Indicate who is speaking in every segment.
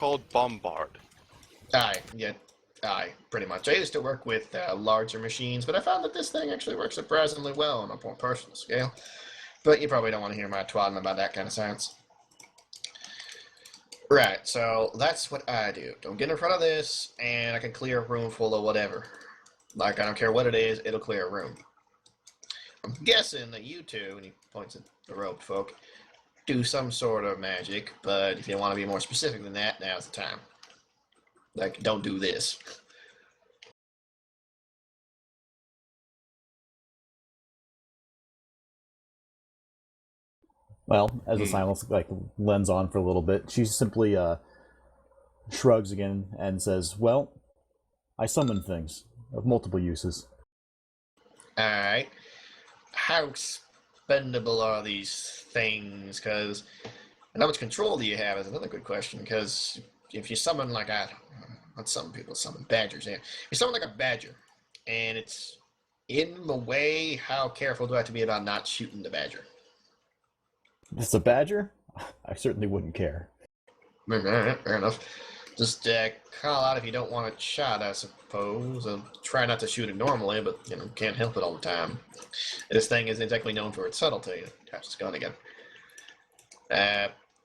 Speaker 1: called Bombard.
Speaker 2: Aye, pretty much. I used to work with larger machines, but I found that this thing actually works surprisingly well on a more personal scale. But you probably don't want to hear my twaddling about that kind of science. Right, so that's what I do. Don't get in front of this, and I can clear a room full of whatever. Like, I don't care what it is, it'll clear a room. I'm guessing that you two, and he points at the robed folk, do some sort of magic, but if you want to be more specific than that, now's the time. Like, don't do this.
Speaker 3: Well, as the silence lends on for a little bit, she simply shrugs again and says, "Well, I summon things of multiple uses."
Speaker 2: Alright. How expendable are these things? Because how much control do you have is another good question. Because if you summon like some people summon badgers. Yeah. If you summon like a badger, and it's in the way, how careful do I have to be about not shooting the badger?
Speaker 3: If it's a badger, I certainly wouldn't care.
Speaker 2: Alright, fair enough. Just call out if you don't want it shot, I suppose. Try not to shoot it normally, but can't help it all the time. This thing isn't exactly known for its subtlety. Taps its gun again.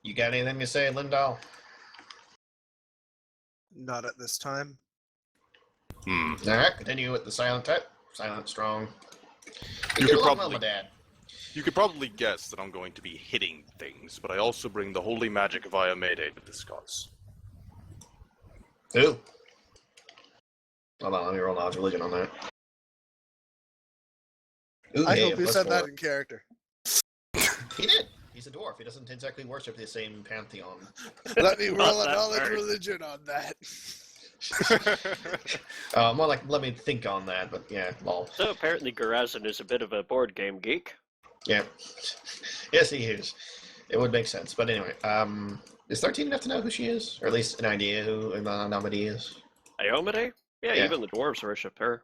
Speaker 2: You got anything to say, Lindahl?
Speaker 4: Not at this time.
Speaker 2: Alright, continue with the silent type. Silent, strong.
Speaker 1: You could probably,
Speaker 2: my dad.
Speaker 1: You could probably guess that I'm going to be hitting things, but I also bring the holy magic of Mayday to this cause.
Speaker 2: Ooh. Hold on, let me roll knowledge religion on that. Ooh,
Speaker 4: I
Speaker 2: hey,
Speaker 4: hope you said that in character.
Speaker 2: He did. He's a dwarf. He doesn't exactly worship the same pantheon.
Speaker 4: Let me roll a knowledge religion on that.
Speaker 2: More like, let me think on that, but yeah, lol.
Speaker 5: So apparently Garazin is a bit of a board game geek.
Speaker 2: Yeah. Yes, he is. It would make sense. But anyway, is 13 enough to know who she is? Or at least an idea who Nomady is?
Speaker 5: Iomade? Yeah, even the dwarves worship her.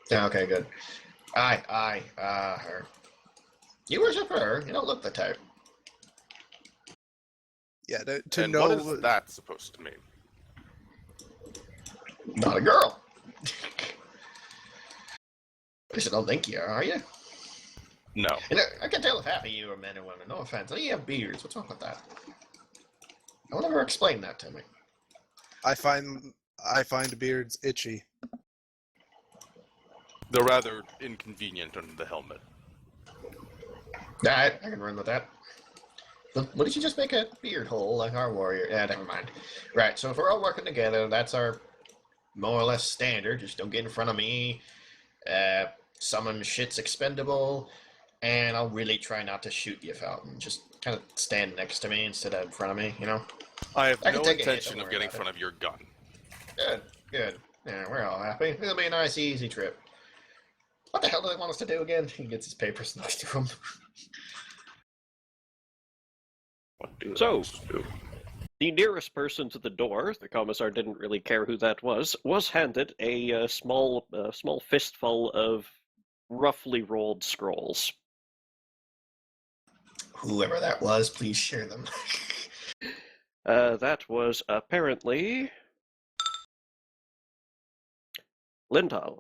Speaker 2: Yeah, okay, good. Her. You worship her. You don't look the type.
Speaker 4: Yeah,
Speaker 1: and know what is that supposed to mean?
Speaker 2: Not a girl. At least I don't think you are you?
Speaker 1: No.
Speaker 2: And I can tell if half of you are men or women. No offense. Oh, you have beards. What's wrong with that? No one ever explained that to me.
Speaker 4: I find beards itchy.
Speaker 1: They're rather inconvenient under the helmet.
Speaker 2: I can run with that. What did you just make a beard hole like our warrior? Yeah, never mind. Right, so if we're all working together, that's our more or less standard. Just don't get in front of me. Summon shit's expendable. And I'll really try not to shoot you, Fountain. Just kind of stand next to me instead of in front of me,
Speaker 1: I have no intention of getting in front of your gun.
Speaker 2: Good. Yeah, we're all happy. It'll be a nice, easy trip. What the hell do they want us to do again? He gets his papers next to him.
Speaker 5: So, the nearest person to the door, the commissar didn't really care who that was handed a small fistful of roughly rolled scrolls.
Speaker 2: Whoever that was, please share them.
Speaker 5: That was apparently Lindahl.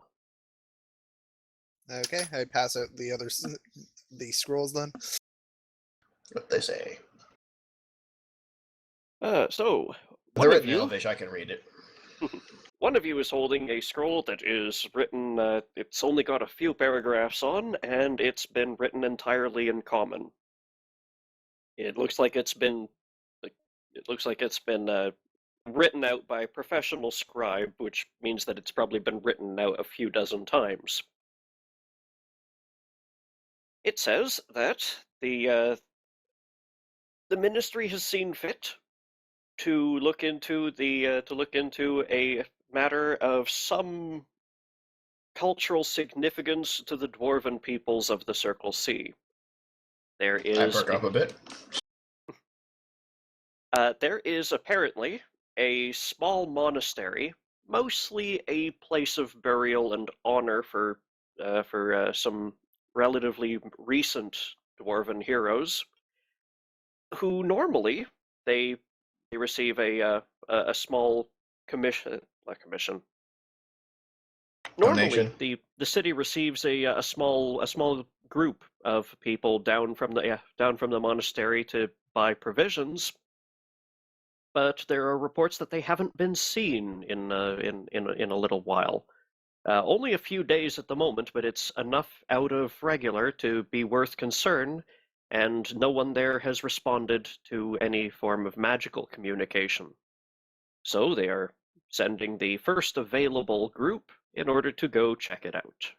Speaker 4: Okay, I pass out the scrolls then.
Speaker 2: What they say.
Speaker 5: So,
Speaker 2: They're written in Elvish, I can read it.
Speaker 5: One of you is holding a scroll that is written, it's only got a few paragraphs on, and it's been written entirely in common. It looks like it's been written out by a professional scribe, which means that it's probably been written out a few dozen times. It says that the ministry has seen fit to look into a matter of some cultural significance to the dwarven peoples of the Circle Sea. There is
Speaker 2: I perk up a bit.
Speaker 5: There is apparently a small monastery, mostly a place of burial and honor for some relatively recent dwarven heroes, who normally they they receive a small commission. Normally,
Speaker 2: Donation.
Speaker 5: the city receives a small group of people down from the monastery to buy provisions, but there are reports that they haven't been seen in a little while. Only a few days at the moment, but it's enough out of regular to be worth concern, and no one there has responded to any form of magical communication. So they are sending the first available group in order to go check it out.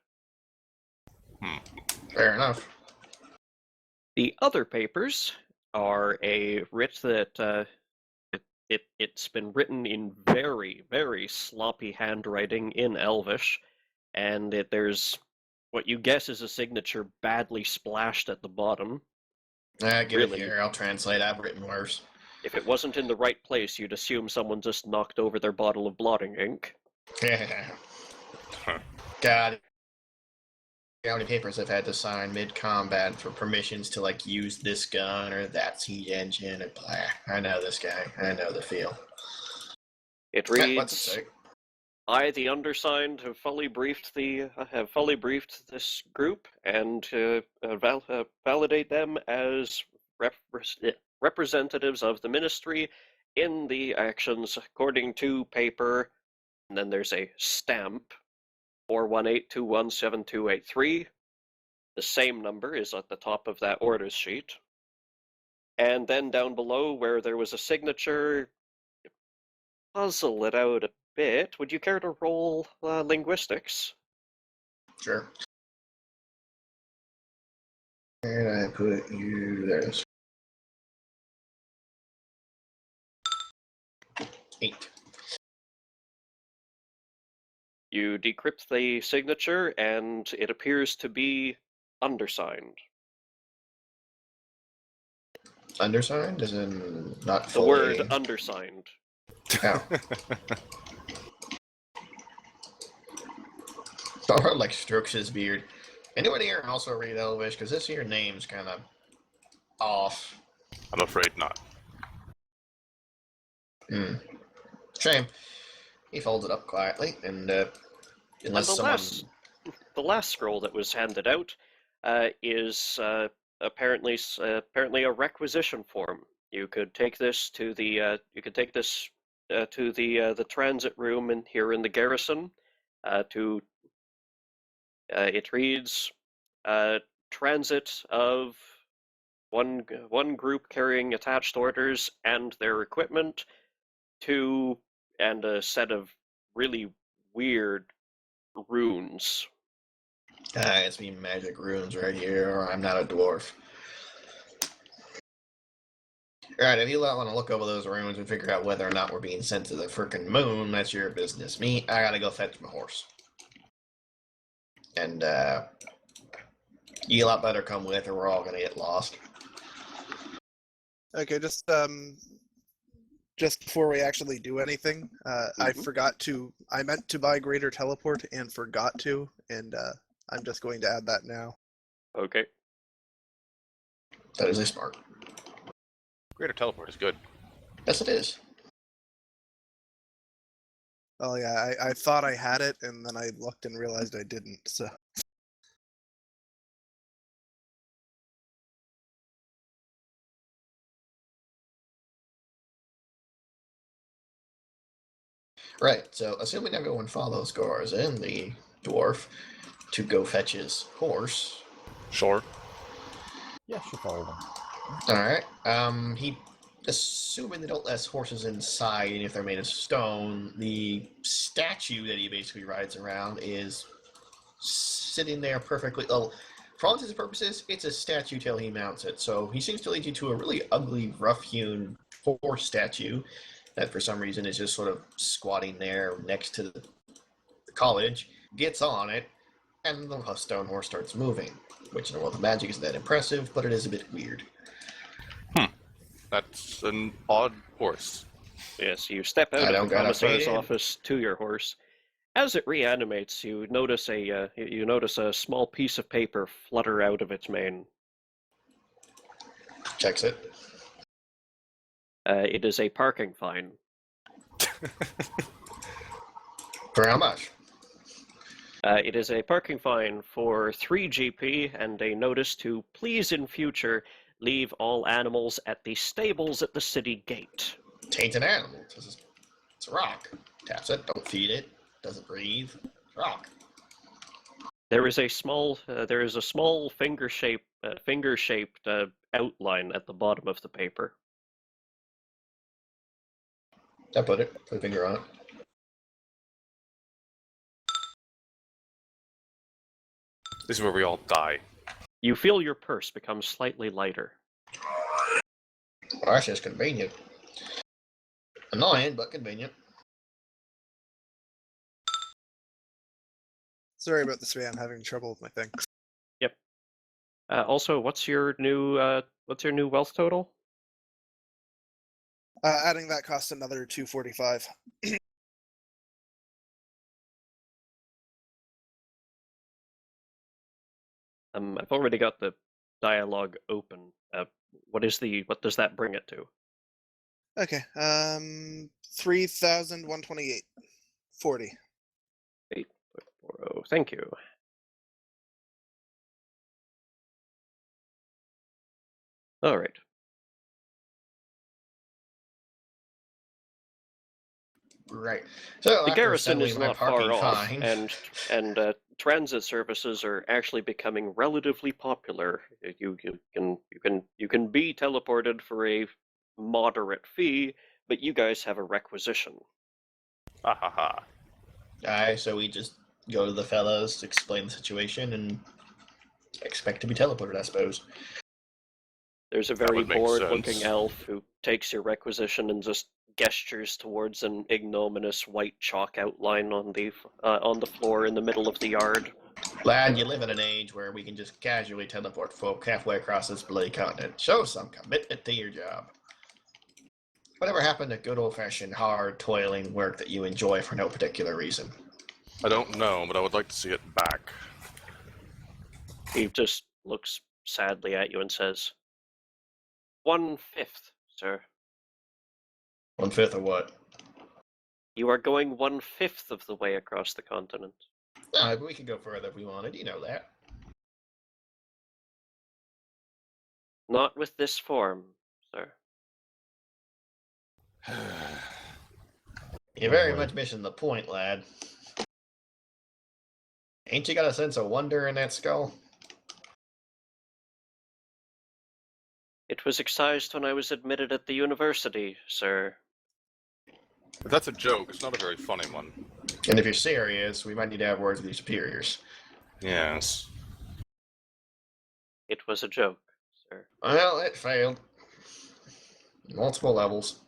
Speaker 2: Fair enough.
Speaker 5: The other papers are a writ that it's been written in very, very sloppy handwriting in Elvish, and there's what you guess is a signature badly splashed at the bottom.
Speaker 2: Give
Speaker 5: Really?
Speaker 2: it here. I'll translate. I've written worse.
Speaker 5: If it wasn't in the right place, you'd assume someone just knocked over their bottle of blotting ink.
Speaker 2: God. How many papers I've had to sign mid-combat for permissions to, like, use this gun or that siege engine and blah. I know this guy. I know the feel.
Speaker 5: It
Speaker 2: What's it
Speaker 5: reads,
Speaker 2: say?
Speaker 5: I, the undersigned, have fully briefed this group and validate them as representatives of the ministry in the actions according to paper. And then there's a stamp, 418217283. The same number is at the top of that orders sheet. And then down below, where there was a signature, puzzle it out a bit. Would you care to roll linguistics?
Speaker 2: Sure. And I put you there. 8.
Speaker 5: You decrypt the signature, and it appears to be undersigned.
Speaker 2: Undersigned, as in not
Speaker 5: The
Speaker 2: fully.
Speaker 5: word undersigned.
Speaker 2: Oh. Thor like strokes his beard. Anyone here also read Elvish? Because this here name's kind of off.
Speaker 1: I'm afraid not.
Speaker 2: Shame. He folds it up quietly, and unless
Speaker 5: And
Speaker 2: someone.
Speaker 5: the last scroll that was handed out is apparently a requisition form. You could take this to the the transit room here in the garrison. It reads, transit of one group carrying attached orders and their equipment and a set of really weird runes.
Speaker 2: It's me magic runes right here, or I'm not a dwarf. Alright, if you want to look over those runes and figure out whether or not we're being sent to the frickin' moon, that's your business. Me, I gotta go fetch my horse. And, you lot better come with, or we're all gonna get lost.
Speaker 4: Okay, just before we actually do anything, I meant to buy Greater Teleport and forgot to, and I'm just going to add that now.
Speaker 5: Okay.
Speaker 2: That is a smart.
Speaker 1: Greater Teleport is good.
Speaker 2: Yes, it is.
Speaker 4: Oh yeah, I thought I had it, and then I looked and realized I didn't, so.
Speaker 2: Right, so assuming everyone follows Gors and the dwarf to go fetch his horse.
Speaker 1: Sure.
Speaker 3: Yeah, she'll follow them.
Speaker 2: Alright, he, assuming they don't let horses inside, and if they're made of stone, the statue that he basically rides around is sitting there perfectly. Well, for all intents and purposes, it's a statue till he mounts it. So he seems to lead you to a really ugly, rough-hewn horse statue that for some reason is just sort of squatting there next to the college, gets on it, and the stone horse starts moving. Which, well, the magic isn't that impressive, but it is a bit weird.
Speaker 1: That's an odd horse.
Speaker 5: Yes, you step out of the commissar's office to your horse. As it reanimates, you notice a small piece of paper flutter out of its mane.
Speaker 2: Checks it.
Speaker 5: It is a parking fine.
Speaker 2: For how much?
Speaker 5: It is a parking fine for 3 GP and a notice to please in future leave all animals at the stables at the city gate.
Speaker 2: Tainted animal. It's a rock. Taps it, don't feed it, doesn't breathe. It's a rock.
Speaker 5: There is a small finger-shaped outline at the bottom of the paper.
Speaker 2: I put a finger on it.
Speaker 1: This is where we all die.
Speaker 5: You feel your purse become slightly lighter.
Speaker 2: Well, actually, it's convenient. Annoying, but convenient.
Speaker 4: Sorry about this, man. I'm having trouble with my thing.
Speaker 5: Also, what's your new wealth total?
Speaker 4: Adding that costs another 245.
Speaker 5: I've already got the dialogue open. What does that bring it to?
Speaker 4: Okay. 3,128. 40.
Speaker 5: 8.40. Thank you. All right.
Speaker 2: Right. So
Speaker 5: The
Speaker 2: after
Speaker 5: garrison is
Speaker 2: settling my
Speaker 5: not far
Speaker 2: parking
Speaker 5: off,
Speaker 2: fine-
Speaker 5: and transit services are actually becoming relatively popular. You can be teleported for a moderate fee, but you guys have a requisition.
Speaker 1: Ha ha ha.
Speaker 2: Aye, so we just go to the fellows, explain the situation, and expect to be teleported, I suppose.
Speaker 5: There's a very
Speaker 1: would make
Speaker 5: bored-looking
Speaker 1: sense.
Speaker 5: elf who takes your requisition and just gestures towards an ignominious white chalk outline on the floor in the middle of the yard.
Speaker 2: Lad, you live in an age where we can just casually teleport folk halfway across this bloody continent. Show some commitment to your job. Whatever happened to good old-fashioned, hard, toiling work that you enjoy for no particular reason?
Speaker 1: I don't know, but I would like to see it back.
Speaker 5: He just looks sadly at you and says, 1/5, sir.
Speaker 2: 1/5 of what?
Speaker 5: You are going 1/5 of the way across the continent.
Speaker 2: No, but we could go further if we wanted. You know that.
Speaker 5: Not with this form, sir.
Speaker 2: You're very
Speaker 3: Boy.
Speaker 2: much missing the point, lad. Ain't you got a sense of wonder in that skull?
Speaker 5: It was excised when I was admitted at the university, sir.
Speaker 1: If that's a joke, it's not a very funny one.
Speaker 2: And if you're serious, we might need to have words with your superiors.
Speaker 1: Yes.
Speaker 5: It was a joke, sir.
Speaker 2: Well, it failed. Multiple levels.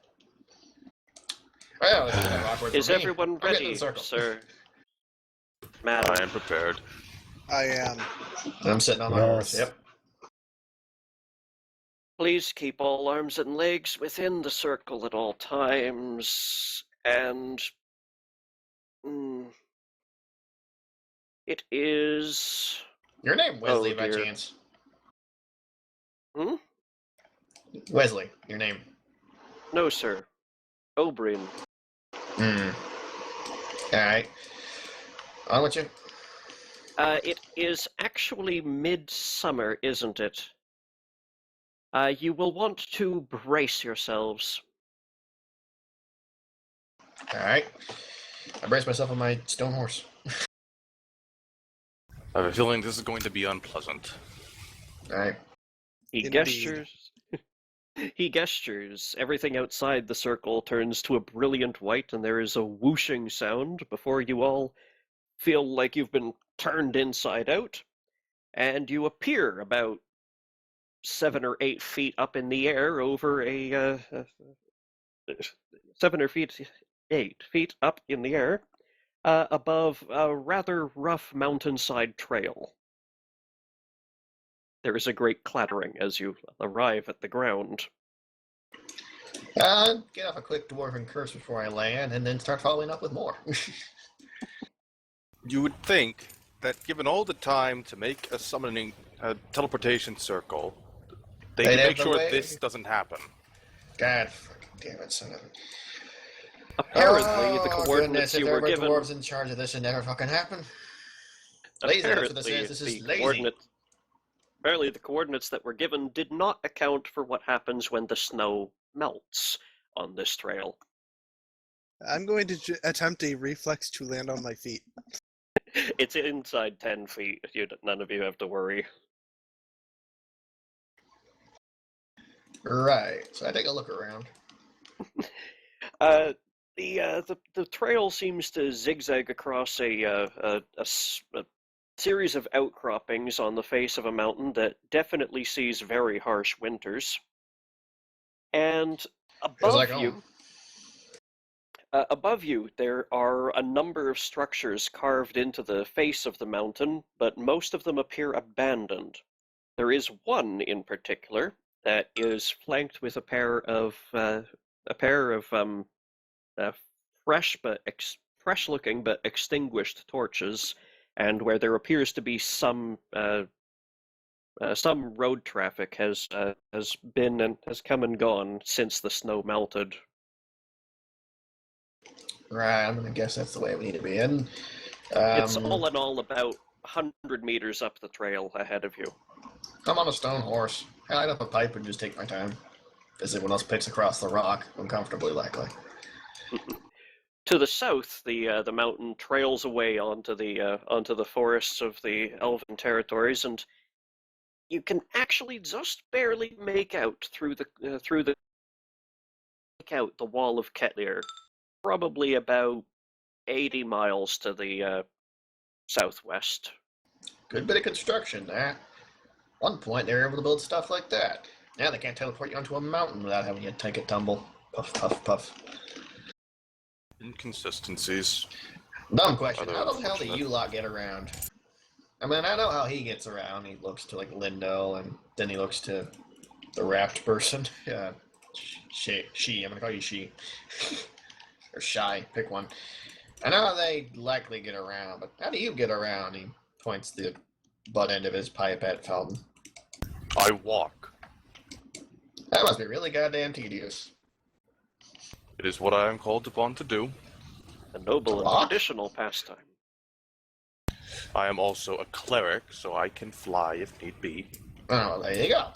Speaker 2: Well, this is kind of awkward
Speaker 5: Is
Speaker 2: for me.
Speaker 5: everyone
Speaker 2: I'm getting in
Speaker 5: ready,
Speaker 2: the circle.
Speaker 5: sir? Madam,
Speaker 1: I am prepared.
Speaker 4: I am.
Speaker 2: I'm sitting on my horse.
Speaker 3: Yes.
Speaker 2: Yep.
Speaker 5: please keep all arms and legs within the circle at all times, and it is...
Speaker 2: Your name Wesley,
Speaker 5: Oh,
Speaker 2: by
Speaker 5: dear.
Speaker 2: chance?
Speaker 5: Hmm?
Speaker 2: Wesley, your name.
Speaker 5: No, sir. Oberyn.
Speaker 2: Alright. On with you.
Speaker 5: It is actually midsummer, isn't it? You will want to brace yourselves.
Speaker 2: Alright. I brace myself on my stone horse.
Speaker 1: I have a feeling this is going to be unpleasant.
Speaker 2: Alright.
Speaker 5: He
Speaker 4: Indeed.
Speaker 5: gestures. He gestures. Everything outside the circle turns to a brilliant white, and there is a whooshing sound before you all feel like you've been turned inside out, and you appear about 7 or 8 feet up in the air over a 7 or 8 feet up in the air above a rather rough mountainside trail. There is a great clattering as you arrive at the ground.
Speaker 2: Get off a quick dwarven curse before I land, and then start following up with more.
Speaker 1: You would think that given all the time to make a teleportation circle, they
Speaker 2: They'd
Speaker 1: could
Speaker 2: have
Speaker 1: make
Speaker 2: the
Speaker 1: sure
Speaker 2: way.
Speaker 1: this doesn't happen.
Speaker 2: God, Damn it, son of a...
Speaker 5: Apparently, the
Speaker 2: Oh,
Speaker 5: coordinates
Speaker 2: goodness, if
Speaker 5: you
Speaker 2: there
Speaker 5: were
Speaker 2: were
Speaker 5: given.
Speaker 2: dwarves in charge of this, it never fucking happened. Lazy, that's what this
Speaker 5: Apparently,
Speaker 2: is. This
Speaker 5: the
Speaker 2: is lazy.
Speaker 5: coordinates. Apparently, the coordinates that were given did not account for what happens when the snow melts on this trail.
Speaker 4: I'm going to attempt a reflex to land on my feet.
Speaker 5: It's inside 10 feet. None of you have to worry.
Speaker 2: Right, so I take a look around.
Speaker 5: The trail seems to zigzag across a series of outcroppings on the face of a mountain that definitely sees very harsh winters. And above you, there are a number of structures carved into the face of the mountain, but most of them appear abandoned. There is one in particular that is flanked with a pair of fresh-looking but extinguished torches, and where there appears to be some road traffic has come and gone since the snow melted.
Speaker 2: Right, I'm gonna guess that's the way we need to be in.
Speaker 5: It's all in all about 100 meters up the trail ahead of you.
Speaker 2: I'm on a stone horse. I light up a pipe and just take my time. As everyone else picks across the rock, uncomfortably likely.
Speaker 5: To the south, the mountain trails away onto the forests of the Elven territories, and you can actually just barely make out the wall of Ketlir, probably about 80 miles to the southwest.
Speaker 2: Good bit of construction there. One point they were able to build stuff like that. Now they can't teleport you onto a mountain without having you take a tumble. Puff, puff, puff.
Speaker 1: Inconsistencies.
Speaker 2: Dumb question.
Speaker 1: Rather
Speaker 2: How the hell do
Speaker 1: unfortunate.
Speaker 2: you lot get around? I mean, I know how he gets around. He looks to, like, Lindo, and then he looks to the wrapped person. She. I'm gonna call you she. Or Shy. Pick one. I know how they likely get around, but how do you get around? He points the butt end of his pipe at Felton.
Speaker 1: I walk.
Speaker 2: That must be really goddamn tedious.
Speaker 1: It is what I am called upon to do.
Speaker 5: A noble and
Speaker 2: Walk?
Speaker 5: traditional pastime.
Speaker 1: I am also a cleric, so I can fly if need be.
Speaker 2: Oh, there you go.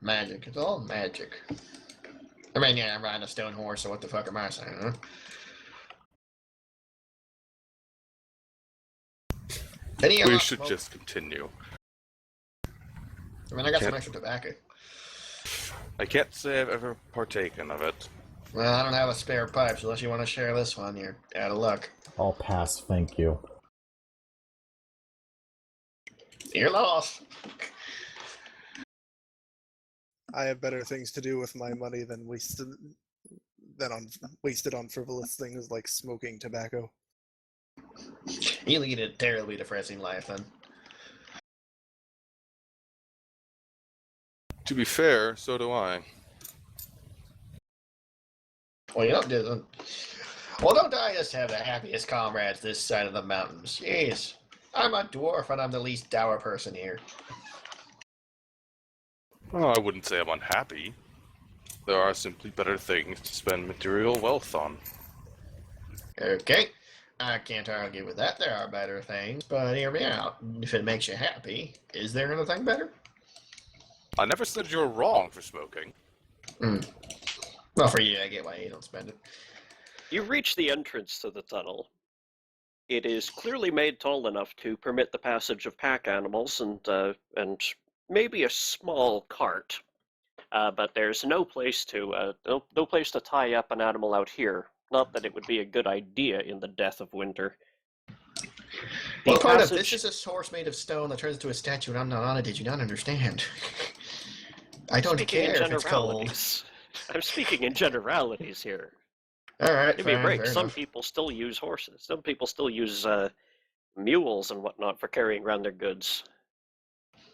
Speaker 2: Magic. It's all magic. I mean, yeah, I'm riding a stone horse, so what the fuck am I saying, huh?
Speaker 1: We should just continue.
Speaker 2: I mean, I got some extra tobacco.
Speaker 1: I can't say I've ever partaken of it.
Speaker 2: Well, I don't have a spare pipe, so unless you want to share this one, you're out of luck.
Speaker 3: I'll pass, thank you.
Speaker 2: You're lost.
Speaker 4: I have better things to do with my money than wasted on frivolous things like smoking tobacco.
Speaker 2: You lead a terribly depressing life, then.
Speaker 1: To be fair, so do I.
Speaker 2: Well, you don't do. Well, don't I just have the happiest comrades this side of the mountains? Jeez. I'm a dwarf and I'm the least dour person here.
Speaker 1: Oh, I wouldn't say I'm unhappy. There are simply better things to spend material wealth on.
Speaker 2: Okay. I can't argue with that. There are better things, but hear me out. If it makes you happy, is there anything better?
Speaker 1: I never said you were wrong for smoking.
Speaker 2: Well, for you, I get why you don't spend it.
Speaker 5: You reach the entrance to the tunnel. It is clearly made tall enough to permit the passage of pack animals and maybe a small cart, but there's no place to tie up an animal out here. Not that it would be a good idea in the death of winter.
Speaker 2: What part of this is a horse made of stone that turns into a statue and I'm not on it? Did you not understand? I don't care if it's cold.
Speaker 5: I'm speaking in generalities here.
Speaker 2: All right,
Speaker 5: Give me a break.
Speaker 2: fair
Speaker 5: Some
Speaker 2: enough.
Speaker 5: people still use horses. Some people still use mules and whatnot for carrying around their goods.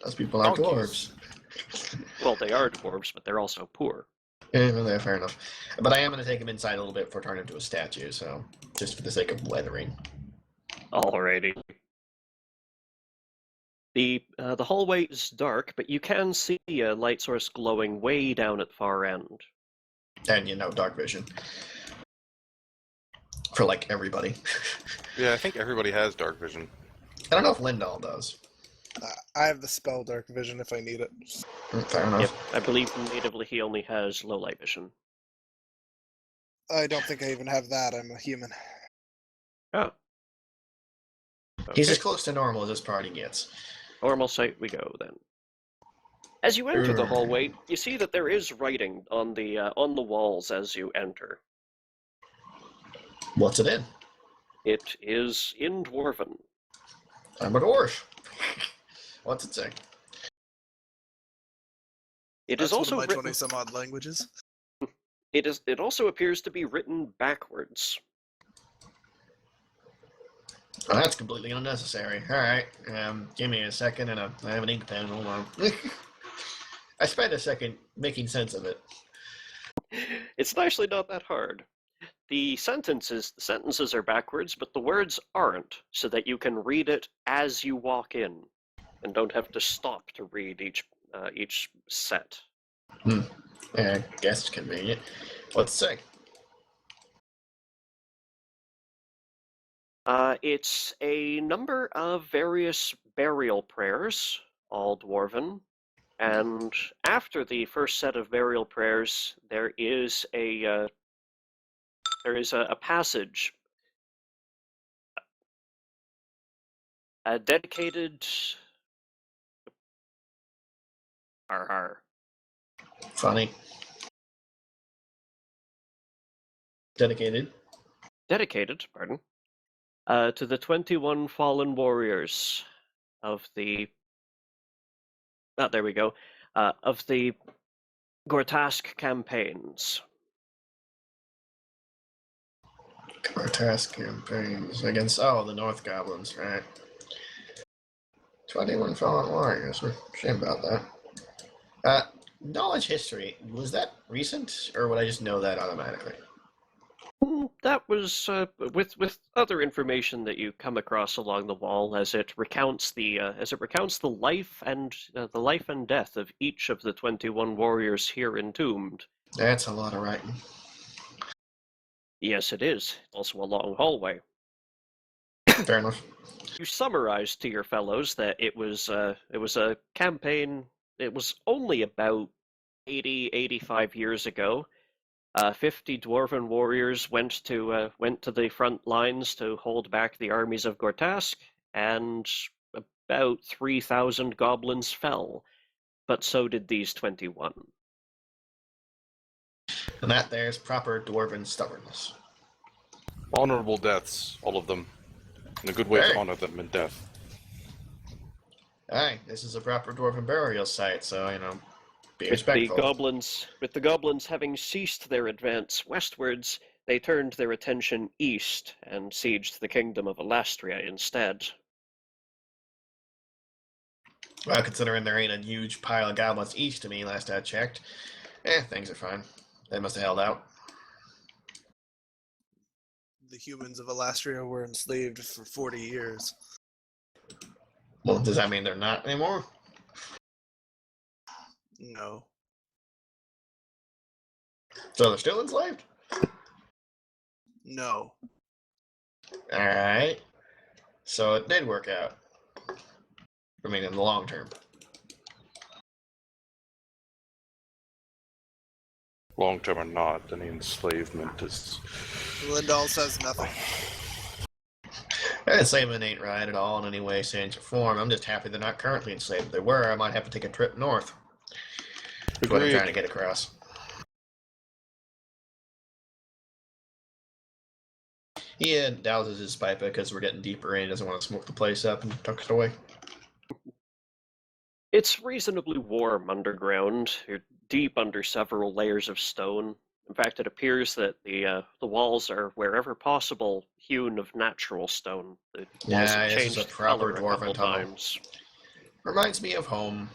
Speaker 2: Those people aren't
Speaker 1: Donkeys.
Speaker 2: dwarves.
Speaker 5: Well, they are dwarves, but they're also poor.
Speaker 2: Yeah, well, yeah, fair enough. But I am going to take him inside a little bit before turning him into a statue, so just for the sake of weathering.
Speaker 5: Alrighty. The hallway is dark, but you can see a light source glowing way down at the far end.
Speaker 2: And, dark vision. For, like, everybody.
Speaker 1: Yeah, I think everybody has dark vision.
Speaker 2: I don't know if Lindahl does.
Speaker 4: I have the spell Dark Vision if I need it.
Speaker 2: Fair enough.
Speaker 5: Yep, I believe natively he only has low light vision.
Speaker 4: I don't think I even have that. I'm a human.
Speaker 5: Oh.
Speaker 2: He's
Speaker 5: Okay.
Speaker 2: as close to normal as this party gets.
Speaker 5: Normal sight we go then. As you enter the hallway, you see that there is writing on the walls as you enter.
Speaker 2: What's it in?
Speaker 5: It is in Dwarven.
Speaker 2: I'm a dwarf. What's it say?
Speaker 5: It
Speaker 4: That's
Speaker 5: is also
Speaker 4: one of my
Speaker 5: written.
Speaker 4: 20-some-odd languages.
Speaker 5: It also appears to be written backwards.
Speaker 2: Oh, that's completely unnecessary. Alright, give me a second and I have an ink pen. Hold on. I spent a second making sense of it.
Speaker 5: It's actually not that hard. The sentences are backwards, but the words aren't, so that you can read it as you walk in, and don't have to stop to read each set.
Speaker 2: Yeah, I guess it's convenient. What's it say?
Speaker 5: It's a number of various burial prayers, all Dwarven, and after the first set of burial prayers, there is a passage dedicated.
Speaker 2: Funny. Dedicated.
Speaker 5: Dedicated, pardon, to the 21 fallen warriors of the. Oh, there we go. Of the Gortask campaigns.
Speaker 2: Task campaigns against the North Goblins, right? 21 fallen warriors. Shame about that. Knowledge history, was that recent, or would I just know that automatically?
Speaker 5: That was with other information that you come across along the wall as it recounts the life and death of each of the 21 warriors here entombed.
Speaker 2: That's a lot of writing.
Speaker 5: Yes, it is. Also a long hallway.
Speaker 2: Fair enough.
Speaker 5: You summarized to your fellows that it was a campaign. It was only about 85 years ago. 50 dwarven warriors went to the front lines to hold back the armies of Gortask, and about 3,000 goblins fell. But so did these 21.
Speaker 2: And that there's proper dwarven stubbornness.
Speaker 1: Honorable deaths, all of them. And a good way
Speaker 2: Hey.
Speaker 1: to honor them in death.
Speaker 2: Aye, this is a proper dwarven burial site, so, be
Speaker 5: With the
Speaker 2: respectful.
Speaker 5: goblins having ceased their advance westwards, they turned their attention east and sieged the kingdom of Alastria instead.
Speaker 2: Well, considering there ain't a huge pile of goblins east of me last I checked, things are fine. They must have held out.
Speaker 4: The humans of Alastria were enslaved for 40 years.
Speaker 2: Well, does that mean they're not anymore?
Speaker 4: No.
Speaker 2: So they're still enslaved?
Speaker 4: No.
Speaker 2: Alright. So it did work out. I mean, in the long term.
Speaker 1: Long term or not, any enslavement is.
Speaker 4: Lindahl says nothing.
Speaker 2: Enslavement ain't right at all in any way, sense, or form. I'm just happy they're not currently enslaved. If they were, I might have to take a trip north. That's what I'm trying to get across. He douses his pipe because we're getting deeper in. He doesn't want to smoke the place up and tucks it away.
Speaker 5: It's reasonably warm underground. You're deep under several layers of stone. In fact, it appears that the walls are, wherever possible, hewn of natural stone. The walls have
Speaker 2: this is
Speaker 5: changed
Speaker 2: a proper
Speaker 5: color a
Speaker 2: dwarven
Speaker 5: couple
Speaker 2: tunnel.
Speaker 5: times.
Speaker 2: Reminds me of home.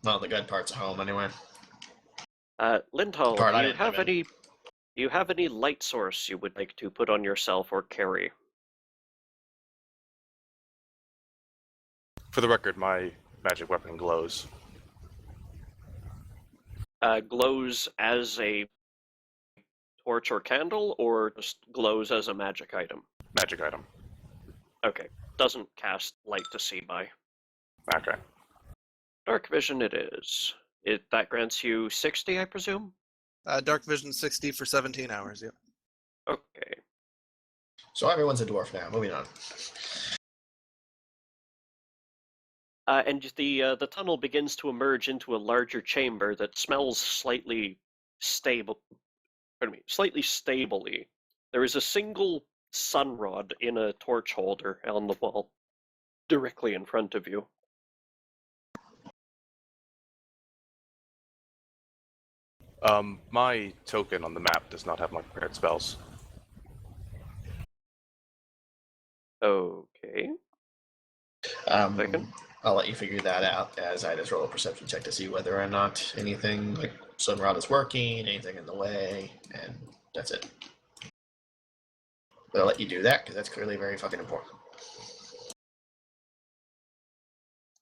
Speaker 2: Well, the good parts of home, anyway.
Speaker 5: Lindhall,
Speaker 2: Part I
Speaker 5: do you
Speaker 2: didn't
Speaker 5: have
Speaker 2: live in.
Speaker 5: any light source you would like to put on yourself or carry?
Speaker 1: For the record, my magic weapon glows.
Speaker 5: Glows as a torch or candle, or just glows as a magic item?
Speaker 1: Magic item.
Speaker 5: Okay. Doesn't cast light to see by.
Speaker 1: Okay.
Speaker 5: Dark vision it is. That grants you 60, I presume?
Speaker 4: Dark vision 60 for 17 hours. Yep.
Speaker 5: Okay.
Speaker 2: So everyone's a dwarf now. Moving on.
Speaker 5: And the tunnel begins to emerge into a larger chamber that smells slightly stably. There is a single sun rod in a torch holder on the wall, directly in front of you.
Speaker 1: My token on the map does not have my prepared spells.
Speaker 5: Okay. Second.
Speaker 2: I'll let you figure that out as I just roll a perception check to see whether or not anything like Sunrod is working, anything in the way, and that's it. But I'll let you do that because that's clearly very fucking important.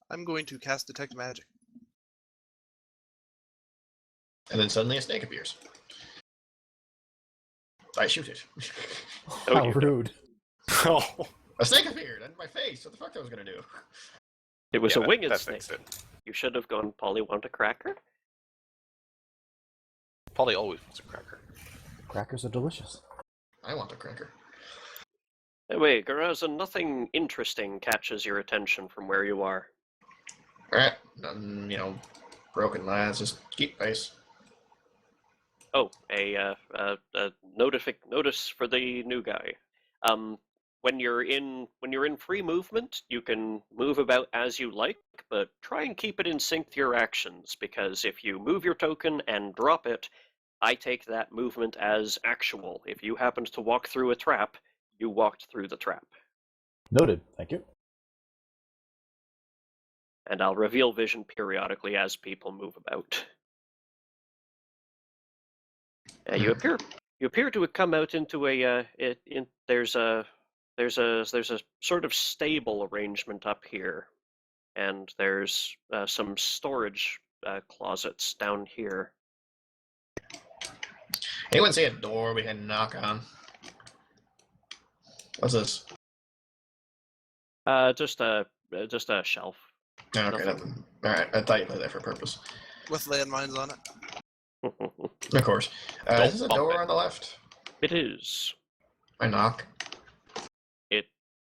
Speaker 4: I'm going to cast Detect Magic.
Speaker 2: And then suddenly a snake appears. I shoot it.
Speaker 3: How rude.
Speaker 1: Oh,
Speaker 2: A snake appeared under my face. What the fuck I was gonna do?
Speaker 5: It was
Speaker 1: yeah,
Speaker 5: a winged
Speaker 1: that
Speaker 5: snake.
Speaker 1: fixed it.
Speaker 5: You should have gone, Polly, want a cracker?
Speaker 1: Polly always wants a cracker.
Speaker 3: Crackers are delicious.
Speaker 2: I want a cracker.
Speaker 5: Anyway, Garazan, nothing interesting catches your attention from where you are.
Speaker 2: Alright, nothing, broken lads, just keep pace.
Speaker 5: Oh, a notice for the new guy. When you're in free movement, you can move about as you like, but try and keep it in sync with your actions, because if you move your token and drop it, I take that movement as actual. If you happened to walk through a trap, you walked through the trap.
Speaker 3: Noted. Thank you.
Speaker 5: And I'll reveal vision periodically as people move about. You appear to have come out into there's a sort of stable arrangement up here, and there's some storage closets down here.
Speaker 2: Anyone see a door we can knock on? What's this?
Speaker 5: Just a shelf.
Speaker 2: Oh, okay, nothing. Alright, I thought you played that for a purpose.
Speaker 4: With landmines on it.
Speaker 2: Of course. Is this a
Speaker 1: bump
Speaker 2: door
Speaker 1: it.
Speaker 2: on the left?
Speaker 5: It is.
Speaker 2: I knock.
Speaker 5: It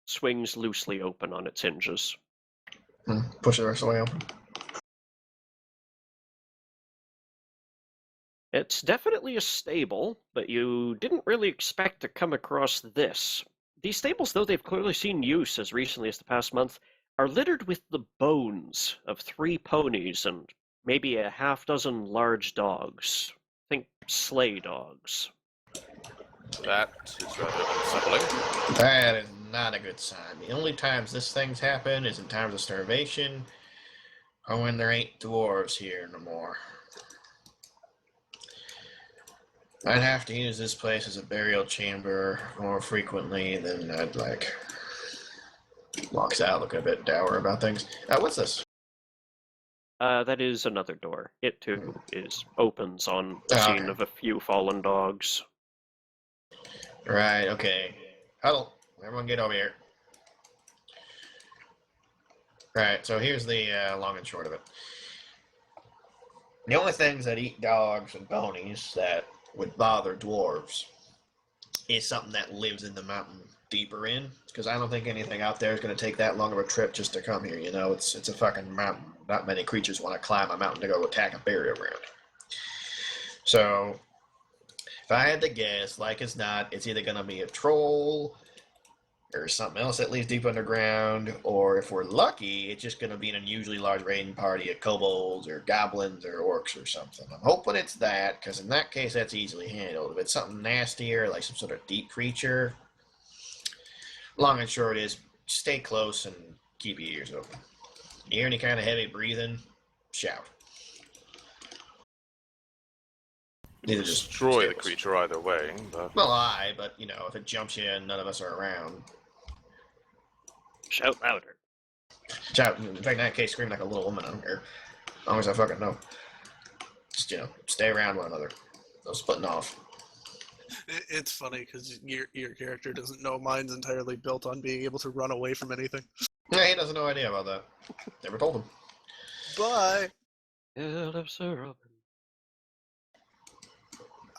Speaker 5: swings loosely open on its hinges.
Speaker 2: Push it the rest of the way open.
Speaker 5: It's definitely a stable, but you didn't really expect to come across this. These stables, though they've clearly seen use as recently as the past month, are littered with the bones of 3 ponies and maybe a half-dozen large dogs. Think sleigh dogs.
Speaker 1: That is rather unsettling.
Speaker 2: That is not a good sign. The only times this thing's happen is in times of starvation, or when there ain't dwarves here no more. I'd have to use this place as a burial chamber more frequently than I'd like. Walks out looking a bit dour about things. What's this?
Speaker 5: That is another door. It too opens on the scene
Speaker 2: Okay.
Speaker 5: of a few fallen dogs.
Speaker 2: Right, okay. Huddle. Everyone get over here. Right, so here's the long and short of it. The only things that eat dogs and ponies that would bother dwarves is something that lives in the mountain deeper in, because I don't think anything out there is going to take that long of a trip just to come here, it's a fucking mountain. Not many creatures want to climb a mountain to go attack a burial ground. So, if I had to guess, like as not, it's either going to be a troll, or something else that lives deep underground, or if we're lucky, it's just going to be an unusually large raiding party of kobolds, or goblins, or orcs, or something. I'm hoping it's that, because in that case, that's easily handled. If it's something nastier, like some sort of deep creature, long and short is, stay close and keep your ears open. You hear any kind of heavy breathing, shout. These are just
Speaker 1: Destroy the
Speaker 2: stables.
Speaker 1: creature either way, but
Speaker 2: Well, but, if it jumps you and none of us are around,
Speaker 5: Shout louder.
Speaker 2: shout. In fact, in that case, scream like a little woman. I don't care. As long as I fucking know. Just, stay around one another. No splitting off.
Speaker 4: It's funny because your character doesn't know mine's entirely built on being able to run away from anything.
Speaker 2: Yeah, he has no idea about that. Never told him.
Speaker 4: Bye.
Speaker 5: Robin.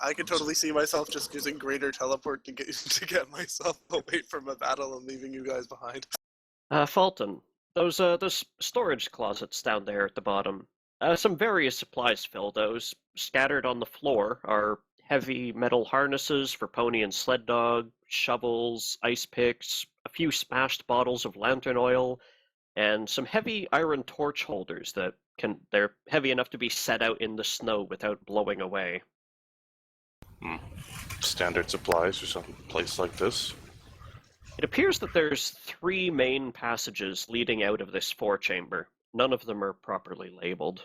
Speaker 4: I could totally see myself just using greater teleport to get myself away from a battle and leaving you guys behind.
Speaker 5: Fulton, those storage closets down there at the bottom. Some various supplies fill those. Scattered on the floor are heavy metal harnesses for Pony and Sled Dog, shovels, ice picks, a few smashed bottles of lantern oil, and some heavy iron torch holders they're heavy enough to be set out in the snow without blowing away.
Speaker 1: Standard supplies for some place like this.
Speaker 5: It appears that there's 3 main passages leading out of this forechamber. None of them are properly labeled.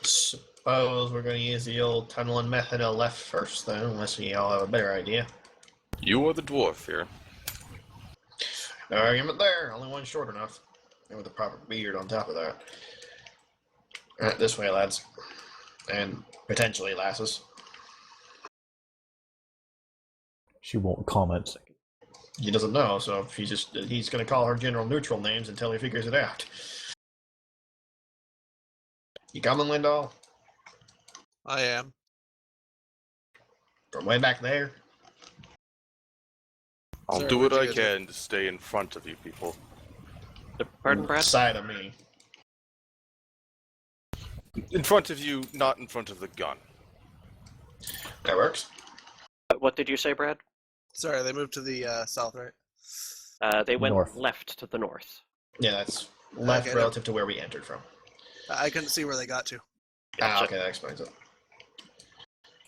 Speaker 2: Suppose we're going to use the old tunneling method of left first, then, unless we all have a better idea.
Speaker 1: You are the dwarf here.
Speaker 2: No argument there. Only one short enough. And with a proper beard on top of that. Alright, this way, lads. And potentially lasses.
Speaker 3: She won't comment.
Speaker 2: He doesn't know, so he's going to call her general neutral names until he figures it out. You coming, Lindahl?
Speaker 4: I am.
Speaker 2: From way back there?
Speaker 1: I'll
Speaker 4: Sorry,
Speaker 1: do what
Speaker 4: what'd
Speaker 1: I
Speaker 4: you guys
Speaker 1: can to stay in front of you people.
Speaker 5: Pardon, Brad?
Speaker 2: Side of me.
Speaker 1: In front of you, not in front of the gun.
Speaker 2: That works.
Speaker 5: What did you say, Brad?
Speaker 4: Sorry, they moved to the south, right?
Speaker 5: They went
Speaker 3: North.
Speaker 5: left to the north.
Speaker 2: Yeah, that's left
Speaker 4: Okay,
Speaker 2: relative to where we entered from.
Speaker 4: I couldn't see where they got to.
Speaker 2: Ah, okay, that explains it.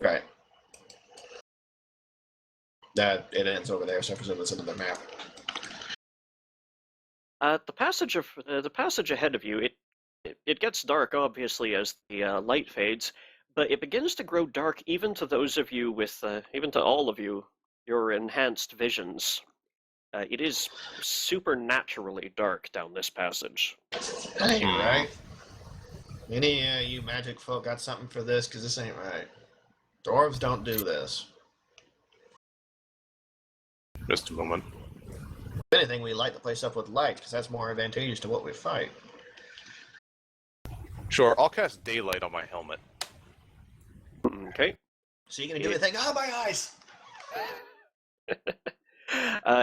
Speaker 2: Right. That it ends over there, so I presume it's into the map.
Speaker 5: The passage ahead of you, it gets dark obviously as the light fades, but it begins to grow dark even to those of you with, even to all of you, your enhanced visions. It is supernaturally dark down this passage.
Speaker 2: That ain't right. Any you magic folk got something for this? Because this ain't right. Dwarves don't do this.
Speaker 1: Just a moment.
Speaker 2: If anything, we light the place up with light, because that's more advantageous to what we fight.
Speaker 1: Sure, I'll cast daylight on my helmet.
Speaker 5: Okay.
Speaker 2: So you're gonna do the thing, oh my eyes!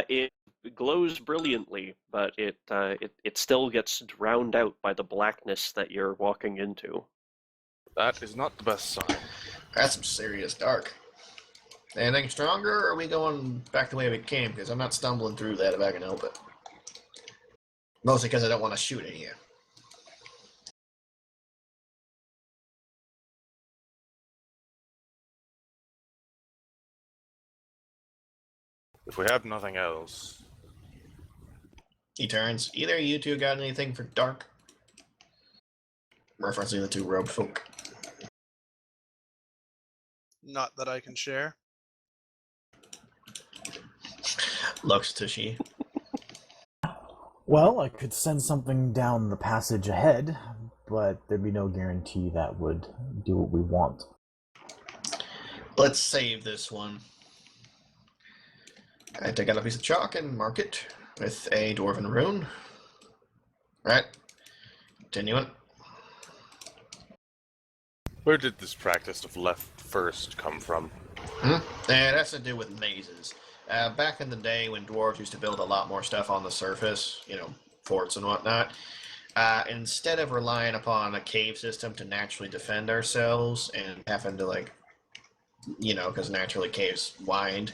Speaker 5: It glows brilliantly, but it still gets drowned out by the blackness that you're walking into.
Speaker 1: That is not the best sign.
Speaker 2: That's some serious dark. Anything stronger, or are we going back the way we came? Because I'm not stumbling through that if I can help it. Mostly because I don't want to shoot at you.
Speaker 1: If we have nothing else,
Speaker 2: He turns. Either of you two got anything for dark? Referencing the 2 robed folk.
Speaker 4: Not that I can share.
Speaker 2: Looks to she.
Speaker 3: Well, I could send something down the passage ahead, but there'd be no guarantee that would do what we want.
Speaker 2: Let's save this one. I take out a piece of chalk and mark it with a dwarven rune. Right. Continuing.
Speaker 1: where did this practice of left first come from?
Speaker 2: It has to do with mazes. Back in the day when dwarves used to build a lot more stuff on the surface, you know, forts and whatnot, instead of relying upon a cave system to naturally defend ourselves and having to, like, you know, because naturally caves wind,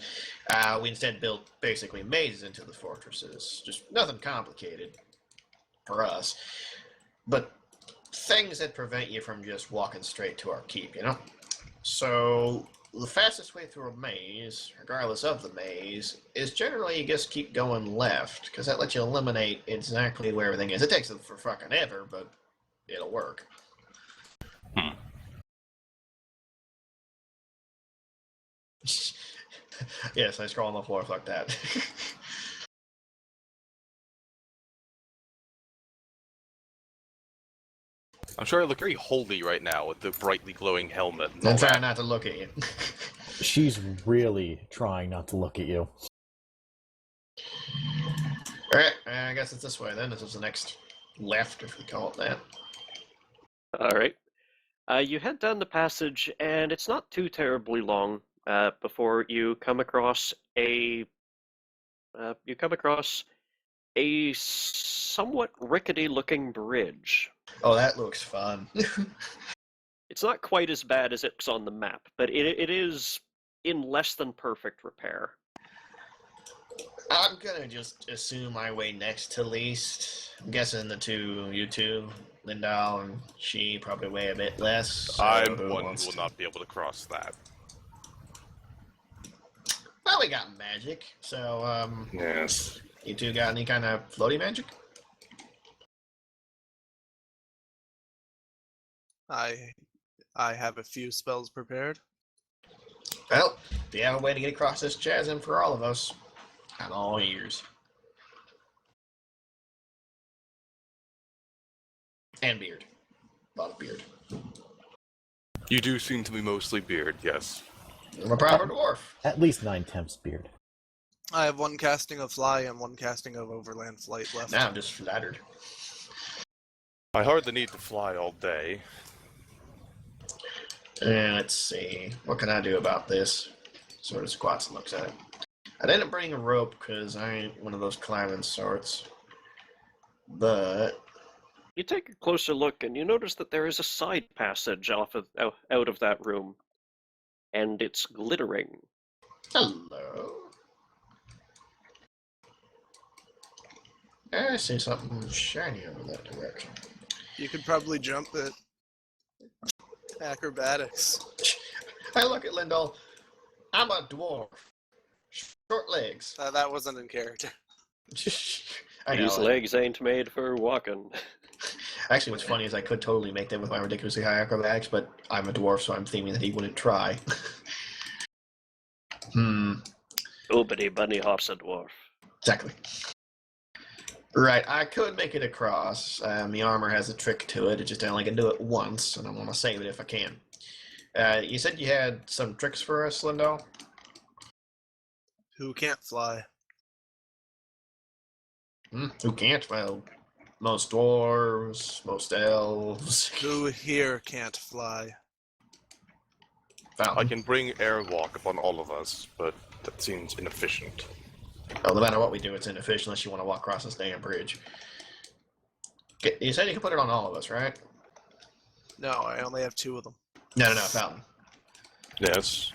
Speaker 2: we instead built basically mazes into the fortresses. Just nothing complicated for us, but things that prevent you from just walking straight to our keep, you know? So the fastest way through a maze, regardless of the maze, is generally you just keep going left, because that lets you eliminate exactly where everything is. It takes it for fucking ever, but it'll work. Yes, I scroll on the floor, fuck that.
Speaker 1: I'm sure I look very holy right now with the brightly glowing helmet. And all
Speaker 2: I'm trying
Speaker 1: that.
Speaker 2: not to look at you.
Speaker 3: She's really trying not to look at you.
Speaker 2: Alright, I guess it's this way then. This is the next left, if we call it that.
Speaker 5: All right. You head down the passage, and it's not too terribly long before you come across a somewhat rickety-looking bridge.
Speaker 2: Oh, that looks fun.
Speaker 5: It's not quite as bad as it's on the map, but it is in less than perfect repair.
Speaker 2: I'm gonna just assume I weigh next to least. I'm guessing you two, Lindau and she, probably weigh a bit less. So
Speaker 1: I'm
Speaker 2: who
Speaker 1: one
Speaker 2: wants
Speaker 1: who will
Speaker 2: to-
Speaker 1: not be able to cross that.
Speaker 2: Well, we got magic, so
Speaker 1: Yes.
Speaker 2: you two got any kind of floaty magic?
Speaker 4: I have a few spells prepared.
Speaker 2: Well, if you have a way to get across this chasm for all of us, I'm all ears. And beard. A lot of beard.
Speaker 1: You do seem to be mostly beard, yes.
Speaker 2: I'm a proper dwarf.
Speaker 3: At least 9/10 beard.
Speaker 4: I have one casting of fly and one casting of overland flight left.
Speaker 2: Now I'm just flattered.
Speaker 1: I hardly need to fly all day.
Speaker 2: And let's see. What can I do about this? Sort of squats and looks at it. I didn't bring a rope because I ain't one of those climbing sorts. But
Speaker 5: You take a closer look, and you notice that there is a side passage out of that room, and it's glittering.
Speaker 2: hello. I see something shiny over that direction.
Speaker 4: You could probably jump it. Acrobatics.
Speaker 2: Hey, look at Lindell. I'm a dwarf. Short legs.
Speaker 4: That wasn't in character.
Speaker 2: I know.
Speaker 5: These legs ain't made for walking.
Speaker 2: Actually, what's funny is I could totally make that with my ridiculously high acrobatics, but I'm a dwarf, so I'm theming that he wouldn't try.
Speaker 5: Nobody bunny hops a dwarf.
Speaker 2: Exactly. Right, I could make it across. The armor has a trick to it. It just I only can do it once, and I want to save it if I can. You said you had some tricks for us, Lindo?
Speaker 4: Who can't fly?
Speaker 2: Who can't? Well, most dwarves, most elves.
Speaker 4: Who here can't fly?
Speaker 1: I
Speaker 2: Fountain.
Speaker 1: can bring airwalk upon all of us, but that seems inefficient.
Speaker 2: Well, no matter what we do, it's inefficient unless you want to walk across this damn bridge. You said you could put it on all of us, right?
Speaker 4: No, I only have two of them.
Speaker 2: No, Fountain.
Speaker 1: Yes.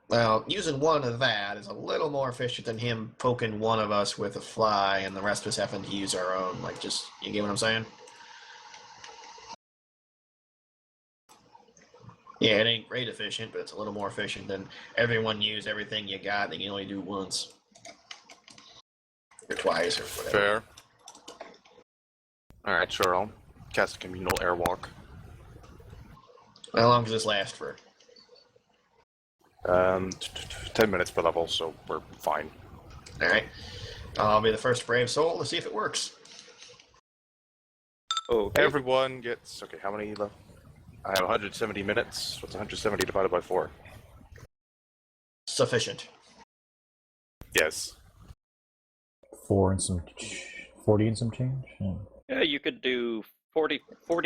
Speaker 2: Well, using one of that is a little more efficient than him poking one of us with a fly and the rest of us having to use our own. Like, just, you get what I'm saying? Yeah, it ain't great efficient, but it's a little more efficient than everyone use everything you got that you can only do once. Or twice, or whatever.
Speaker 1: Fair. Alright, sure, I'll cast a communal airwalk.
Speaker 2: How long does this last for?
Speaker 1: 10 minutes per level, so we're fine.
Speaker 2: Alright. I'll be the first brave soul to see if it works.
Speaker 5: Okay.
Speaker 1: Everyone gets... Okay, how many left? I have 170 minutes. What's 170 divided by 4?
Speaker 2: Sufficient.
Speaker 1: Yes.
Speaker 3: 40 and some change.
Speaker 5: Yeah, you could do 40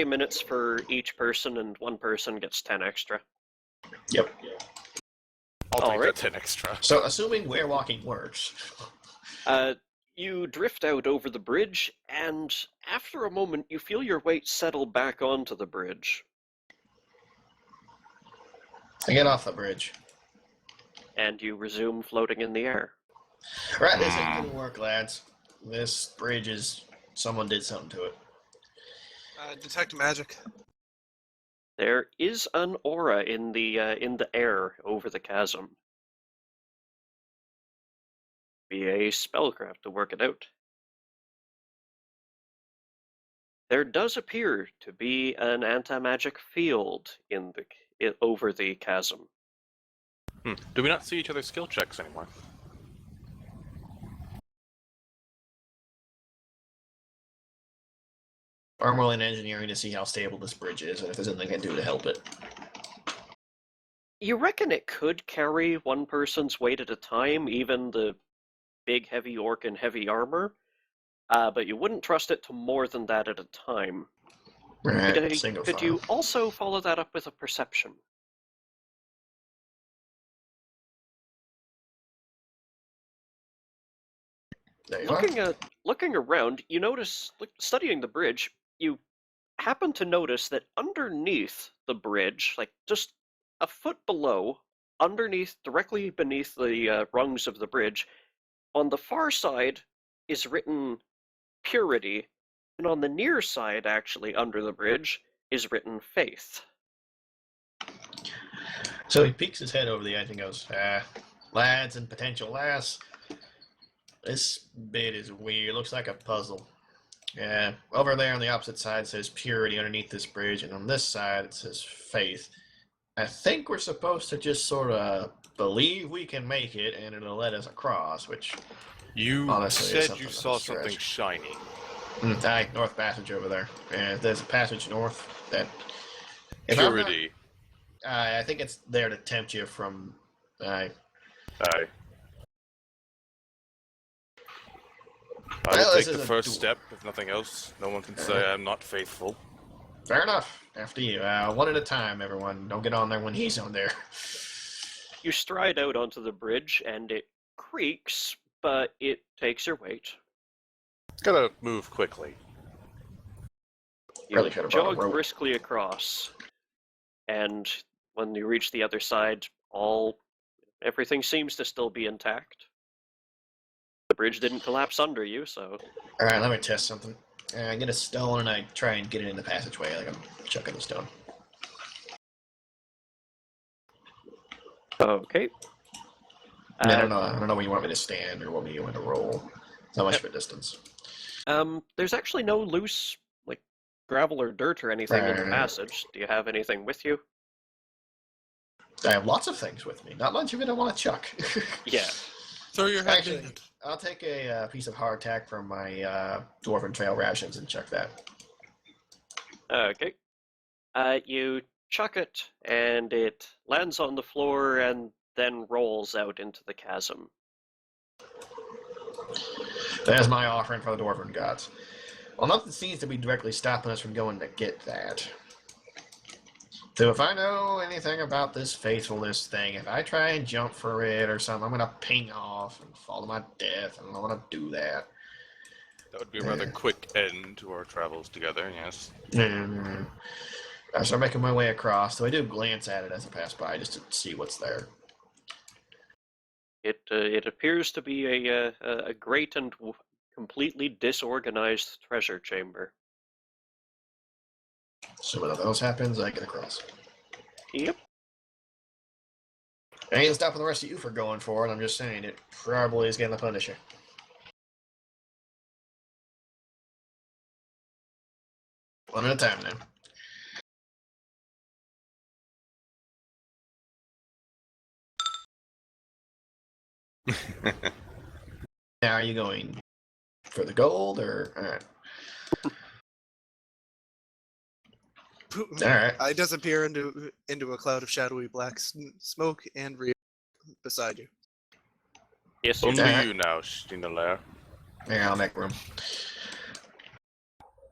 Speaker 5: minutes for each person, and one person gets 10 extra.
Speaker 2: Yep.
Speaker 1: I'll take
Speaker 5: Alright.
Speaker 1: that 10 extra.
Speaker 2: So, assuming werewalking works.
Speaker 5: You drift out over the bridge, and after a moment, you feel your weight settle back onto the bridge.
Speaker 2: I get off the bridge.
Speaker 5: And you resume floating in the air.
Speaker 2: Right, this ain't gonna work, lads. This bridge is... Someone did something to it.
Speaker 4: Detect magic.
Speaker 5: There is an aura in the air over the chasm. Be a spellcraft to work it out. There does appear to be an anti-magic field over the chasm.
Speaker 1: Do we not see each other's skill checks anymore?
Speaker 2: I'm rolling engineering to see how stable this bridge is and if there's anything I can do to help it.
Speaker 5: You reckon it could carry one person's weight at a time, even the big heavy orc in heavy armor, but you wouldn't trust it to more than that at a time.
Speaker 2: Right, single
Speaker 5: Could
Speaker 2: file.
Speaker 5: you also follow that up with a perception?
Speaker 2: There you are.
Speaker 5: Looking around, you notice, studying the bridge, you happen to notice that underneath the bridge, like just a foot below, directly beneath the rungs of the bridge, on the far side is written purity, and on the near side, actually, under the bridge, is written faith.
Speaker 2: So he peeks his head over the edge and goes, lads and potential lass, this bit is weird. Looks like a puzzle. Yeah, over there on the opposite side says purity underneath this bridge, and on this side it says faith. I think we're supposed to just sort of believe we can make it, and it'll let us across, which
Speaker 1: You
Speaker 2: honestly is
Speaker 1: said you
Speaker 2: something
Speaker 1: saw
Speaker 2: of a
Speaker 1: something
Speaker 2: stretch.
Speaker 1: shiny.
Speaker 2: Aye, North Passage over there. And there's a passage north that... If I'm not-
Speaker 1: Purity.
Speaker 2: I think it's there to tempt you from...
Speaker 1: Aye. I
Speaker 2: Well,
Speaker 1: will
Speaker 2: this
Speaker 1: take the
Speaker 2: is a
Speaker 1: first
Speaker 2: duel.
Speaker 1: step, if nothing else. No one can say I'm not faithful.
Speaker 2: Fair enough. After you. One at a time, everyone. Don't get on there when he's on there.
Speaker 5: You stride out onto the bridge, and it creaks, but it takes your weight.
Speaker 1: Gotta move quickly.
Speaker 5: You
Speaker 2: Really should have brought a
Speaker 5: jog
Speaker 2: rope.
Speaker 5: briskly across, and when you reach the other side, everything seems to still be intact. The bridge didn't collapse under you, so...
Speaker 2: Alright, let me test something. I get a stone and I try and get it in the passageway like I'm chucking the stone.
Speaker 5: Okay.
Speaker 2: I don't know where you want me to stand or what you want me to roll. It's not much of a distance.
Speaker 5: There's actually no loose, like, gravel or dirt or anything in the
Speaker 2: Right.
Speaker 5: passage. Do you have anything with you?
Speaker 2: I have lots of things with me. Not much of it I want to chuck.
Speaker 5: Yeah.
Speaker 4: Throw your head
Speaker 2: Actually,
Speaker 4: in it.
Speaker 2: I'll take a piece of hardtack from my Dwarven Trail rations and chuck that.
Speaker 5: Okay. You chuck it, and it lands on the floor and then rolls out into the chasm.
Speaker 2: There's my offering for the Dwarven gods. Well, nothing seems to be directly stopping us from going to get that. So if I know anything about this faithfulness thing, if I try and jump for it or something, I'm going to ping off and fall to my death. I don't want to do that.
Speaker 1: That would be a rather quick end to our travels together, yes.
Speaker 2: I start making my way across, so I do glance at it as I pass by just to see what's there.
Speaker 5: It appears to be a great and completely disorganized treasure chamber.
Speaker 2: So when those happens, I get across.
Speaker 5: Yep.
Speaker 2: I ain't stopping the rest of you for going for it. I'm just saying it probably is going to punish you. One at a time now. Now, are you going for the gold or? All right. All right.
Speaker 4: I disappear into a cloud of shadowy black smoke and beside you.
Speaker 5: Yes, you
Speaker 1: Only
Speaker 2: All right.
Speaker 1: you now, Stinalair.
Speaker 2: Yeah, I'll make room.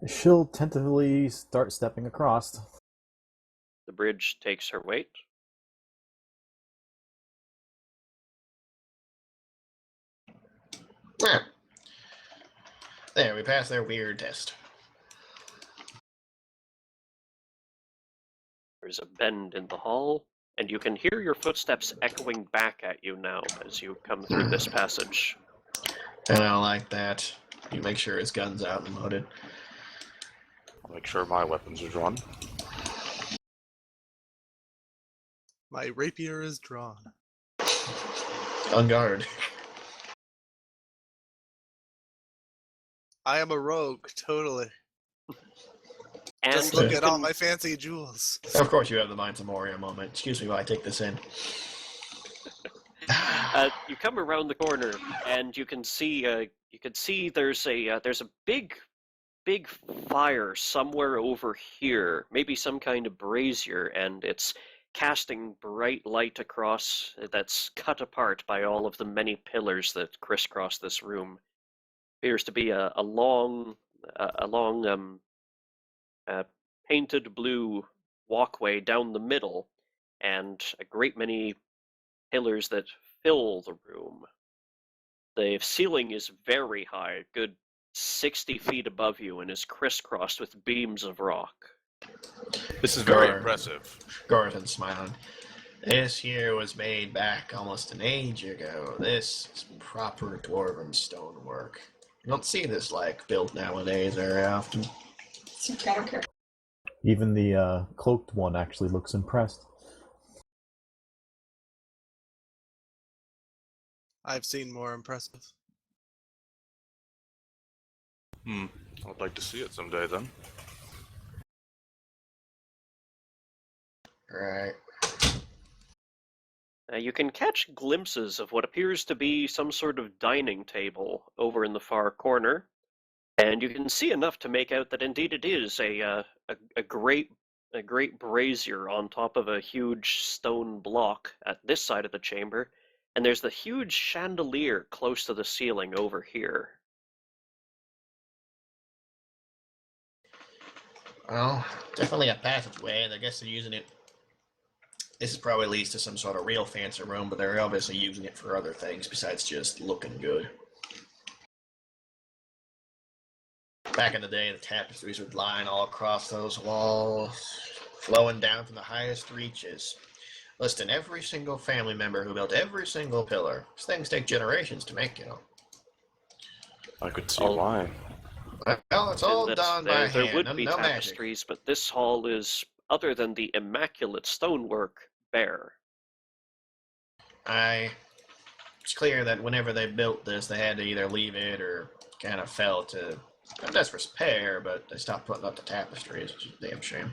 Speaker 3: She'll tentatively start stepping across.
Speaker 5: The bridge takes her weight.
Speaker 2: Yeah. There, we passed their weird test.
Speaker 5: There's a bend in the hall, and you can hear your footsteps echoing back at you now as you come through this passage.
Speaker 2: And I don't like that. You make sure his gun's out and loaded.
Speaker 1: I'll make sure my weapons are drawn.
Speaker 4: My rapier is drawn.
Speaker 2: On guard.
Speaker 4: I am a rogue, totally.
Speaker 5: And
Speaker 4: Just look
Speaker 5: you
Speaker 4: at all
Speaker 5: can-
Speaker 4: my fancy jewels.
Speaker 2: Of course, you have the Minds of Moria moment. Excuse me while I take this in.
Speaker 5: you come around the corner, and you can see there's a big fire somewhere over here, maybe some kind of brazier, and it's casting bright light across, that's cut apart by all of the many pillars that crisscross this room. Appears to be a long painted blue walkway down the middle, and a great many pillars that fill the room. The ceiling is very high, good 60 feet above you, and is crisscrossed with beams of rock.
Speaker 1: This is very
Speaker 2: Gar-
Speaker 1: impressive.
Speaker 2: Garthen's smiling. This here was made back almost an age ago. This is proper dwarven stonework. You don't see this like built nowadays very often.
Speaker 6: I don't care.
Speaker 3: Even the cloaked one actually looks impressed.
Speaker 4: I've seen more impressive.
Speaker 1: I'd like to see it someday then.
Speaker 2: Right.
Speaker 5: You can catch glimpses of what appears to be some sort of dining table over in the far corner, and you can see enough to make out that indeed it is a great brazier on top of a huge stone block at this side of the chamber, and there's the huge chandelier close to the ceiling over here.
Speaker 2: Well, definitely a passageway, and I guess they're using it. This is probably leads to some sort of real fancy room, but they're obviously using it for other things besides just looking good. Back in the day, the tapestries would line all across those walls, flowing down from the highest reaches, listing every single family member who built every single pillar. These things take generations to make, you know.
Speaker 1: I could see
Speaker 5: Oh.
Speaker 1: why.
Speaker 2: Well, it's all
Speaker 5: That
Speaker 2: done by
Speaker 5: there
Speaker 2: hand,
Speaker 5: would be
Speaker 2: no magic.
Speaker 5: tapestries, but this hall is, other than the immaculate stonework, bare.
Speaker 2: It's clear that whenever they built this, they had to either leave it or kind of fell to not disrepair, but they stopped putting up the tapestries, which is a damn shame.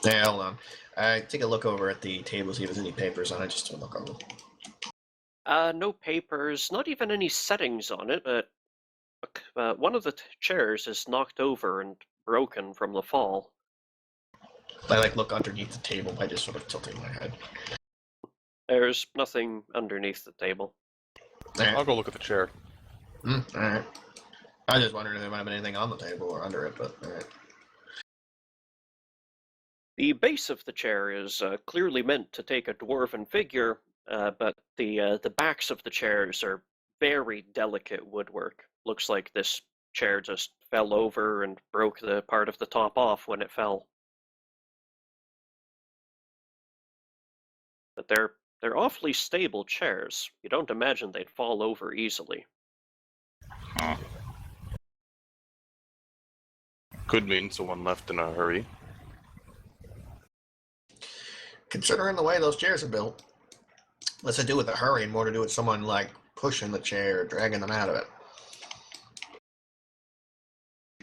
Speaker 2: Yeah, hold on. Take a look over at the table, see if there's any papers on it, just to look over.
Speaker 5: No papers, not even any settings on it, but one of the chairs is knocked over and broken from the fall.
Speaker 2: I look underneath the table by just sort of tilting my head.
Speaker 5: There's nothing underneath the table.
Speaker 1: I'll go look at the chair.
Speaker 2: Alright. I just wondered if there might have been anything on the table or under it, but alright.
Speaker 5: The base of the chair is clearly meant to take a dwarven figure, but the backs of the chairs are very delicate woodwork. Looks like this chair just fell over and broke the part of the top off when it fell. But they're awfully stable chairs. You don't imagine they'd fall over easily.
Speaker 1: Could mean someone left in a hurry.
Speaker 2: Considering the way those chairs are built, less to do with the hurry and more to do with someone like pushing the chair, dragging them out of it.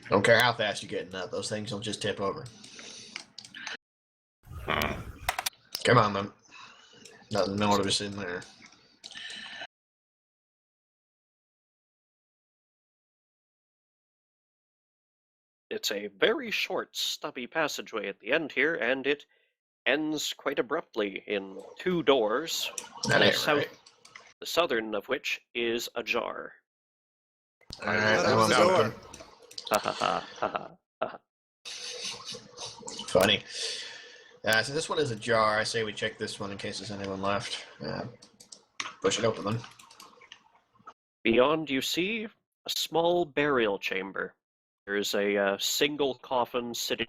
Speaker 2: Don't care how fast you're getting up, those things don't just tip over. Come on, then. Nothing more to be sitting there.
Speaker 5: It's a very short, stubby passageway at the end here, and it ends quite abruptly in two doors.
Speaker 2: That ain't right.
Speaker 5: The southern of which is ajar.
Speaker 2: Alright,
Speaker 4: That
Speaker 2: that
Speaker 4: was
Speaker 2: one's
Speaker 4: the door.
Speaker 2: open.
Speaker 5: Ha ha ha ha ha.
Speaker 2: Funny. So this one is ajar. I say we check this one in case there's anyone left. Push it open then.
Speaker 5: Beyond, you see a small burial chamber. There's a single coffin sitting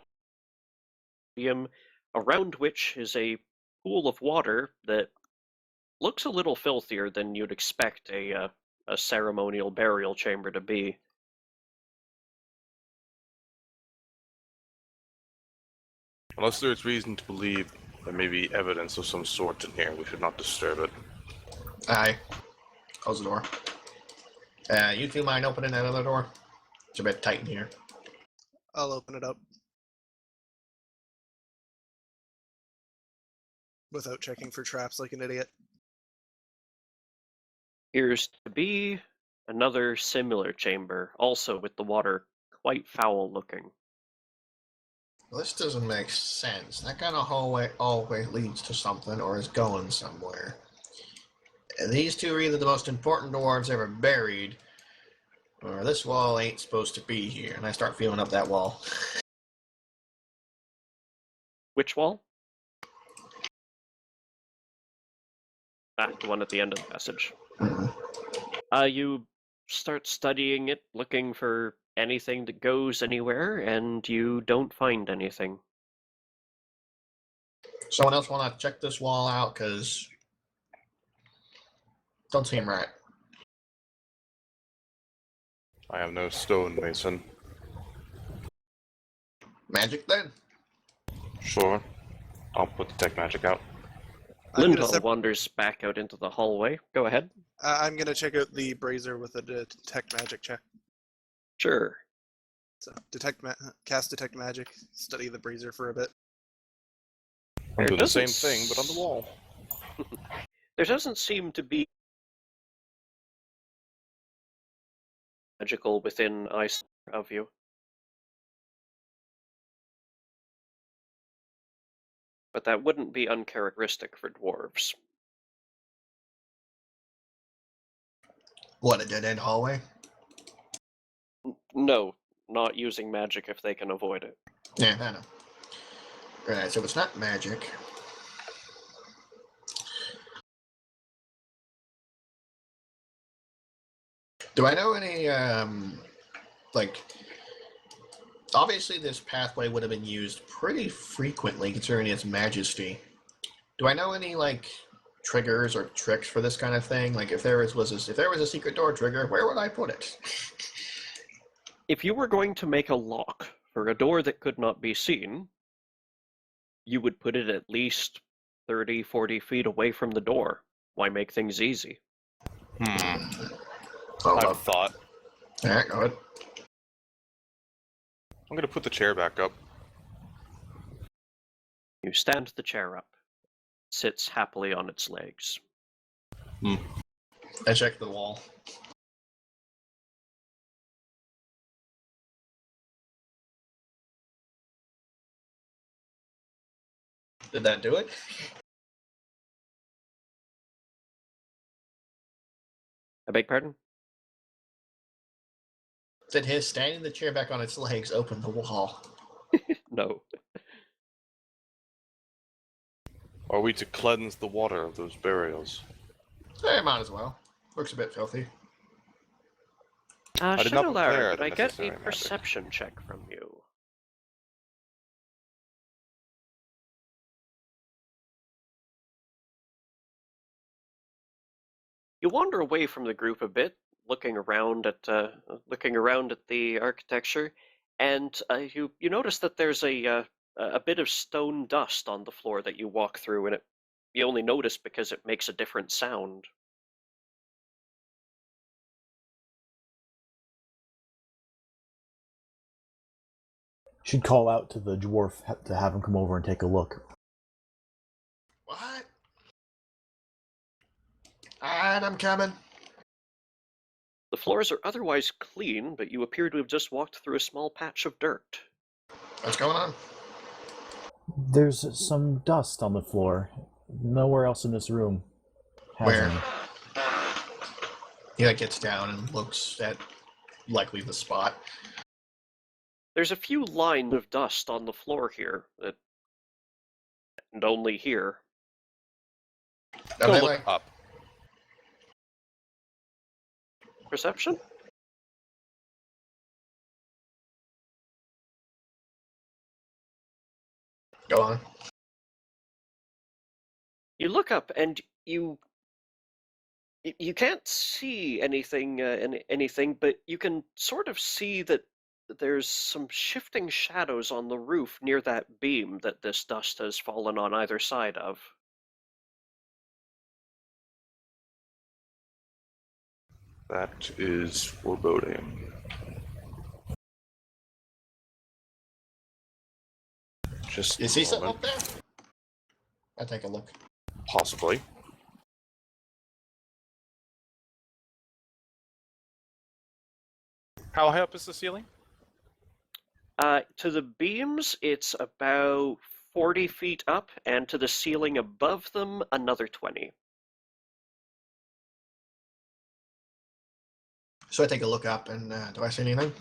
Speaker 5: around which is a pool of water that looks a little filthier than you'd expect a ceremonial burial chamber to be.
Speaker 1: Unless there's reason to believe there may be evidence of some sort in here, we should not disturb it.
Speaker 2: Aye. Close the door. You two mind opening that other door? It's a bit tight in here.
Speaker 4: I'll open it up. Without checking for traps like an idiot.
Speaker 5: Appears to be another similar chamber, also with the water quite foul looking.
Speaker 2: Well, this doesn't make sense. That kind of hallway always leads to something or is going somewhere. And these two are either the most important dwarves ever buried, or this wall ain't supposed to be here. And I start feeling up that wall.
Speaker 5: Which wall? Ah, the one at the end of the passage. You start studying it, looking for anything that goes anywhere, and you don't find anything.
Speaker 2: Someone else want to check this wall out? Because don't seem right.
Speaker 1: I have no stone, Mason.
Speaker 2: Magic then?
Speaker 1: Sure. I'll put detect magic out.
Speaker 4: I'm gonna,
Speaker 5: Lindell wanders back out into the hallway. Go ahead.
Speaker 4: I'm gonna check out the brazier with a detect magic check.
Speaker 5: Sure.
Speaker 4: So cast detect magic. Study the brazier for a bit.
Speaker 1: I'm doing the same
Speaker 5: doesn't
Speaker 1: thing, but on the wall.
Speaker 5: There doesn't seem to be magical within eyesight of you. But that wouldn't be uncharacteristic for dwarves.
Speaker 2: What, a dead-end hallway?
Speaker 5: No, not using magic if they can avoid it.
Speaker 2: Yeah, I know. Right, so it's not magic. Do I know any, like, obviously this pathway would have been used pretty frequently considering its majesty. Do I know any, like, triggers or tricks for this kind of thing? Like, if there was a secret door trigger, where would I put it?
Speaker 5: If you were going to make a lock for a door that could not be seen, you would put it at least 30, 40 feet away from the door. Why make things easy?
Speaker 2: Oh,
Speaker 1: I've thought.
Speaker 2: yeah, go ahead.
Speaker 1: I'm gonna put the chair back up.
Speaker 5: You stand the chair up. It sits happily on its legs.
Speaker 2: I checked the wall. Did that do it?
Speaker 5: I beg pardon?
Speaker 2: Did his standing the chair back on its legs open the wall?
Speaker 5: No.
Speaker 1: Are we to cleanse the water of those burials?
Speaker 2: Eh, might as well. Looks a bit filthy.
Speaker 1: did not prepare
Speaker 5: Could
Speaker 1: the
Speaker 5: I get a
Speaker 1: necessary magic.
Speaker 5: perception check from you? You wander away from the group a bit, looking around at the architecture, and you notice that there's a bit of stone dust on the floor that you walk through, and you only notice because it makes a different sound.
Speaker 3: Should call out to the dwarf to have him come over and take a look.
Speaker 2: What? Alright, I'm coming.
Speaker 5: The floors are otherwise clean, but you appear to have just walked through a small patch of dirt.
Speaker 2: What's going on?
Speaker 3: There's some dust on the floor. Nowhere else in this room has
Speaker 2: Where?
Speaker 3: any.
Speaker 2: He like gets down and looks at likely the spot.
Speaker 5: There's a few lines of dust on the floor here, and only here.
Speaker 2: Now,
Speaker 1: Go
Speaker 2: they,
Speaker 1: look
Speaker 2: like,
Speaker 1: up.
Speaker 5: Perception?
Speaker 2: go on.
Speaker 5: You look up and you can't see anything, anything, but you can sort of see that there's some shifting shadows on the roof near that beam that this dust has fallen on either side of.
Speaker 1: That is foreboding. Just
Speaker 2: You see
Speaker 1: a
Speaker 2: something
Speaker 1: moment.
Speaker 2: up there? I'll take a look.
Speaker 1: Possibly. How high up is the ceiling?
Speaker 5: To the beams, it's about 40 feet up, and to the ceiling above them, another 20.
Speaker 2: So I take a look up, and do I see anything?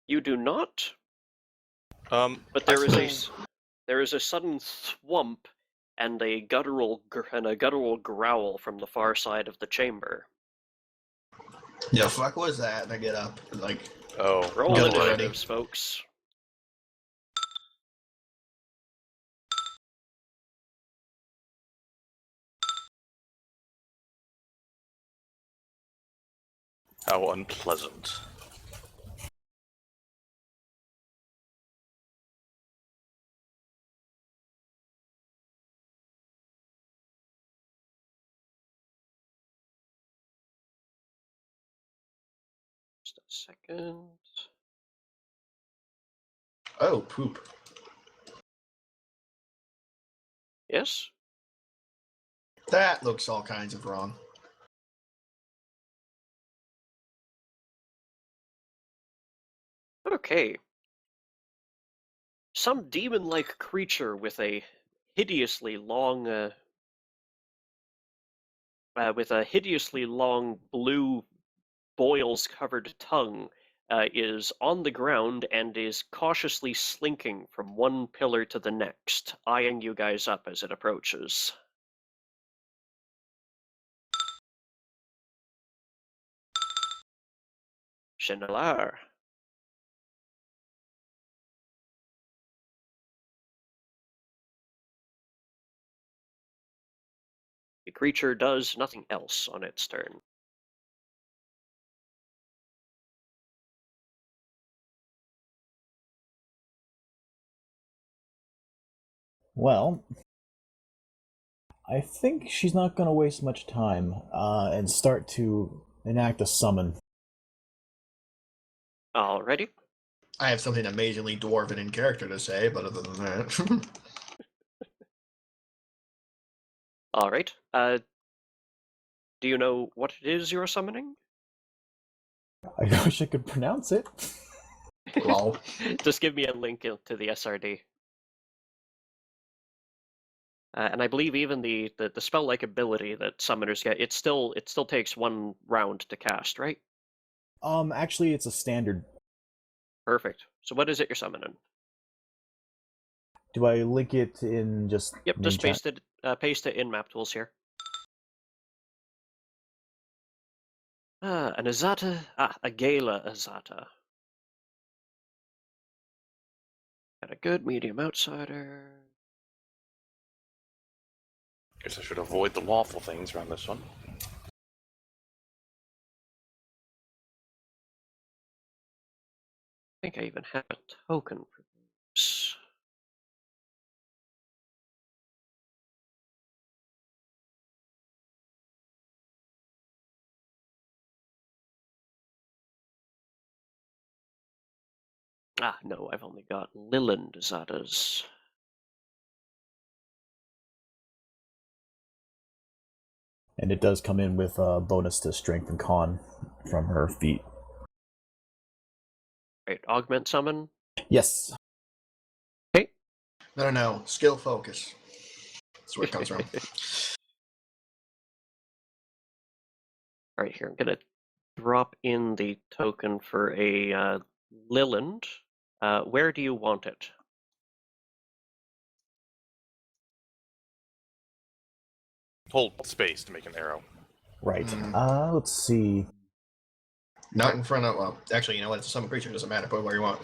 Speaker 5: You do not,
Speaker 1: But
Speaker 5: but there is a sudden thwump and a guttural growl from the far side of the chamber.
Speaker 2: Yeah, fuck was that? And I get up, and, like,
Speaker 1: Oh,
Speaker 5: Roll
Speaker 2: Get ready.
Speaker 5: initiatives, folks.
Speaker 1: how unpleasant.
Speaker 5: Just a second.
Speaker 2: oh, poop.
Speaker 5: Yes?
Speaker 2: That looks all kinds of wrong.
Speaker 5: Okay. Some demon-like creature with a hideously long, blue boils-covered tongue is on the ground and is cautiously slinking from one pillar to the next, eyeing you guys up as it approaches. Chenelar. The creature does nothing else on its turn.
Speaker 3: Well, I think she's not going to waste much time and start to enact a summon.
Speaker 5: Alrighty.
Speaker 2: I have something amazingly dwarven in character to say, but other than that.
Speaker 5: Alright. Do you know what it is you're summoning?
Speaker 3: I wish I could pronounce it.
Speaker 2: Lol.
Speaker 5: Just give me a link to the SRD. And I believe even the spell-like ability that summoners get, it still takes one round to cast, right?
Speaker 3: Actually, it's a standard.
Speaker 5: Perfect. So what is it you're summoning?
Speaker 3: Do I link it in just
Speaker 5: Yep,
Speaker 3: main
Speaker 5: just
Speaker 3: chat?
Speaker 5: paste it in map tools here. An Azata, a Gala Azata. Got a good medium outsider.
Speaker 1: Guess I should avoid the lawful things around this one.
Speaker 5: I think I even have a token for this. No, I've only got Liland Azatas.
Speaker 3: And it does come in with a bonus to strength and con from her feat.
Speaker 5: Right, augment summon.
Speaker 3: Yes.
Speaker 2: No. Skill focus. That's where it comes from.
Speaker 5: Alright, here, I'm gonna drop in the token for a Liland. Where do you want it?
Speaker 1: Hold space to make an arrow.
Speaker 3: Right.
Speaker 2: Mhm.
Speaker 3: Let's see.
Speaker 2: Not in front of. Well, actually, you know what? It's a summon creature. It doesn't matter. Put it where you want.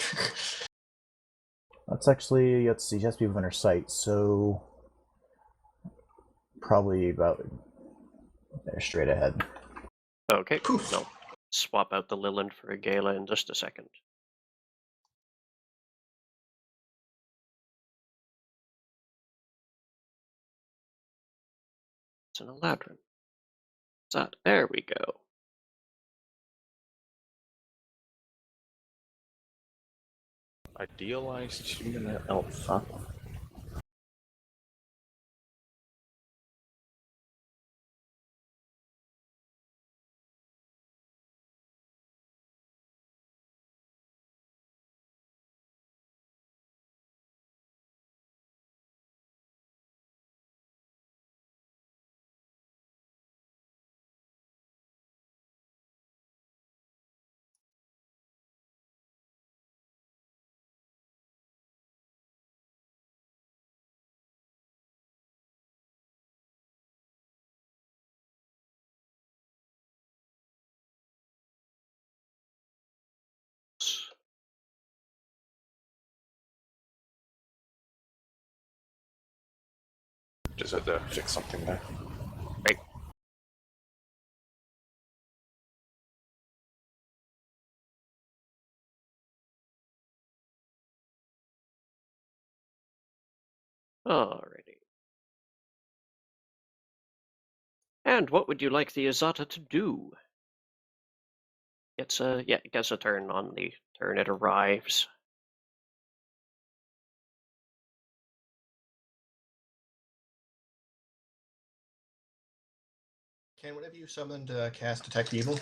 Speaker 3: Let's actually, let's see. She has to be within her sight, so probably about there, straight ahead.
Speaker 5: Okay,
Speaker 2: Poof.
Speaker 5: no. Swap out the Liland for a Gala in just a second. It's an Eladrin. There we go.
Speaker 1: Idealized human elf, huh? Just had to fix something there.
Speaker 5: Right. Alrighty. And what would you like the Azata to do? It gets a turn on the turn it arrives.
Speaker 2: Can one of you summon to cast Detect Evil?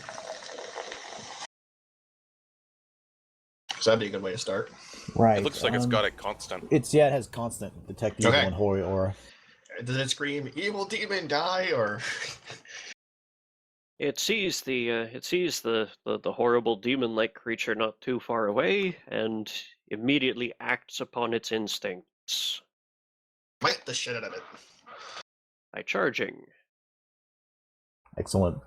Speaker 2: Because that'd be a good way to start.
Speaker 3: Right.
Speaker 1: It looks like it's got it constant.
Speaker 3: It has constant detect evil
Speaker 2: Okay.
Speaker 3: and hoary aura.
Speaker 2: Does it scream, evil demon, die, or...
Speaker 5: It sees the horrible demon-like creature not too far away, and immediately acts upon its instincts
Speaker 2: Bite the shit out of it.
Speaker 5: by charging.
Speaker 3: Excellent.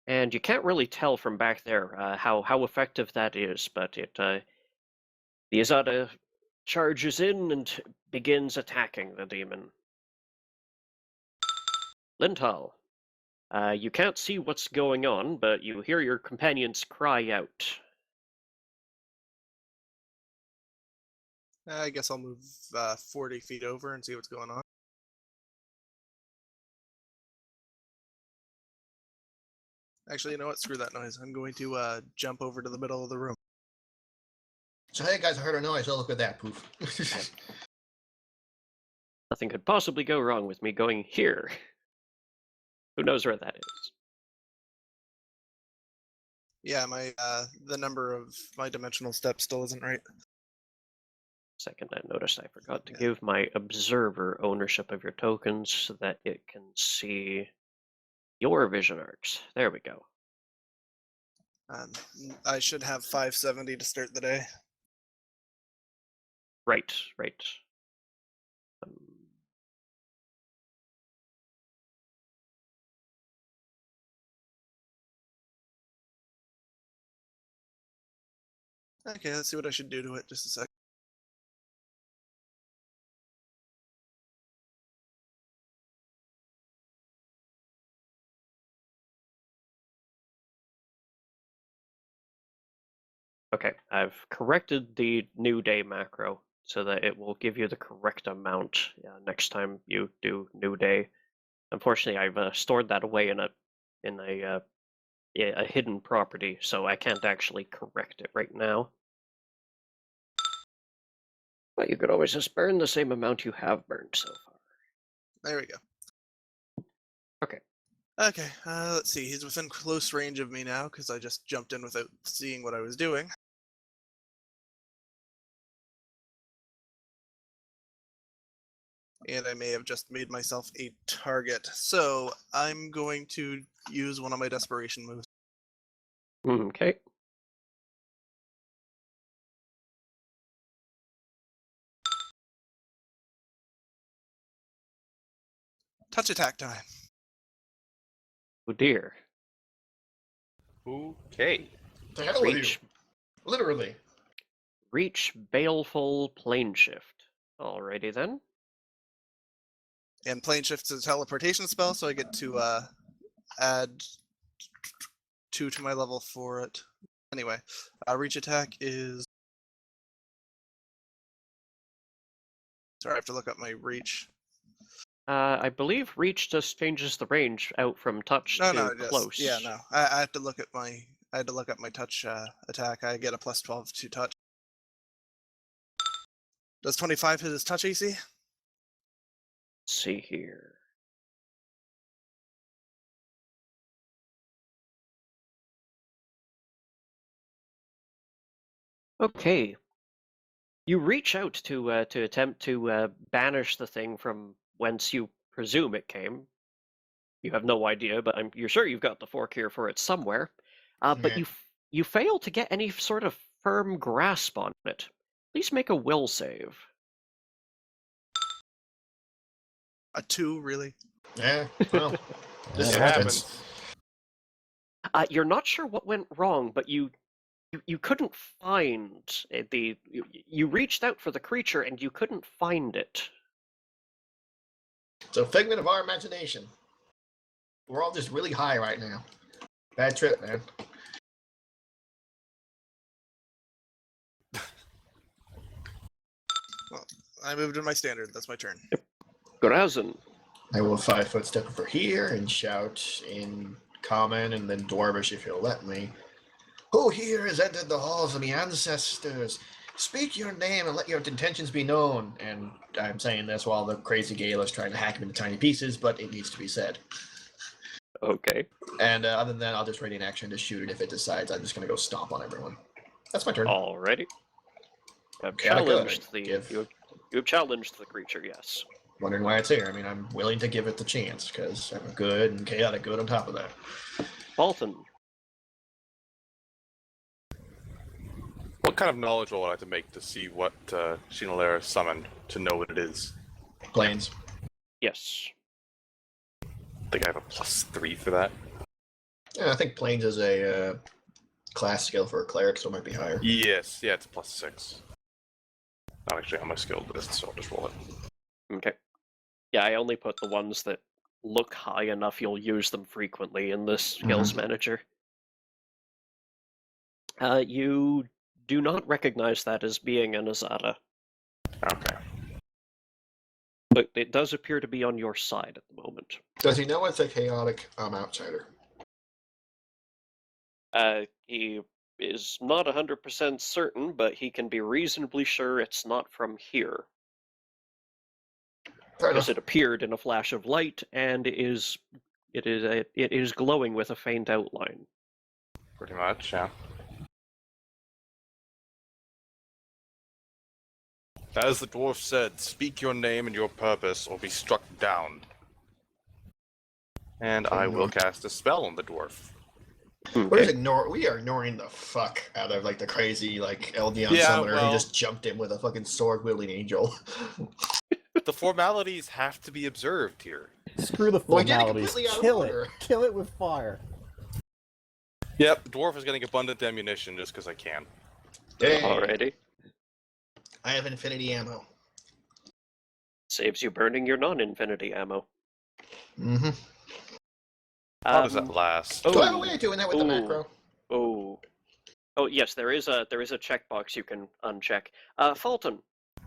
Speaker 5: And you can't really tell from back there how effective that is, but the Azada charges in and begins attacking the demon. Lintal, you can't see what's going on, but you hear your companions cry out.
Speaker 4: I guess I'll move 40 feet over and see what's going on. Actually, you know what? Screw that noise. I'm going to jump over to the middle of the room.
Speaker 2: So, hey guys, I heard a noise. Oh, look at that. Poof.
Speaker 5: Nothing could possibly go wrong with me going here. Who knows where that is?
Speaker 4: Yeah, my the number of my dimensional steps still isn't right.
Speaker 5: Second, I noticed I forgot to give my observer ownership of your tokens so that it can see your vision arcs. There we go.
Speaker 4: I should have 570 to start the day.
Speaker 5: Right.
Speaker 4: Okay, let's see what I should do to it. Just a sec.
Speaker 5: Okay, I've corrected the new day macro so that it will give you the correct amount next time you do new day. Unfortunately, I've stored that away in a hidden property, so I can't actually correct it right now. But you could always just burn the same amount you have burned so far.
Speaker 4: There we go.
Speaker 5: Okay.
Speaker 4: Okay, let's see. He's within close range of me now because I just jumped in without seeing what I was doing. And I may have just made myself a target. So I'm going to use one of my desperation moves.
Speaker 5: Okay.
Speaker 4: Touch attack time.
Speaker 5: Oh dear.
Speaker 1: Okay.
Speaker 2: The hell with
Speaker 5: Reach.
Speaker 2: you. Literally.
Speaker 5: Reach Baleful Plane Shift. Alrighty then.
Speaker 4: And plane shift's a teleportation spell, so I get to add 2 to my level for it. Anyway, reach attack is... Sorry, I have to look up my reach.
Speaker 5: I believe reach just changes the range out from touch to close.
Speaker 4: Yeah, no. I have to look at my... I had to look up my touch attack. I get a plus 12 to touch. Does 25 hit his touch AC?
Speaker 5: Let's see here. Okay. You reach out to attempt to banish the thing from whence you presume it came. You have no idea, but you're sure you've got the fork here for it somewhere. But
Speaker 2: Yeah.
Speaker 5: you fail to get any sort of firm grasp on it. Please make a will save.
Speaker 4: A 2, really?
Speaker 2: Yeah, well, This
Speaker 3: It
Speaker 2: happens.
Speaker 5: You're not sure what went wrong, but you couldn't find you reached out for the creature and you couldn't find it.
Speaker 2: It's a figment of our imagination. We're all just really high right now. Bad trip, man.
Speaker 4: Well, I moved in my standard. That's my turn.
Speaker 5: Grazen.
Speaker 2: I will 5-foot step over here and shout in common and then dwarvish if you'll let me. Who here has entered the halls of the ancestors? Speak your name and let your intentions be known. And I'm saying this while the crazy Gale is trying to hack him into tiny pieces, but it needs to be said.
Speaker 5: Okay.
Speaker 2: And other than that, I'll just ready an action to shoot it if it decides I'm just going to go stomp on everyone. That's my turn.
Speaker 5: Alrighty. You have
Speaker 2: Yeah, good.
Speaker 5: challenged
Speaker 2: Give-
Speaker 5: you have challenged the creature, yes.
Speaker 2: Wondering why it's here. I mean, I'm willing to give it the chance because I'm good and chaotic good on top of that.
Speaker 5: Fulton.
Speaker 1: What kind of knowledge roll would I have to make to see what Shinalera summoned to know what it is?
Speaker 2: Planes.
Speaker 5: Yes.
Speaker 1: I think I have a +3 for that.
Speaker 2: Yeah, I think planes is a class skill for a cleric, so it might be higher.
Speaker 1: Yes, yeah, it's a +6. Not actually on my skill list, so I'll just roll it.
Speaker 5: Okay. Yeah, I only put the ones that look high enough you'll use them frequently in this skills manager. You do not recognize that as being an Azada,
Speaker 1: Okay.
Speaker 5: but it does appear to be on your side at the moment.
Speaker 2: Does he know it's a chaotic outsider?
Speaker 5: He is not 100% certain, but he can be reasonably sure it's not from here.
Speaker 2: Fair
Speaker 5: Because
Speaker 2: enough.
Speaker 5: it appeared in a flash of light, and it is glowing with a faint outline.
Speaker 1: Pretty much, yeah. As the dwarf said, speak your name and your purpose, or be struck down. And I will cast a spell on the dwarf.
Speaker 2: We're just we are ignoring the fuck out of like the crazy like Eldion
Speaker 1: Yeah,
Speaker 2: summoner
Speaker 1: well-
Speaker 2: who just jumped in with a fucking sword wielding angel.
Speaker 1: The formalities have to be observed here.
Speaker 3: Screw the
Speaker 2: Well, he did it
Speaker 3: formalities.
Speaker 2: completely out of
Speaker 3: Kill
Speaker 2: order.
Speaker 3: it. Kill it with fire.
Speaker 1: Yep, the dwarf is getting abundant ammunition just because I can.
Speaker 2: Dang.
Speaker 5: Alrighty.
Speaker 2: I have infinity ammo.
Speaker 5: Saves you burning your non-infinity ammo.
Speaker 2: Mm-hmm.
Speaker 1: How does that last?
Speaker 2: Do I have a way of doing that with the
Speaker 5: Ooh.
Speaker 2: macro?
Speaker 5: Oh, yes, there is a checkbox you can uncheck. Fulton,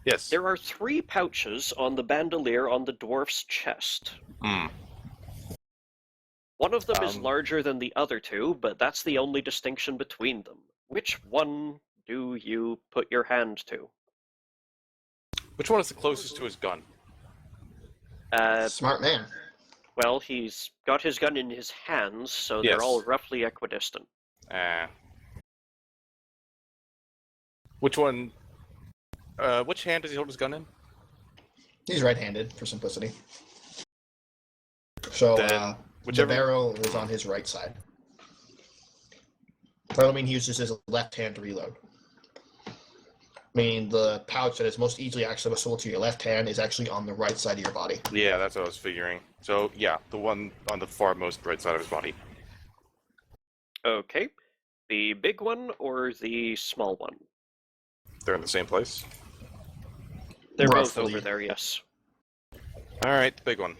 Speaker 1: Yes.
Speaker 5: there are 3 pouches on the bandolier on the dwarf's chest.
Speaker 1: Hmm.
Speaker 5: One of them is
Speaker 1: Um.
Speaker 5: larger than the other 2, but that's the only distinction between them. Which one do you put your hand to?
Speaker 1: Which one is the closest to his gun?
Speaker 2: Smart man.
Speaker 5: Well, he's got his gun in his hands, so
Speaker 1: Yes.
Speaker 5: they're all roughly equidistant.
Speaker 1: Which one? Which hand does he hold his gun in?
Speaker 2: He's right-handed for simplicity. So
Speaker 1: Then
Speaker 2: the
Speaker 1: whichever-
Speaker 2: barrel is on his right side. But I mean, he uses his left hand to reload. I mean, the pouch that is most easily accessible to your left hand is actually on the right side of your body.
Speaker 1: Yeah, that's what I was figuring. So, yeah, the one on the far most right side of his body.
Speaker 5: Okay. The big one or the small one?
Speaker 1: They're in the same place.
Speaker 5: They're both
Speaker 2: Roughly.
Speaker 5: over there, yes.
Speaker 1: Alright, the big one.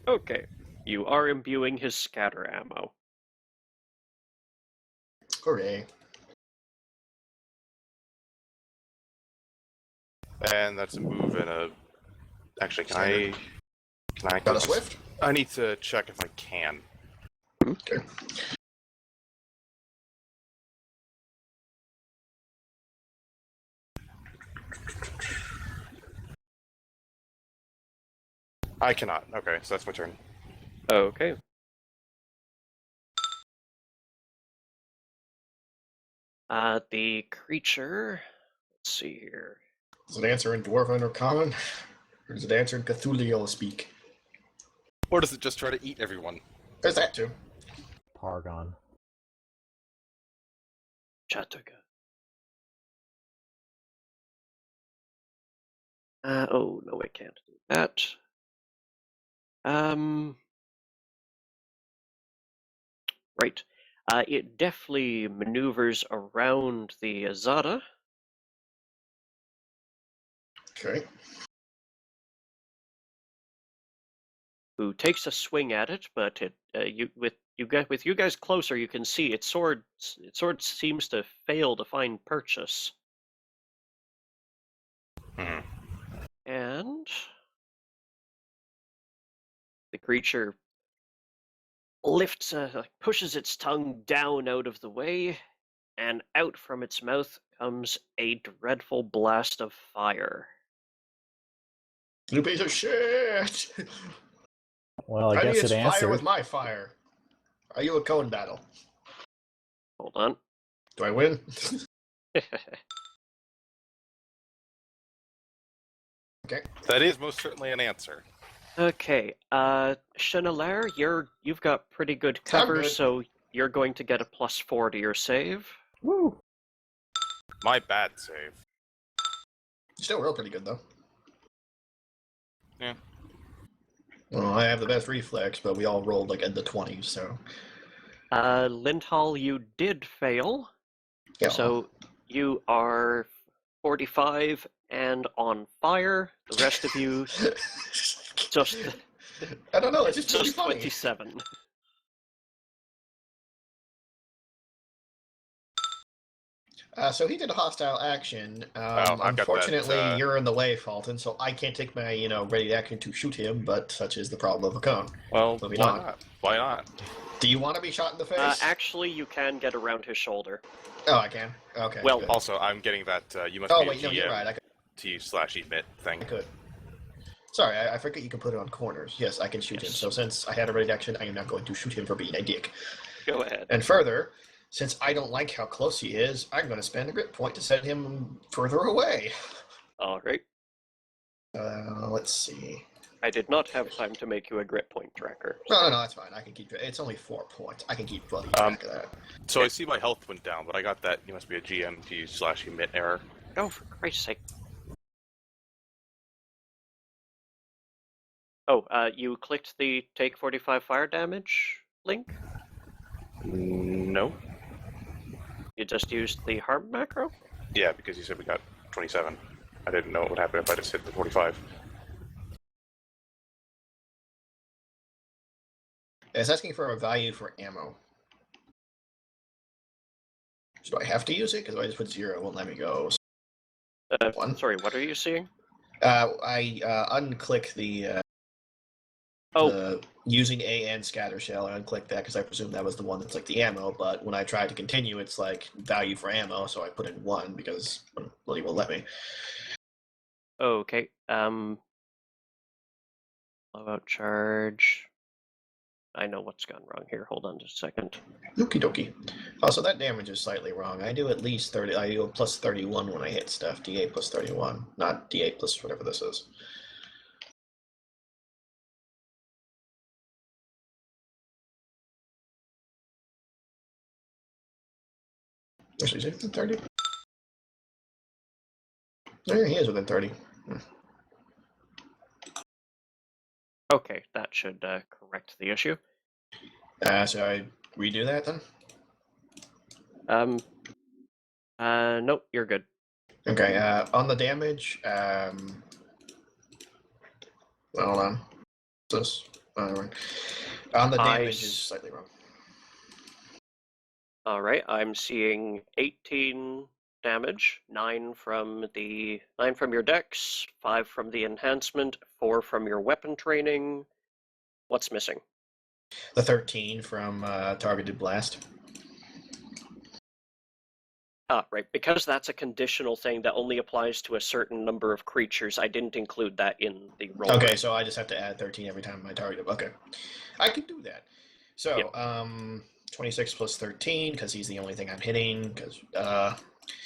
Speaker 5: Okay. You are imbuing his scatter ammo.
Speaker 2: Hooray.
Speaker 1: And that's a move and a... Actually, can I...
Speaker 2: Got a swift?
Speaker 1: I need to check if I can.
Speaker 2: Okay.
Speaker 1: I cannot. Okay, so that's my turn.
Speaker 5: Okay. The creature... Let's see here.
Speaker 2: Does it answer in Dwarven or Common? Or does it answer in Cthulhu speak?
Speaker 1: Or does it just try to eat everyone?
Speaker 2: There's that too.
Speaker 3: Pargon.
Speaker 5: Chattuga. Oh, no, I can't do that. Right. It deftly maneuvers around the Azada.
Speaker 2: Okay.
Speaker 5: Who takes a swing at it, but with you guys closer, you can see its sword seems to fail to find purchase.
Speaker 1: Hmm.
Speaker 5: And the creature lifts, pushes its tongue down out of the way, and out from its mouth comes a dreadful blast of fire.
Speaker 2: You piece of shit!
Speaker 3: Well, I
Speaker 2: How do you
Speaker 3: guess it
Speaker 2: fire
Speaker 3: answered.
Speaker 2: with my fire? Are you a cone battle?
Speaker 5: Hold on.
Speaker 2: Do I win? Okay.
Speaker 1: That is most certainly an answer.
Speaker 5: Okay, Chanelaire, you've got pretty good
Speaker 2: I'm
Speaker 5: cover,
Speaker 2: good.
Speaker 5: so you're going to get a +4 to your save.
Speaker 3: Woo!
Speaker 1: My bad save.
Speaker 2: Still roll pretty good, though.
Speaker 1: Yeah.
Speaker 2: Well, I have the best reflex, but we all rolled like in the 20s, so.
Speaker 5: Linthal, you did fail,
Speaker 2: Yeah.
Speaker 5: so you are 45 and on fire. The rest of you just
Speaker 2: I don't know, it's just really funny.
Speaker 5: 27.
Speaker 2: So he did a hostile action.
Speaker 1: I've got
Speaker 2: Unfortunately,
Speaker 1: that,
Speaker 2: you're in the way, Fulton, so I can't take my, ready action to shoot him, but such is the problem of a cone.
Speaker 1: Well,
Speaker 2: Moving
Speaker 1: why
Speaker 2: on.
Speaker 1: not? Why not?
Speaker 2: Do you want to be shot in the face?
Speaker 5: Actually, you can get around his shoulder.
Speaker 2: Oh, I can? Okay.
Speaker 5: Well,
Speaker 2: good.
Speaker 1: Also, I'm getting that you must
Speaker 2: Oh,
Speaker 1: be
Speaker 2: wait,
Speaker 1: a
Speaker 2: no,
Speaker 1: GM
Speaker 2: you're right. I
Speaker 1: T/emit thing.
Speaker 2: could. Sorry, I forget you can put it on corners. Yes, I can shoot him.
Speaker 5: Yes.
Speaker 2: So since I had a ready action, I am not going to shoot him for being a dick.
Speaker 5: Go ahead.
Speaker 2: And further, since I don't like how close he is, I'm going to spend a grit point to send him further away.
Speaker 5: All right.
Speaker 2: Let's see.
Speaker 5: I did not have time to make you a grit point tracker.
Speaker 2: No, that's fine. I can keep it. It's only 4 points. I can keep bloody track of that.
Speaker 1: So I see my health went down, but I got that you must be a GM T/emit error.
Speaker 5: Oh, for Christ's sake. Oh, you clicked the take 45 fire damage link?
Speaker 1: No.
Speaker 5: You just used the harm macro?
Speaker 1: Yeah, because you said we got 27. I didn't know what would happen if I just hit the 45.
Speaker 2: It's asking for a value for ammo. So do I have to use it? Because if I just put 0, it won't let me go. One.
Speaker 5: Sorry, what are you seeing?
Speaker 2: I unclick the using A and scatter shell. I unclick that because I presume that was the one that's like the ammo. But when I try to continue, it's like value for ammo, so I put in 1 because it won't let me.
Speaker 5: Okay. About charge. I know what's gone wrong here. Hold on just a second.
Speaker 2: Okie dokie. Also, that damage is slightly wrong. I do at least 30. I do a plus 31 when I hit stuff. D8 plus 31, not D8 plus whatever this is. Actually, is it within 30? Yeah, he is within 30.
Speaker 5: Okay, that should correct the issue.
Speaker 2: So I redo that then?
Speaker 5: Nope, you're good.
Speaker 2: Okay, on the damage, hold on. What's this? On the damage is slightly wrong.
Speaker 5: All right, I'm seeing 18 damage, 9 from your dex, 5 from the enhancement, 4 from your weapon training. What's missing?
Speaker 2: The 13 from targeted blast.
Speaker 5: Ah, right. Because that's a conditional thing that only applies to a certain number of creatures, I didn't include that in the roll.
Speaker 2: Okay, so I just have to add 13 every time I target him. Okay. I can do that. So,
Speaker 5: Yep.
Speaker 2: 26 plus 13, because he's the only thing I'm hitting.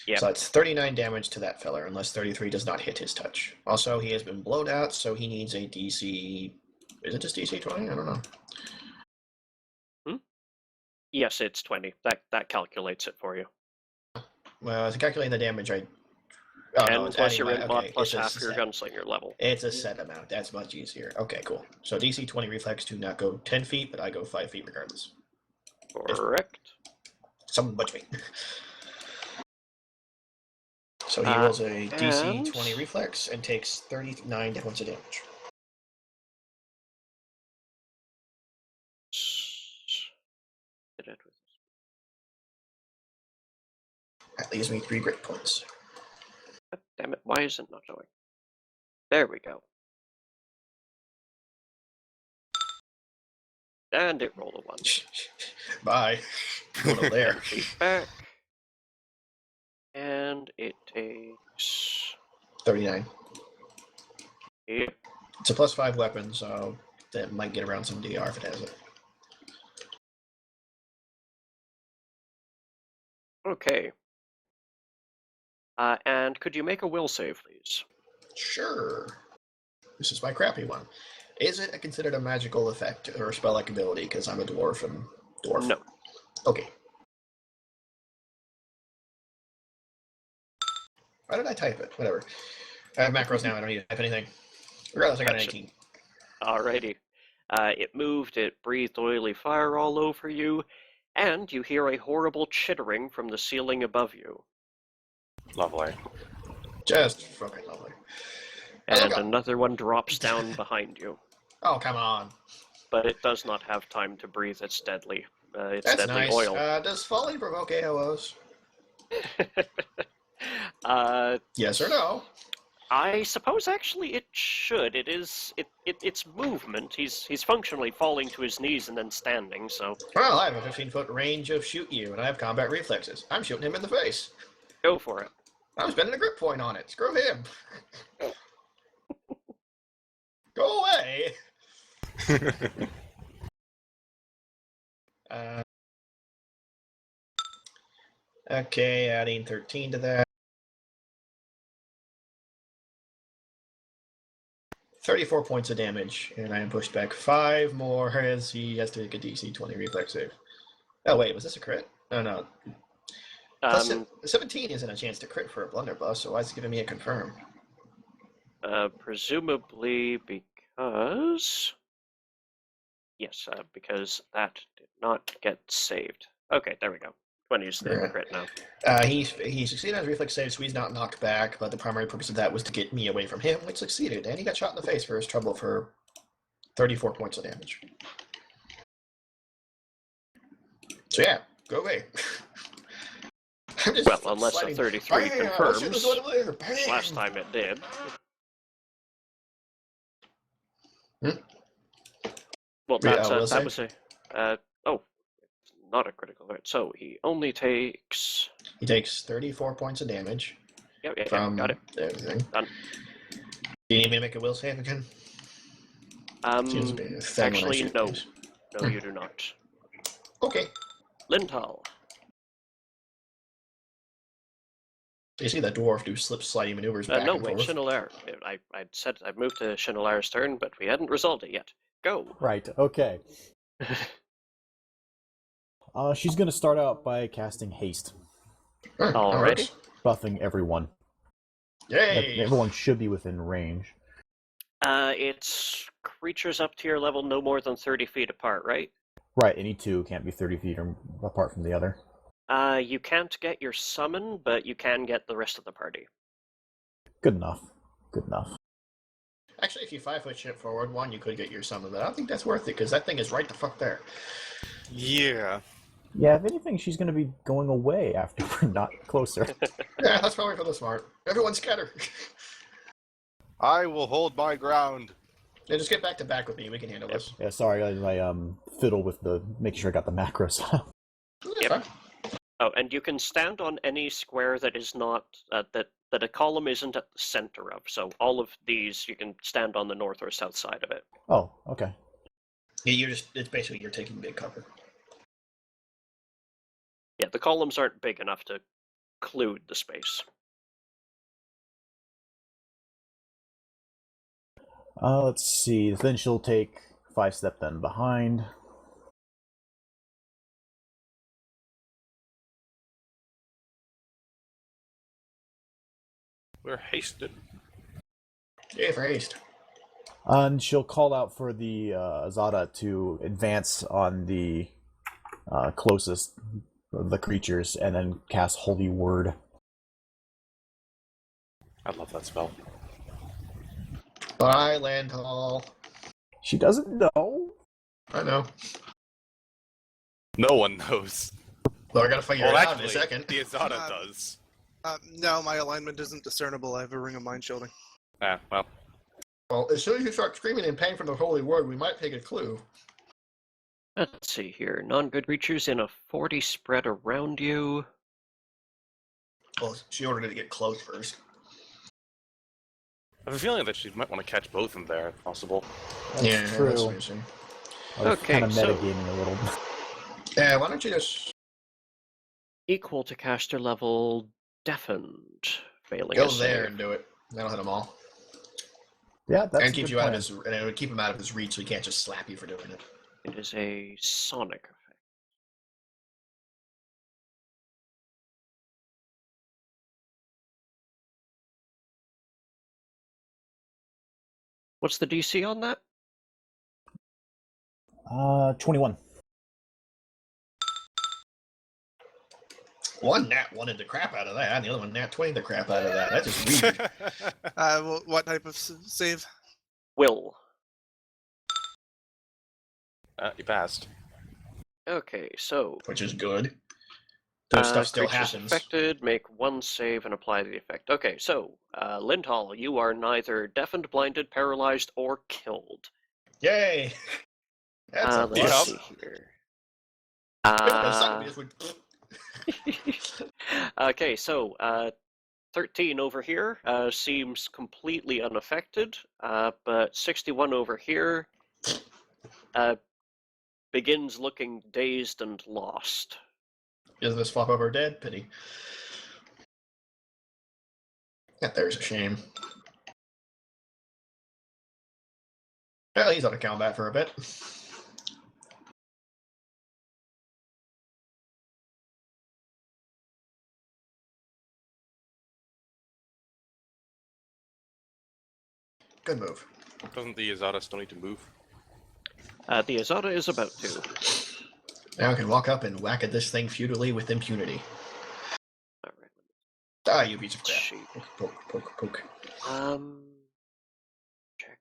Speaker 5: Yep.
Speaker 2: So that's 39 damage to that feller, unless 33 does not hit his touch. Also, he has been blowed out, so he needs a DC... Is it just DC 20? I don't know.
Speaker 5: Yes, it's 20. That calculates it for you.
Speaker 2: Well, to calculate the damage, I...
Speaker 5: 10 plus your
Speaker 2: okay,
Speaker 5: inbot plus
Speaker 2: it's a
Speaker 5: half your
Speaker 2: set.
Speaker 5: gunslinger level.
Speaker 2: It's a set amount. That's much easier. Okay, cool. So DC 20 reflex to not go 10 feet, but I go 5 feet regardless.
Speaker 5: Correct.
Speaker 2: Someone budge me. So he rolls a DC
Speaker 5: and-
Speaker 2: 20 reflex and takes 39 points of damage. That leaves me 3 great points.
Speaker 5: God damn it, why is it not showing? There we go. And it rolled a 1.
Speaker 2: Bye. Put it there.
Speaker 5: Feedback. And it takes...
Speaker 2: 39.
Speaker 5: Yep.
Speaker 2: It's a +5 weapon, so that might get around some DR if it has it.
Speaker 5: Okay. And could you make a will save, please?
Speaker 2: Sure. This is my crappy one. Is it considered a magical effect or a spell-like ability because I'm a dwarf and dwarf?
Speaker 5: No.
Speaker 2: Okay. Why did I type it? Whatever. I have macros now. I don't need to type anything. Regardless, I got an 18.
Speaker 5: Alrighty. It moved, it breathed oily fire all over you, and you hear a horrible chittering from the ceiling above you.
Speaker 1: Lovely.
Speaker 2: Just fucking lovely.
Speaker 5: And
Speaker 2: God.
Speaker 5: another one drops down behind you.
Speaker 2: Oh, come on.
Speaker 5: But it does not have time to breathe its deadly,
Speaker 2: That's
Speaker 5: deadly
Speaker 2: nice.
Speaker 5: oil.
Speaker 2: Does falling provoke AOs?
Speaker 5: uh,
Speaker 2: Yes or no?
Speaker 5: I suppose actually it should. It's movement. He's functionally falling to his knees and then standing, so
Speaker 2: Well, I have a 15-foot range of shoot you, and I have combat reflexes. I'm shooting him in the face.
Speaker 5: go for it.
Speaker 2: I'm spending a grip point on it. Screw him. Go away. Okay, adding 13 to that. 34 points of damage, and I am pushed back 5 more as he has to make a DC 20 reflex save. Oh, wait, was this a crit? Oh, no. Plus, 17 isn't a chance to crit for a blunderbuss, so why is it giving me a confirm?
Speaker 5: Presumably because... Yes, because that did not get saved. Okay, there we go. 20 is the
Speaker 2: Yeah.
Speaker 5: crit now.
Speaker 2: He succeeded on his reflex save, so he's not knocked back, but the primary purpose of that was to get me away from him, which succeeded, and he got shot in the face for his trouble for 34 points of damage. So yeah, go away.
Speaker 5: Well, unless a 33 confirms. Last time it did. Well, that was a... not a critical hit. So he only takes...
Speaker 2: He takes 34 points of damage.
Speaker 5: Yeah,
Speaker 2: from
Speaker 5: got it.
Speaker 2: Everything.
Speaker 5: Done.
Speaker 2: Do you need me to make a will save again? Seems to be a thing when I
Speaker 5: Actually,
Speaker 2: shoot
Speaker 5: no.
Speaker 2: things.
Speaker 5: No, you do not.
Speaker 2: Okay.
Speaker 5: Lintal.
Speaker 2: So you see that dwarf do sliding maneuvers back
Speaker 5: No,
Speaker 2: and
Speaker 5: wait,
Speaker 2: forth.
Speaker 5: Chenelaire. I'd said I'd moved to Chenelaire's turn, but we hadn't resolved it yet. Go.
Speaker 3: Right, okay. She's going to start out by casting Haste,
Speaker 5: Alrighty.
Speaker 3: buffing everyone.
Speaker 2: Yay!
Speaker 3: Everyone should be within range.
Speaker 5: It's creatures up to your level no more than 30 feet apart, right?
Speaker 3: Right, any two can't be 30 feet apart from the other.
Speaker 5: You can't get your summon, but you can get the rest of the party.
Speaker 3: Good enough. Good enough.
Speaker 2: Actually, if you 5-foot ship forward one, you could get your summon, but I don't think that's worth it, because that thing is right the fuck there.
Speaker 1: Yeah.
Speaker 3: Yeah, if anything, she's going to be going away after we're not closer.
Speaker 2: Yeah, that's probably for the smart. Everyone scatter.
Speaker 1: I will hold my ground.
Speaker 2: Yeah, just get back to back with me. We can handle this.
Speaker 3: Yeah, sorry, I fiddle with making sure I got the macros.
Speaker 2: That's
Speaker 5: Yep.
Speaker 2: fine.
Speaker 5: Oh, and you can stand on any square that is not that a column isn't at the center of. So all of these, you can stand on the north or south side of it.
Speaker 3: Oh, okay.
Speaker 2: Yeah, it's basically you're taking big cover.
Speaker 5: Yeah, the columns aren't big enough to include the space.
Speaker 3: Let's see. Then she'll take 5 step then behind.
Speaker 1: We're hasted.
Speaker 2: Yeah, for haste.
Speaker 3: And she'll call out for the Azada to advance on the closest of the creatures, and then cast Holy Word.
Speaker 1: I love that spell.
Speaker 2: Bye, Landhall.
Speaker 3: She doesn't know.
Speaker 2: I know.
Speaker 1: No one knows.
Speaker 2: Well, we're gonna figure
Speaker 1: Well,
Speaker 2: it
Speaker 1: actually,
Speaker 2: out in a second.
Speaker 1: the Azada does.
Speaker 4: No, my alignment isn't discernible. I have a ring of mind shielding.
Speaker 1: Ah, well.
Speaker 2: Well, as soon as you start screaming in pain from the holy word, we might take a clue.
Speaker 5: Let's see here. Non-good creatures in a 40 spread around you.
Speaker 2: Well, she ordered it to get close first.
Speaker 1: I have a feeling that she might want to catch both in there, if possible.
Speaker 3: That's
Speaker 2: yeah,
Speaker 3: true.
Speaker 2: that's what I'm saying.
Speaker 3: I was
Speaker 5: Okay,
Speaker 3: kind of
Speaker 5: so-
Speaker 3: metagaming a little.
Speaker 2: Yeah, why don't you just
Speaker 5: Equal to caster level, deafened. Failing
Speaker 2: go
Speaker 5: a
Speaker 2: there
Speaker 5: save.
Speaker 2: and do it? That'll hit them all.
Speaker 3: Yeah, that's
Speaker 2: and
Speaker 3: a
Speaker 2: keeps
Speaker 3: good
Speaker 2: you out
Speaker 3: plan.
Speaker 2: of his, and it would keep him out of his reach, so he can't just slap you for doing it.
Speaker 5: It is a sonic effect. What's the DC on that?
Speaker 3: 21.
Speaker 2: One nat wanted the crap out of that, and the other one nat 20 the crap out of that. That's just weird.
Speaker 4: What type of save?
Speaker 5: Will.
Speaker 1: You passed.
Speaker 5: Okay, so
Speaker 2: Which is good. Though stuff still
Speaker 5: creatures
Speaker 2: happens.
Speaker 5: affected, make one save and apply the effect. Okay, so Lindhall, you are neither deafened, blinded, paralyzed, or killed.
Speaker 2: Yay! That's a
Speaker 5: Let's
Speaker 1: plus.
Speaker 5: see here.
Speaker 2: plus.
Speaker 5: Okay, so 13 over here seems completely unaffected, but 61 over here begins looking dazed and lost.
Speaker 2: Is this flop over dead? Pity. That there's a shame. Well, he's out of combat for a bit. Good move.
Speaker 1: Doesn't the Azada still need to move?
Speaker 5: The Azada is about to.
Speaker 2: Now I can walk up and whack at this thing futilely with impunity.
Speaker 5: Alright,
Speaker 2: Ah, you piece of crap.
Speaker 5: shoot.
Speaker 2: Poke, poke, poke.
Speaker 5: Check.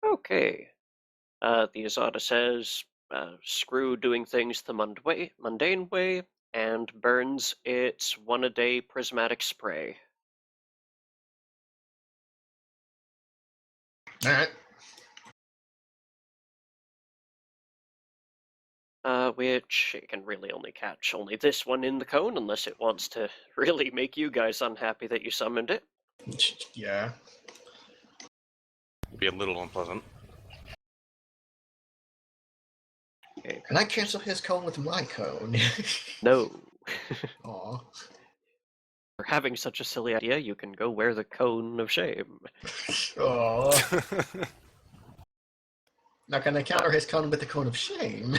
Speaker 5: Okay. The Azada says, screw doing things the mundane way, and burns its one-a-day prismatic spray.
Speaker 2: Alright.
Speaker 5: Which it can really only catch only this one in the cone, unless it wants to really make you guys unhappy that you summoned it.
Speaker 2: Yeah.
Speaker 1: It'd be a little unpleasant.
Speaker 5: Okay.
Speaker 2: Can I cancel his cone with my cone?
Speaker 5: No.
Speaker 2: Aw.
Speaker 5: For having such a silly idea, you can go wear the cone of shame.
Speaker 2: Aw. Now can I counter his cone with the cone of shame?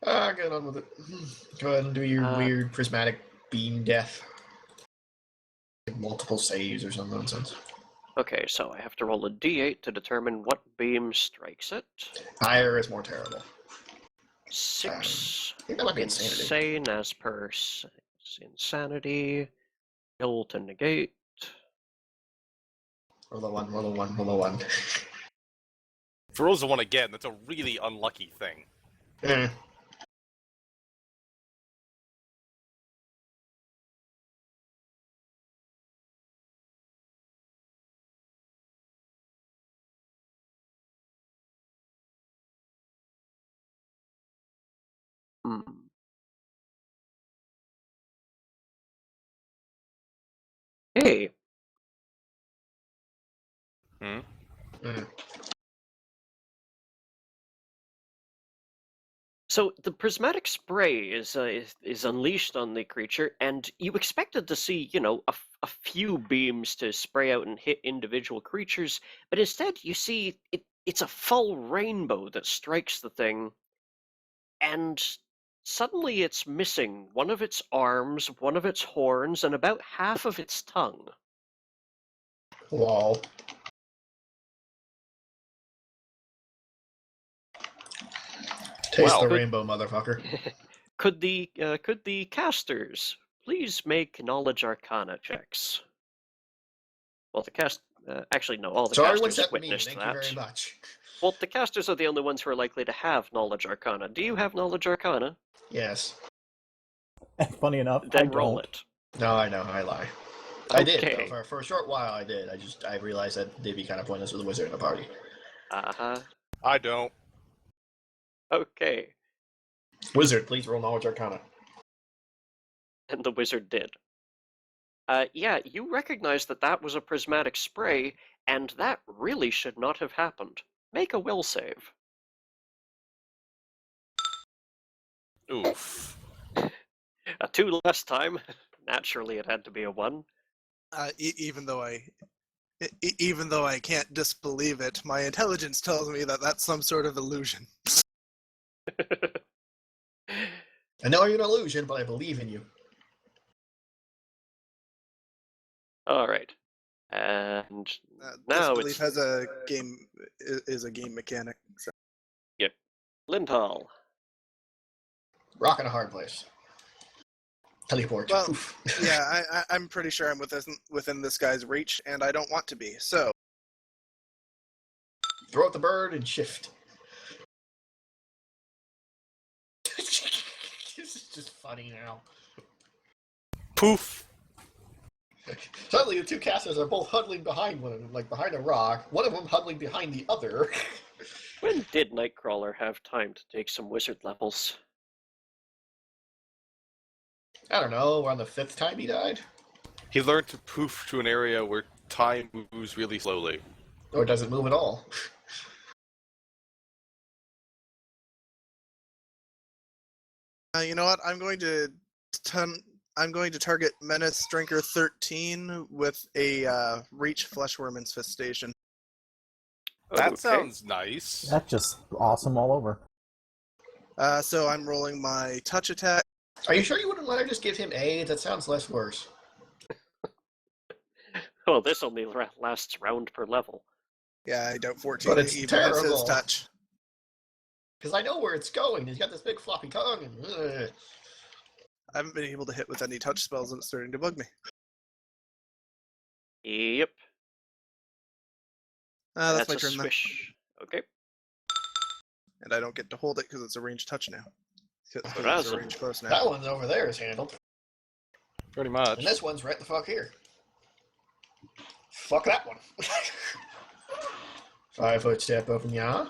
Speaker 2: Get on with it. Go ahead and do your weird prismatic beam death. Like multiple saves or some nonsense.
Speaker 5: Okay, so I have to roll a d8 to determine what beam strikes it.
Speaker 2: Higher is more terrible.
Speaker 5: 6.
Speaker 2: I think that might be insanity.
Speaker 5: Insane as per insanity. Kill to negate.
Speaker 2: Roll a one, roll a one, roll a one.
Speaker 1: If it rolls a 1 again, that's a really unlucky thing.
Speaker 2: Eh.
Speaker 5: Hmm. Hey,
Speaker 1: Hmm?
Speaker 2: Mm.
Speaker 5: so the prismatic spray is unleashed on the creature, and you expected to see, a few beams to spray out and hit individual creatures, but instead you see it's a full rainbow that strikes the thing, and Suddenly it's missing one of its arms, one of its horns, and about half of its tongue.
Speaker 2: Lol. Taste
Speaker 1: Wow.
Speaker 2: the rainbow, motherfucker.
Speaker 5: Could the casters please make knowledge arcana checks? Well, actually no, all the
Speaker 2: Sorry,
Speaker 5: casters
Speaker 2: what's that mean?
Speaker 5: witnessed
Speaker 2: Thank
Speaker 5: that.
Speaker 2: you very much.
Speaker 5: Well, the casters are the only ones who are likely to have knowledge arcana. Do you have knowledge arcana?
Speaker 2: Yes.
Speaker 3: Funny enough, I
Speaker 5: Then
Speaker 3: don't.
Speaker 5: roll it.
Speaker 2: No, I know, I lie. I did,
Speaker 5: Okay.
Speaker 2: though. For a short while, I did. I realized that it'd be kind of pointless with a wizard in the party.
Speaker 5: Uh-huh.
Speaker 1: I don't.
Speaker 5: Okay.
Speaker 2: Wizard, please roll knowledge arcana.
Speaker 5: And the wizard did. Yeah, you recognize that that was a prismatic spray, and that really should not have happened. Make a will save.
Speaker 1: Oof.
Speaker 5: A 2 last time. Naturally, it had to be a 1.
Speaker 4: Even though I can't disbelieve it, my intelligence tells me that that's some sort of illusion.
Speaker 2: I know you're an illusion, but I believe in you.
Speaker 5: All right. And now
Speaker 4: Disbelief
Speaker 5: it's
Speaker 4: is a game mechanic. So.
Speaker 5: Lindhall.
Speaker 2: Rock in a hard place. Teleport.
Speaker 4: Well,
Speaker 2: Poof.
Speaker 4: Yeah, I'm pretty sure I'm within this guy's reach, and I don't want to be. So
Speaker 2: Throw out the bird and shift. This is just funny now.
Speaker 1: Poof.
Speaker 2: Suddenly, the two casters are both huddling behind one, like behind a rock. One of them huddling behind the other.
Speaker 5: When did Nightcrawler have time to take some wizard levels?
Speaker 2: I don't know. Around the 5th time he died,
Speaker 1: He learned to poof to an area where time moves really slowly.
Speaker 2: or does it move at all?
Speaker 4: you know what? I'm going to target Menace Drinker 13 with a Reach Fleshworm Infestation.
Speaker 1: That
Speaker 5: Okay.
Speaker 1: sounds nice.
Speaker 3: That's just awesome all over.
Speaker 4: So I'm rolling my touch attack.
Speaker 2: Are you sure you wouldn't let her just give him AIDS? That sounds less worse.
Speaker 5: Oh, this only lasts round per level.
Speaker 4: Yeah, I doubt 14
Speaker 2: But it's
Speaker 4: even hits his
Speaker 2: terrible.
Speaker 4: touch.
Speaker 2: Because I know where it's going. He's got this big floppy tongue. And,
Speaker 4: I haven't been able to hit with any touch spells, and it's starting to bug me.
Speaker 5: Yep.
Speaker 4: That's my
Speaker 5: a
Speaker 4: turn then.
Speaker 5: swish. Okay.
Speaker 4: And I don't get to hold it because it's a ranged touch now. It's a
Speaker 5: Razzle.
Speaker 4: range close now.
Speaker 2: that one's over there is handled.
Speaker 1: Pretty much.
Speaker 2: And this one's right the fuck here. Fuck that one. 5-foot step over ya.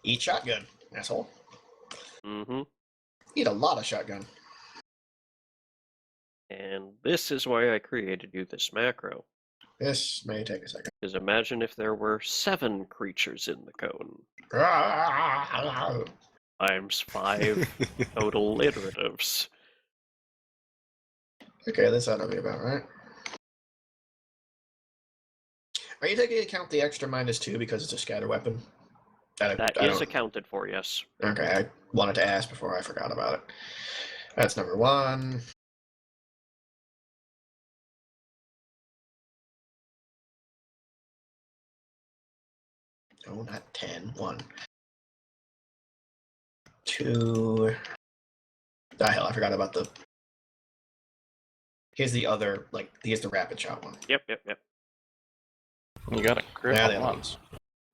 Speaker 2: Eat shotgun, asshole.
Speaker 5: Mm-hmm.
Speaker 2: Eat a lot of shotgun.
Speaker 5: And this is why I created you this macro.
Speaker 2: This may take a second.
Speaker 5: Because imagine if there were 7 creatures in the cone. Times 5 total iteratives.
Speaker 2: Okay, this ought to be about right. Are you taking into account the extra -2 because it's a scatter weapon?
Speaker 5: That
Speaker 2: I
Speaker 5: is
Speaker 2: don't-
Speaker 5: accounted for, yes.
Speaker 2: Okay, I wanted to ask before I forgot about it. That's number 1. No, not 10. 1. 2. Ah, hell, I forgot about the... Here's the other, here's the rapid shot one.
Speaker 5: Yep.
Speaker 1: You got a grip
Speaker 2: Yeah,
Speaker 1: on
Speaker 2: the other
Speaker 1: one.
Speaker 2: ones.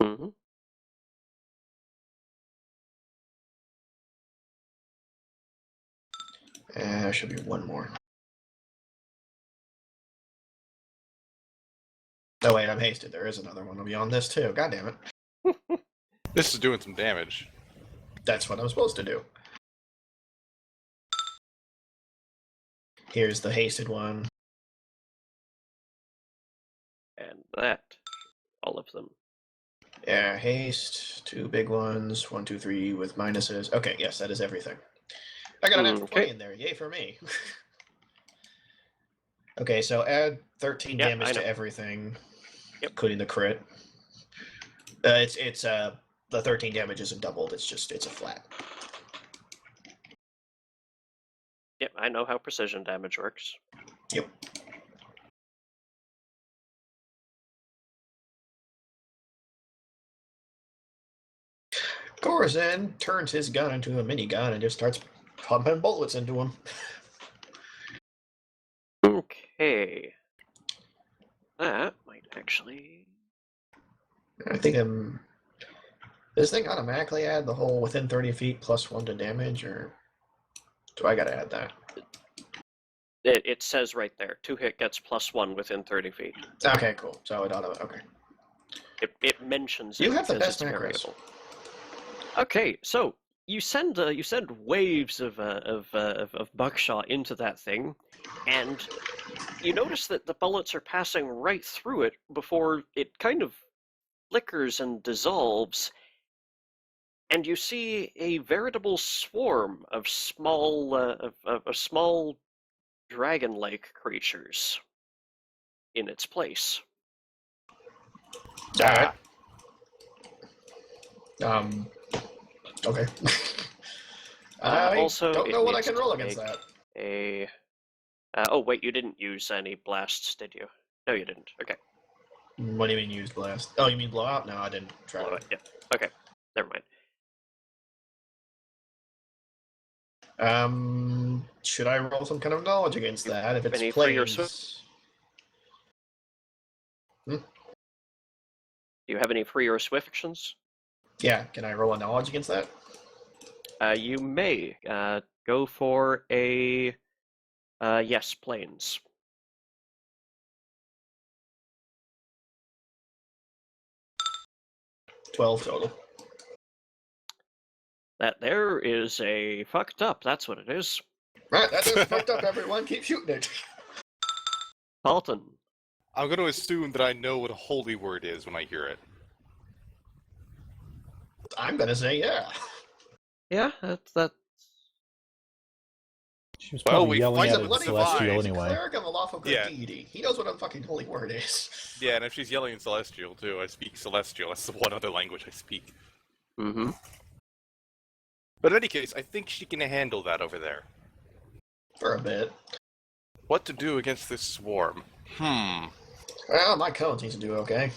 Speaker 5: Mm-hmm.
Speaker 2: There should be one more. Oh wait, I'm hasted. There is another one beyond this too. God damn it.
Speaker 1: This is doing some damage.
Speaker 2: That's what I'm supposed to do. Here's the hasted one.
Speaker 5: And that. All of them.
Speaker 2: Yeah, haste. 2 big ones. 1, 2, 3 with minuses. Okay, yes, that is everything. I got an natural 20 in there. Yay for me. Okay, so add 13
Speaker 5: Yeah,
Speaker 2: damage
Speaker 5: I know.
Speaker 2: to everything,
Speaker 5: Yep.
Speaker 2: including the crit. It's the 13 damage isn't doubled. It's a flat.
Speaker 5: Yep, I know how precision damage works.
Speaker 2: Yep. Corazon turns his gun into a minigun and just starts pumping bullets into him.
Speaker 5: Okay. That might actually...
Speaker 2: I think does this thing automatically add the whole within 30 feet plus 1 to damage, or do I gotta add that?
Speaker 5: It says right there, 2-hit gets +1 within 30 feet.
Speaker 2: Okay, cool. So it okay.
Speaker 5: It mentions
Speaker 2: You
Speaker 5: it
Speaker 2: have the
Speaker 5: because
Speaker 2: best
Speaker 5: it's
Speaker 2: macros.
Speaker 5: variable. Okay, so you send waves of buckshot into that thing, and you notice that the bullets are passing right through it before it kind of flickers and dissolves, and you see a veritable swarm of small dragon-like creatures in its place.
Speaker 2: Alright. Okay. I
Speaker 5: also,
Speaker 2: don't
Speaker 5: it
Speaker 2: know what I
Speaker 5: needs
Speaker 2: can
Speaker 5: to
Speaker 2: roll against
Speaker 5: make
Speaker 2: that.
Speaker 5: oh wait, you didn't use any blasts, did you? No, you didn't. Okay.
Speaker 2: What do you mean use blast? Oh, you mean blowout? No, I didn't try
Speaker 5: Blow
Speaker 2: it.
Speaker 5: it. Yeah. Okay. Never mind.
Speaker 2: Should I roll some kind of knowledge against that? If it's
Speaker 5: Any free or
Speaker 2: planes.
Speaker 5: Do you have any free or swift actions?
Speaker 2: Yeah, can I roll a knowledge against that?
Speaker 5: You may go for a yes, planes.
Speaker 2: 12 total.
Speaker 5: That there is a fucked up. That's what it is.
Speaker 2: Right, that is fucked up, everyone. Keep shooting it.
Speaker 5: Halton.
Speaker 1: I'm going to assume that I know what a holy word is when I hear it.
Speaker 2: I'm gonna say yeah.
Speaker 5: Yeah, that.
Speaker 3: She was
Speaker 1: Well,
Speaker 3: probably
Speaker 1: we
Speaker 3: yelling
Speaker 1: fight
Speaker 3: at
Speaker 1: a
Speaker 3: the
Speaker 1: bloody
Speaker 3: celestial
Speaker 1: divide.
Speaker 2: He's a
Speaker 3: anyway.
Speaker 2: cleric of a lawful good
Speaker 1: Yeah.
Speaker 2: deity. He knows what a fucking holy word is.
Speaker 1: Yeah, and if she's yelling in Celestial, too, I speak Celestial. That's the one other language I speak.
Speaker 5: Mm-hmm.
Speaker 1: But in any case, I think she can handle that over there.
Speaker 2: For a bit.
Speaker 1: What to do against this swarm?
Speaker 2: Well, my cone seems to do okay.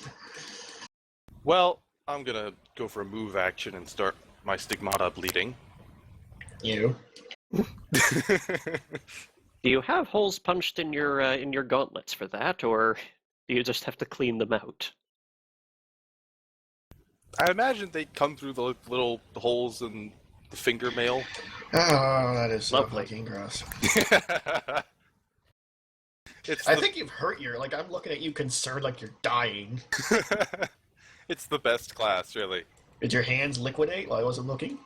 Speaker 1: Well, I'm gonna go for a move action and start my stigmata bleeding.
Speaker 2: You.
Speaker 5: Do you have holes punched in your gauntlets for that, or do you just have to clean them out?
Speaker 1: I imagine they come through the little holes in the finger mail.
Speaker 2: Oh, that is so
Speaker 5: Lovely.
Speaker 2: fucking gross.
Speaker 1: It's
Speaker 2: I think you've hurt like, I'm looking at you concerned like you're dying.
Speaker 1: it's the best class, really.
Speaker 2: Did your hands liquidate while I wasn't looking?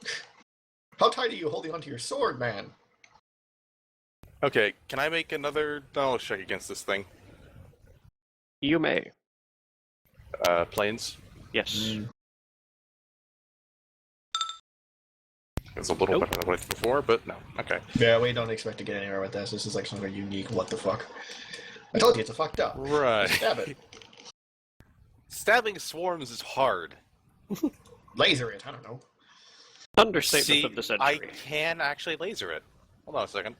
Speaker 2: How tight are you holding onto your sword, man?
Speaker 1: Okay, can I make another knowledge check against this thing?
Speaker 5: You may.
Speaker 1: Planes?
Speaker 5: Yes.
Speaker 1: It's a little better than what I did before, but no. Okay.
Speaker 2: Yeah, we don't expect to get anywhere with this. This is like some sort of unique what the fuck. I told you it's a fucked up.
Speaker 1: Right.
Speaker 2: Stab it.
Speaker 1: Stabbing swarms is hard.
Speaker 2: Laser it, I don't know.
Speaker 5: Understatement
Speaker 1: See,
Speaker 5: of the
Speaker 1: I
Speaker 5: century.
Speaker 1: can actually laser it. Hold on a second.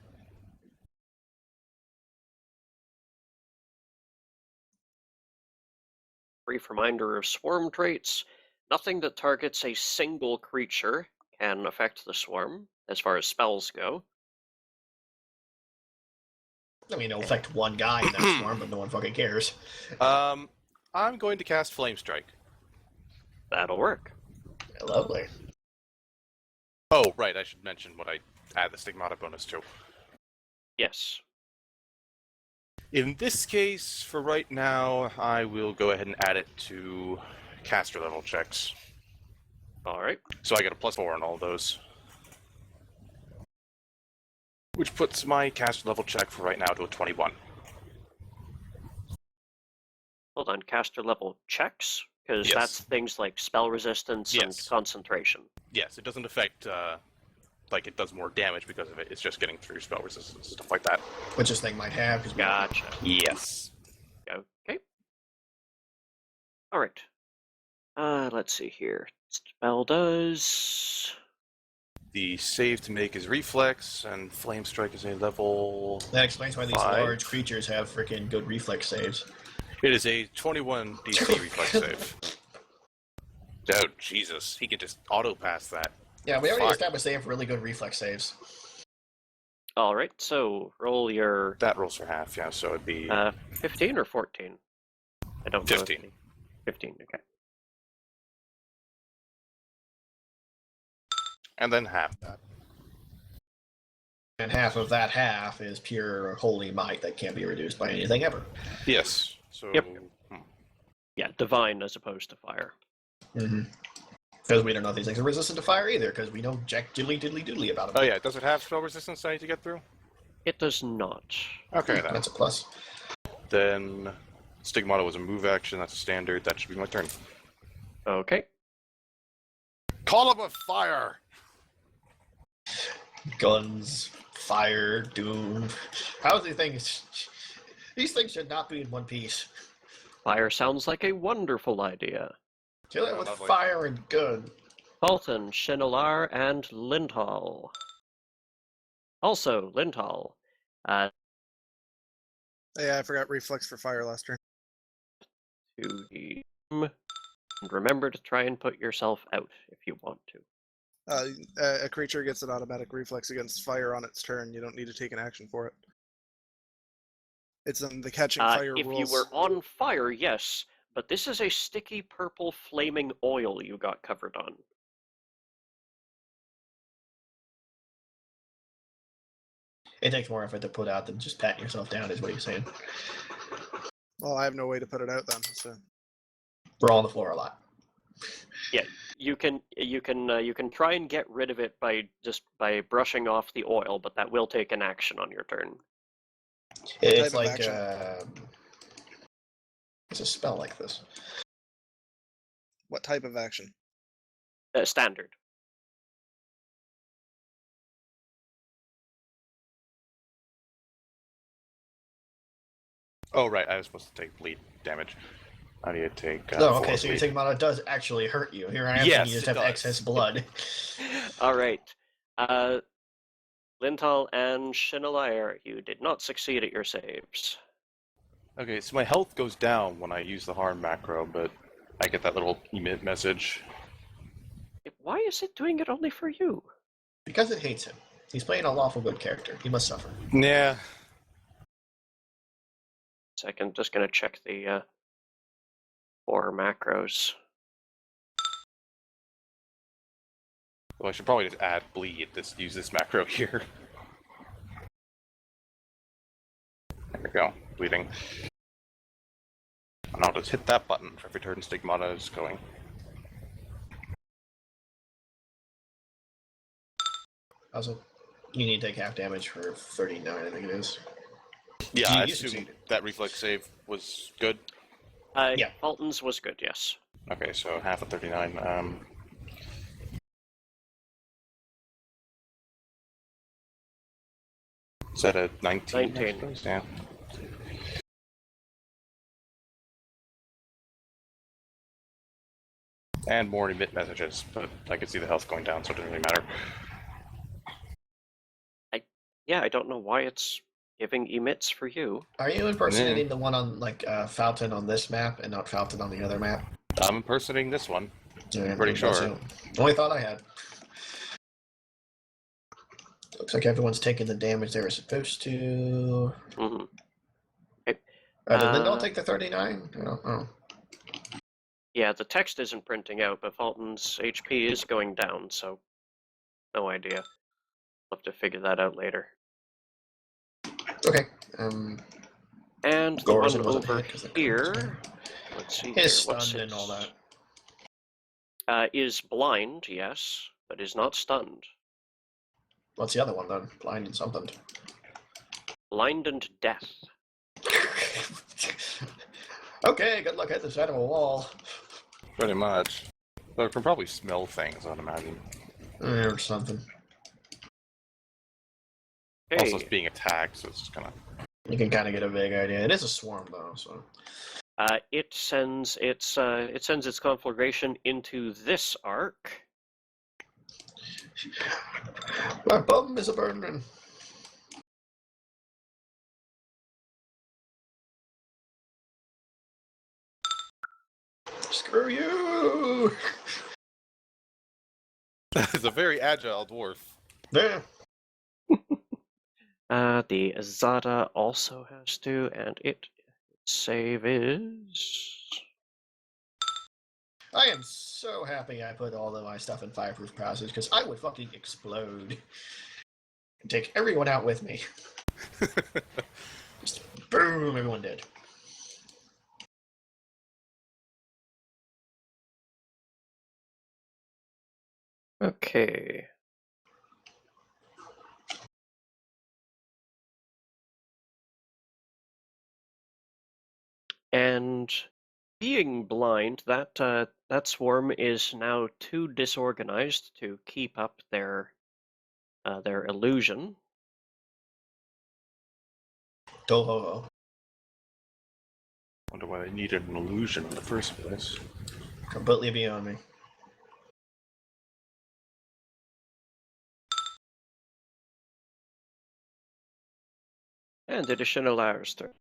Speaker 5: Brief reminder of swarm traits. Nothing that targets a single creature can affect the swarm, as far as spells go.
Speaker 2: I mean, it'll affect one guy in that swarm, but no one fucking cares.
Speaker 1: I'm going to cast Flame Strike.
Speaker 5: That'll work.
Speaker 2: Yeah, lovely.
Speaker 1: Oh, right, I should mention what I add the stigmata bonus to.
Speaker 5: Yes.
Speaker 1: In this case, for right now, I will go ahead and add it to caster level checks.
Speaker 5: Alright.
Speaker 1: So I get a +4 on all those. Which puts my caster level check for right now to a 21.
Speaker 5: Hold on, caster level checks? Because
Speaker 1: Yes.
Speaker 5: that's things like spell resistance and
Speaker 1: Yes.
Speaker 5: concentration.
Speaker 1: Yes, it doesn't affect, like it does more damage because of it. It's just getting through spell resistance, stuff like that.
Speaker 2: Which this thing might have. Cause
Speaker 5: Gotcha.
Speaker 1: Yes.
Speaker 5: Okay. Alright. Let's see here. Spell does
Speaker 1: The save to make is reflex, and flame strike is a level.
Speaker 2: That explains why these
Speaker 1: 5.
Speaker 2: large creatures have freaking good reflex saves.
Speaker 1: It is a 21 DC reflex save. Oh, Jesus. He can just auto-pass that.
Speaker 2: Yeah, we already
Speaker 1: Fuck.
Speaker 2: established they have really good reflex saves.
Speaker 5: All right, so roll your
Speaker 1: That rolls for half, yeah, so it'd be
Speaker 5: 15 or 14. I don't know.
Speaker 1: 15.
Speaker 5: 15. Okay.
Speaker 1: And then half that.
Speaker 2: And half of that half is pure holy might that can't be reduced by anything ever.
Speaker 1: Yes. So.
Speaker 5: Yep. Yeah, divine as opposed to fire.
Speaker 2: Because we don't know if these things are resistant to fire either, because we know jack diddly diddly doodly about them.
Speaker 1: Oh yeah, does it have spell resistance I need to get through?
Speaker 5: It does not.
Speaker 1: Okay then.
Speaker 2: That's a plus.
Speaker 1: Then Stigmata was a move action, that's a standard, that should be my turn.
Speaker 5: Okay.
Speaker 1: Column of fire!
Speaker 2: Guns, fire, doom. How's these things? These things should not be in one piece.
Speaker 5: Fire sounds like a wonderful idea.
Speaker 2: Kill it with
Speaker 1: Lovely.
Speaker 2: fire and gun.
Speaker 5: Fulton, Shinolar, and Lindhall. Also, Lindhall.
Speaker 4: Yeah, I forgot reflex for fire last turn.
Speaker 5: To the and remember to try and put yourself out if you want to.
Speaker 4: A creature gets an automatic reflex against fire on its turn. You don't need to take an action for it. It's in the catching fire
Speaker 5: if
Speaker 4: rules.
Speaker 5: you were on fire, yes, but this is a sticky purple flaming oil you got covered on.
Speaker 2: It takes more effort to put out than just patting yourself down, is what you're saying.
Speaker 4: Well, I have no way to put it out then. So
Speaker 2: We're all on the floor a lot.
Speaker 5: Yeah, you can try and get rid of it by brushing off the oil, but that will take an action on your turn.
Speaker 2: It's
Speaker 4: type of
Speaker 2: like it's a spell like this.
Speaker 4: what type of action?
Speaker 5: Standard.
Speaker 1: Oh right, I was supposed to take bleed damage. I need to take
Speaker 2: Oh,
Speaker 1: 4
Speaker 2: okay, so you're
Speaker 1: bleed.
Speaker 2: thinking about it does actually hurt you. Here I am
Speaker 1: Yes,
Speaker 2: thinking you just
Speaker 1: it
Speaker 2: have
Speaker 1: does.
Speaker 2: excess blood.
Speaker 5: All right. Lintal and Shinolar, you did not succeed at your saves.
Speaker 1: Okay, so my health goes down when I use the harm macro, but I get that little emit message.
Speaker 5: Why is it doing it only for you?
Speaker 2: Because it hates him. He's playing a lawful good character. He must suffer.
Speaker 1: Yeah.
Speaker 5: Second, just gonna check the 4 macros.
Speaker 1: Well, I should probably just add bleed. Use this macro here. There we go. Bleeding. And I'll just hit that button for every turn Stigmata is going.
Speaker 2: Also, you need to take half damage for 39, I think it is.
Speaker 1: Yeah,
Speaker 2: You
Speaker 1: I assume
Speaker 2: succeeded.
Speaker 1: that reflex save was good.
Speaker 5: Yeah. Fulton's was good, yes.
Speaker 1: Okay, so half of 39. Is that a 19?
Speaker 5: 19.
Speaker 1: I suppose? Yeah. And more emit messages, but I can see the health going down, so it doesn't really matter.
Speaker 5: Yeah, I don't know why it's giving emits for you.
Speaker 2: Are you impersonating the one on, like, Fountain on this map and not Fountain on the other map?
Speaker 1: I'm impersonating this one.
Speaker 2: Yeah,
Speaker 1: Pretty
Speaker 2: that's
Speaker 1: sure.
Speaker 2: the only thought I had. Looks like everyone's taking the damage they were supposed to.
Speaker 5: Mm-hmm.
Speaker 2: Did Lindell take the 39? I don't know.
Speaker 5: Yeah, the text isn't printing out, but Fulton's HP is going down, so no idea. I'll have to figure that out later.
Speaker 2: Okay.
Speaker 5: And the
Speaker 2: Gore's
Speaker 5: one
Speaker 2: wasn't
Speaker 5: over
Speaker 2: hit 'cause the
Speaker 5: here, let's see here,
Speaker 2: He's
Speaker 5: what's
Speaker 2: stunned and all
Speaker 5: his-
Speaker 2: that.
Speaker 5: is blind, yes, but is not stunned.
Speaker 2: What's the other one then? Blind and something.
Speaker 5: Blind and death.
Speaker 2: Okay, good luck at the side of a wall.
Speaker 1: Pretty much. So it can probably smell things, I'd imagine.
Speaker 2: Or something.
Speaker 5: Okay,
Speaker 1: Also, it's being attacked, so it's just kind of...
Speaker 2: You can kind of get a vague idea. It is a swarm, though, so...
Speaker 5: it sends its conflagration into this arc.
Speaker 2: My bum is a burning. Screw you!
Speaker 1: It's a very agile dwarf.
Speaker 2: Yeah.
Speaker 5: The Azada also has to, and its save is.
Speaker 2: I am so happy I put all of my stuff in fireproof passage because I would fucking explode and take everyone out with me. Just boom, everyone dead.
Speaker 5: Okay. And being blind, that swarm is now too disorganized to keep up their illusion.
Speaker 2: Do ho ho.
Speaker 1: Wonder why they needed an illusion in the first place.
Speaker 2: Completely beyond me.
Speaker 5: And additional hours turn.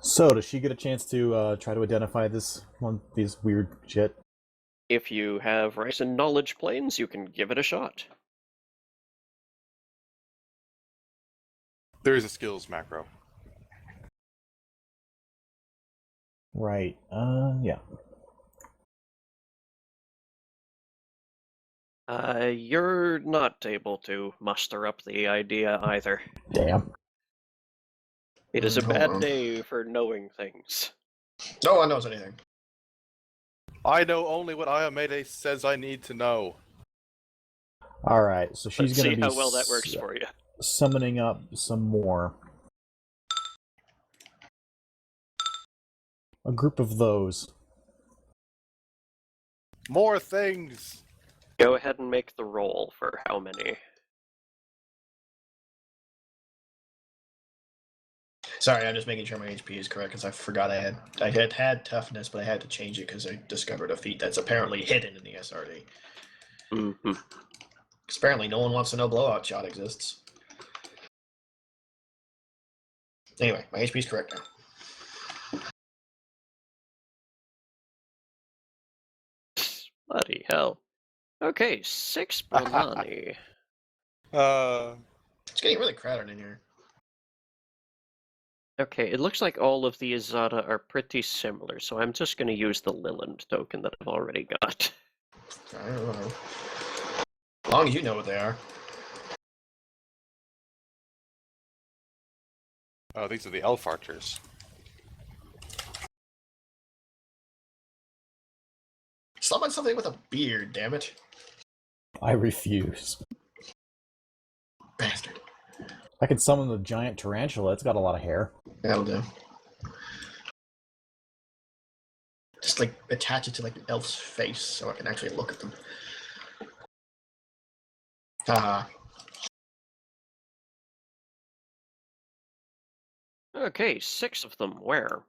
Speaker 3: So, does she get a chance to try to identify these weird shit?
Speaker 5: If you have rice and knowledge planes, you can give it a shot.
Speaker 1: There is a skills macro.
Speaker 3: Right. Yeah.
Speaker 5: You're not able to muster up the idea either.
Speaker 3: Damn.
Speaker 5: It is a
Speaker 2: Hold
Speaker 5: bad
Speaker 2: on.
Speaker 5: day for knowing things.
Speaker 2: No one knows anything.
Speaker 1: I know only what Ayamede says I need to know.
Speaker 3: All right. So she's
Speaker 5: Let's
Speaker 3: gonna
Speaker 5: see
Speaker 3: be
Speaker 5: how well that works for you.
Speaker 3: summoning up some more. A group of those.
Speaker 1: More things!
Speaker 5: Go ahead and make the roll for how many.
Speaker 2: Sorry, I'm just making sure my HP is correct because I forgot I had toughness, but I had to change it because I discovered a feat that's apparently hidden in the SRD.
Speaker 5: Mm-hmm.
Speaker 2: Because apparently no one wants to know blowout shot exists. Anyway, my HP is correct now.
Speaker 5: Bloody hell. Okay, 6 Brahmani.
Speaker 2: It's getting really crowded in here.
Speaker 5: Okay, it looks like all of the Azada are pretty similar, so I'm just going to use the Liland token that I've already got.
Speaker 2: I don't know. As long as you know what they are.
Speaker 1: Oh, these are the elf archers.
Speaker 2: Summon something with a beard, damn it.
Speaker 3: I refuse.
Speaker 2: Bastard.
Speaker 3: I can summon the giant tarantula. It's got a lot of hair.
Speaker 2: That'll do. Just like attach it to like an elf's face so I can actually look at them. Haha.
Speaker 5: Okay, 6 of them. Where?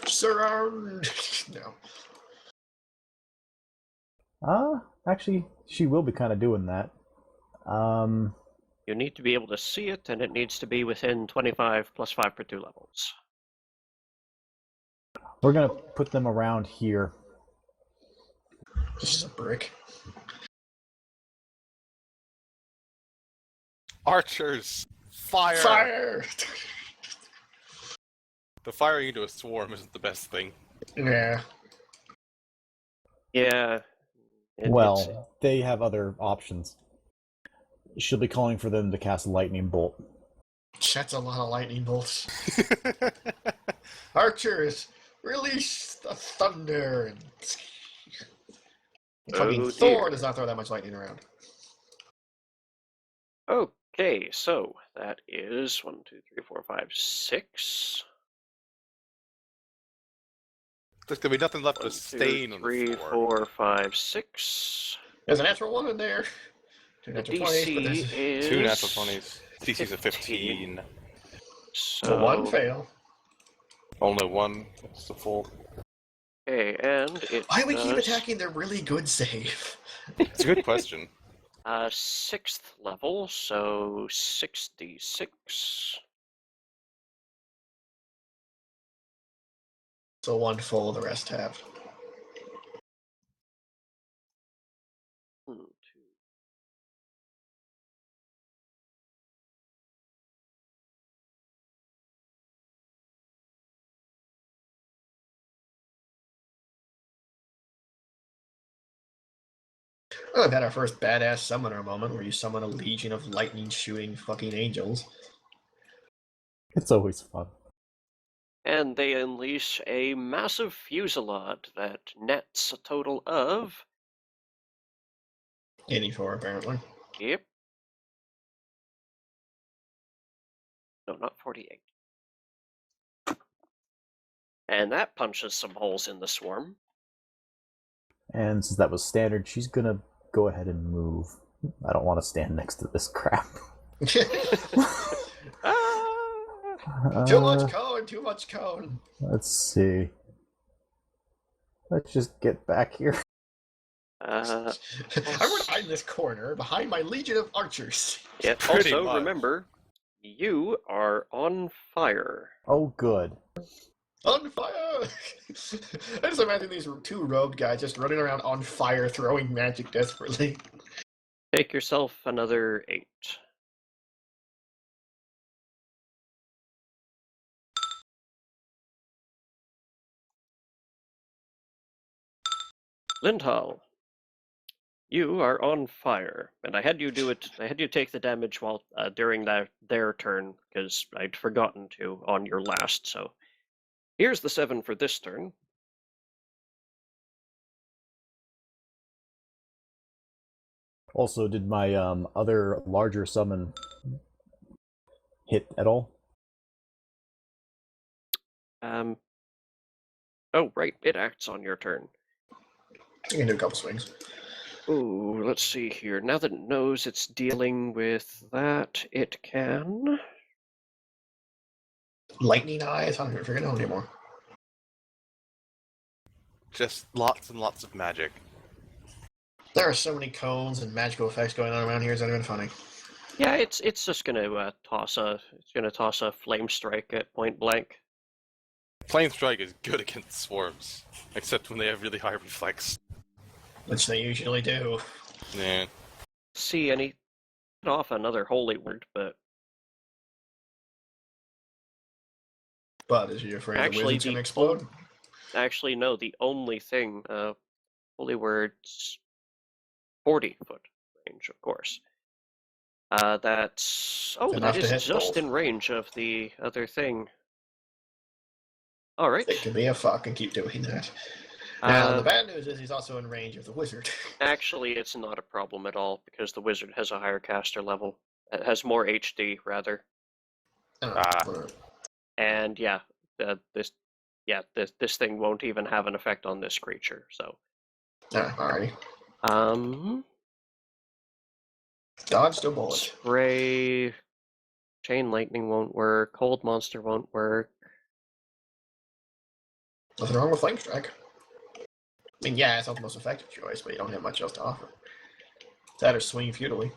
Speaker 2: Surround. No.
Speaker 3: Actually, she will be kind of doing that.
Speaker 5: You need to be able to see it, and it needs to be within 25 plus 5 per 2 levels.
Speaker 3: We're gonna put them around here.
Speaker 2: This is a brick.
Speaker 1: Archers! Fire!
Speaker 2: Fire!
Speaker 1: The firing into a swarm isn't the best thing.
Speaker 2: Yeah.
Speaker 5: Yeah.
Speaker 3: Well, they have other options. She'll be calling for them to cast lightning bolt.
Speaker 2: That's a lot of lightning bolts. Archers, release the thunder! Fucking
Speaker 5: Oh,
Speaker 2: Thor
Speaker 5: dear.
Speaker 2: does not throw that much lightning around.
Speaker 5: Okay, so that is 1, 2, 3, 4, 5, 6.
Speaker 1: There's gonna be nothing left
Speaker 5: 1,
Speaker 1: but a
Speaker 5: 2,
Speaker 1: stain on the
Speaker 5: 3,
Speaker 1: floor.
Speaker 5: 4, 5, 6.
Speaker 2: There's a natural one in there. Two
Speaker 5: The
Speaker 2: natural 20s, but
Speaker 5: DC is
Speaker 1: 2 natural 20s. DC's a 15.
Speaker 5: So
Speaker 2: one fail.
Speaker 1: Only one. That's the full.
Speaker 5: Okay, and it
Speaker 2: Why do we keep
Speaker 5: does,
Speaker 2: attacking their really good save?
Speaker 1: It's a good question.
Speaker 5: 6th level, so 66.
Speaker 2: So one full, the rest half.
Speaker 5: Two.
Speaker 2: Well, I've had our first badass summoner moment where you summon a legion of lightning shooting fucking angels.
Speaker 3: It's always fun.
Speaker 5: And they unleash a massive fusillade that nets a total of,
Speaker 2: 84, apparently.
Speaker 5: yep, no, not 48. And that punches some holes in the swarm.
Speaker 3: And since that was standard, she's gonna go ahead and move. I don't want to stand next to this crap.
Speaker 5: Ah!
Speaker 2: Too much cone, too much cone.
Speaker 3: Let's see. Let's just get back here.
Speaker 5: Uh,
Speaker 2: I'm gonna hide in this corner behind my legion of archers.
Speaker 5: yeah,
Speaker 1: Pretty
Speaker 5: also,
Speaker 1: much.
Speaker 5: remember, you are on fire.
Speaker 3: Oh, good.
Speaker 2: On fire! I just imagine these two robed guys just running around on fire, throwing magic desperately.
Speaker 5: Take yourself another 8. Lindhall, you are on fire, and I had you do it. I had you take the damage while during their turn because I'd forgotten to on your last. So here's the 7 for this turn.
Speaker 3: Also, did my other larger summon hit at all?
Speaker 5: Oh right, it acts on your turn.
Speaker 2: You can do a couple swings.
Speaker 5: Ooh, let's see here. Now that it knows it's dealing with that, it can.
Speaker 2: Lightning eyes? I don't even forget anymore.
Speaker 1: Just lots and lots of magic.
Speaker 2: There are so many cones and magical effects going on around here. It's not even funny.
Speaker 5: Yeah, it's just gonna toss a flame strike at point blank.
Speaker 1: Flame Strike is good against swarms, except when they have really high reflex.
Speaker 2: Which they usually do.
Speaker 1: Yeah.
Speaker 5: See any off another holy word, but
Speaker 2: But is you afraid
Speaker 5: Actually,
Speaker 2: the wizard's
Speaker 5: the
Speaker 2: gonna explode?
Speaker 5: actually no. The only thing, holy words, 40-foot range, of course. That's
Speaker 2: Enough
Speaker 5: that
Speaker 2: to
Speaker 5: is
Speaker 2: hit
Speaker 5: just
Speaker 2: both.
Speaker 5: in range of the other thing. All right.
Speaker 2: It can be a fuck and keep doing that. Now, the
Speaker 5: Uh,
Speaker 2: bad news is he's also in range of the wizard.
Speaker 5: actually, it's not a problem at all because the wizard has a higher caster level. It has more HD rather,
Speaker 2: Oh,
Speaker 5: and yeah, this thing won't even have an effect on this creature. So,
Speaker 2: alrighty. Dodged a bullet.
Speaker 5: spray, chain lightning won't work. Cold monster won't work.
Speaker 2: Nothing wrong with Flame Strike. I mean, yeah, it's not the most effective choice, but you don't have much else to offer. That or swing futilely.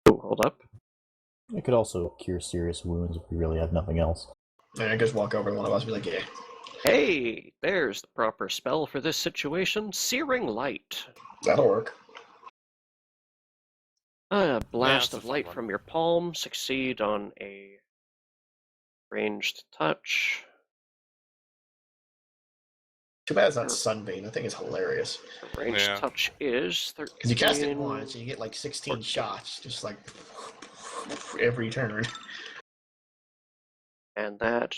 Speaker 5: Oh, hold up.
Speaker 3: It could also cure serious wounds if we really have nothing else.
Speaker 2: And I just walk over to one of us and be like, yeah.
Speaker 5: Hey, there's the proper spell for this situation. Searing Light.
Speaker 2: That'll work.
Speaker 5: A blast
Speaker 1: it's a
Speaker 5: of
Speaker 1: fun
Speaker 5: light
Speaker 1: one.
Speaker 5: from your palm. Succeed on a ranged touch.
Speaker 2: Too bad it's not Sunbeam. That thing is hilarious.
Speaker 5: The ranged
Speaker 1: Yeah.
Speaker 5: touch is 13.
Speaker 2: Because you cast it once and you get like 16 shots, just like every turn.
Speaker 5: And that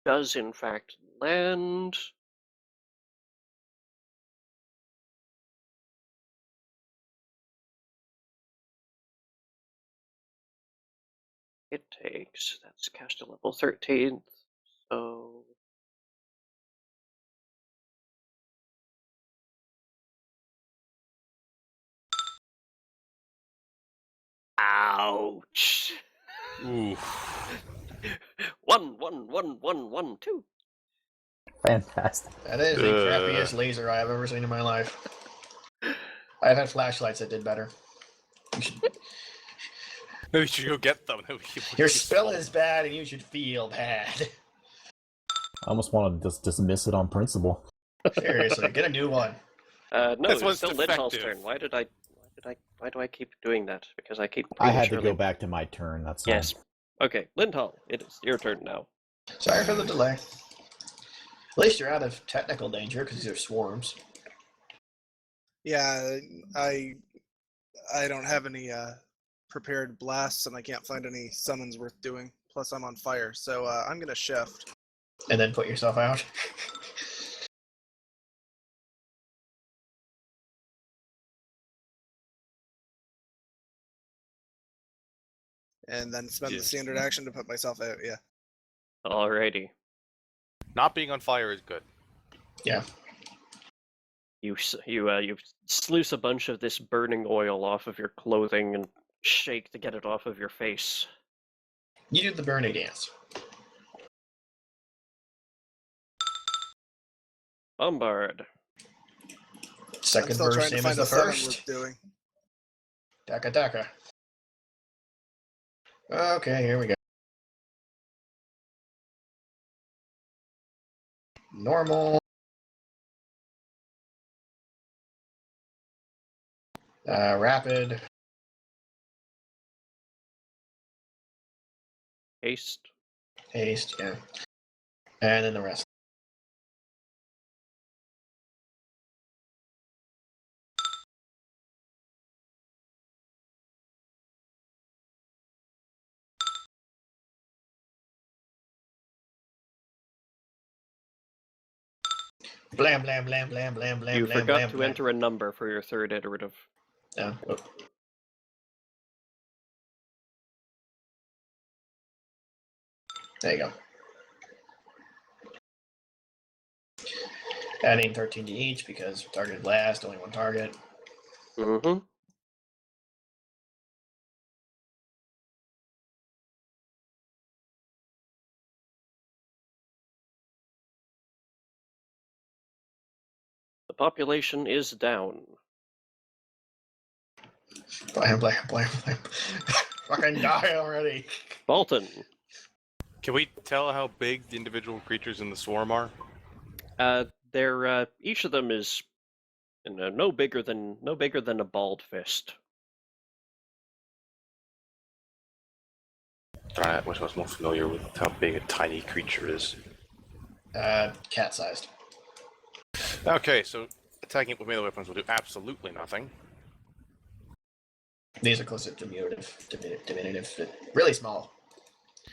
Speaker 5: does in fact land. It takes, that's cast at level 13, so... Ouch!
Speaker 1: Ooh.
Speaker 5: 1, 1, 1, 1, 1, 2.
Speaker 3: Fantastic.
Speaker 2: That is the crappiest laser I've ever seen in my life. I've had flashlights that did better. You should,
Speaker 1: Maybe you should go get them.
Speaker 2: your spell is bad and you should feel bad.
Speaker 3: I almost want to just dismiss it on principle.
Speaker 2: Seriously, get a new one.
Speaker 5: No,
Speaker 1: This
Speaker 5: it's
Speaker 1: one's
Speaker 5: still
Speaker 1: defective.
Speaker 5: Lindhol's turn. Why do I keep doing that? Because I keep.
Speaker 3: I had to
Speaker 5: prematurely-
Speaker 3: go back to my turn. That's all.
Speaker 5: Yes. Okay, Lindhall, it is your turn now.
Speaker 2: Sorry for the delay. At least you're out of technical danger because these are swarms.
Speaker 4: Yeah, I don't have any prepared blasts, and I can't find any summons worth doing. Plus, I'm on fire, so I'm gonna shift.
Speaker 2: And then put yourself out.
Speaker 4: And then spend the
Speaker 1: Yes.
Speaker 4: standard action to put myself out. Yeah.
Speaker 5: Alrighty.
Speaker 1: Not being on fire is good.
Speaker 2: Yeah.
Speaker 5: You sluice a bunch of this burning oil off of your clothing and shake to get it off of your face.
Speaker 2: You do the Bernie dance.
Speaker 5: Bombard.
Speaker 4: I'm
Speaker 2: Second
Speaker 4: still
Speaker 2: verse,
Speaker 4: trying to
Speaker 2: same as
Speaker 4: find
Speaker 2: the
Speaker 4: a summon
Speaker 2: first.
Speaker 4: worth doing.
Speaker 2: Daka daka. Okay, here we go. Normal. Rapid.
Speaker 5: Haste.
Speaker 2: Haste, yeah. And then the rest. Blam, blam, blam, blam, blam, blam,
Speaker 5: You
Speaker 2: blam,
Speaker 5: forgot
Speaker 2: blam,
Speaker 5: to
Speaker 2: blam.
Speaker 5: enter a number for your third iterative.
Speaker 2: Oh. There you go. Adding 13 to each because targeted last, only one target.
Speaker 5: Mm-hmm. The population is down.
Speaker 2: Blam, blam, blam, blam. Fucking die already.
Speaker 5: Bolton.
Speaker 1: Can we tell how big the individual creatures in the swarm are?
Speaker 5: They're each of them is no bigger than a bald fist.
Speaker 1: I wish I was more familiar with how big a tiny creature is.
Speaker 2: Cat-sized.
Speaker 1: Okay, so attacking it with melee weapons will do absolutely nothing.
Speaker 2: These are closer to diminutive, really small.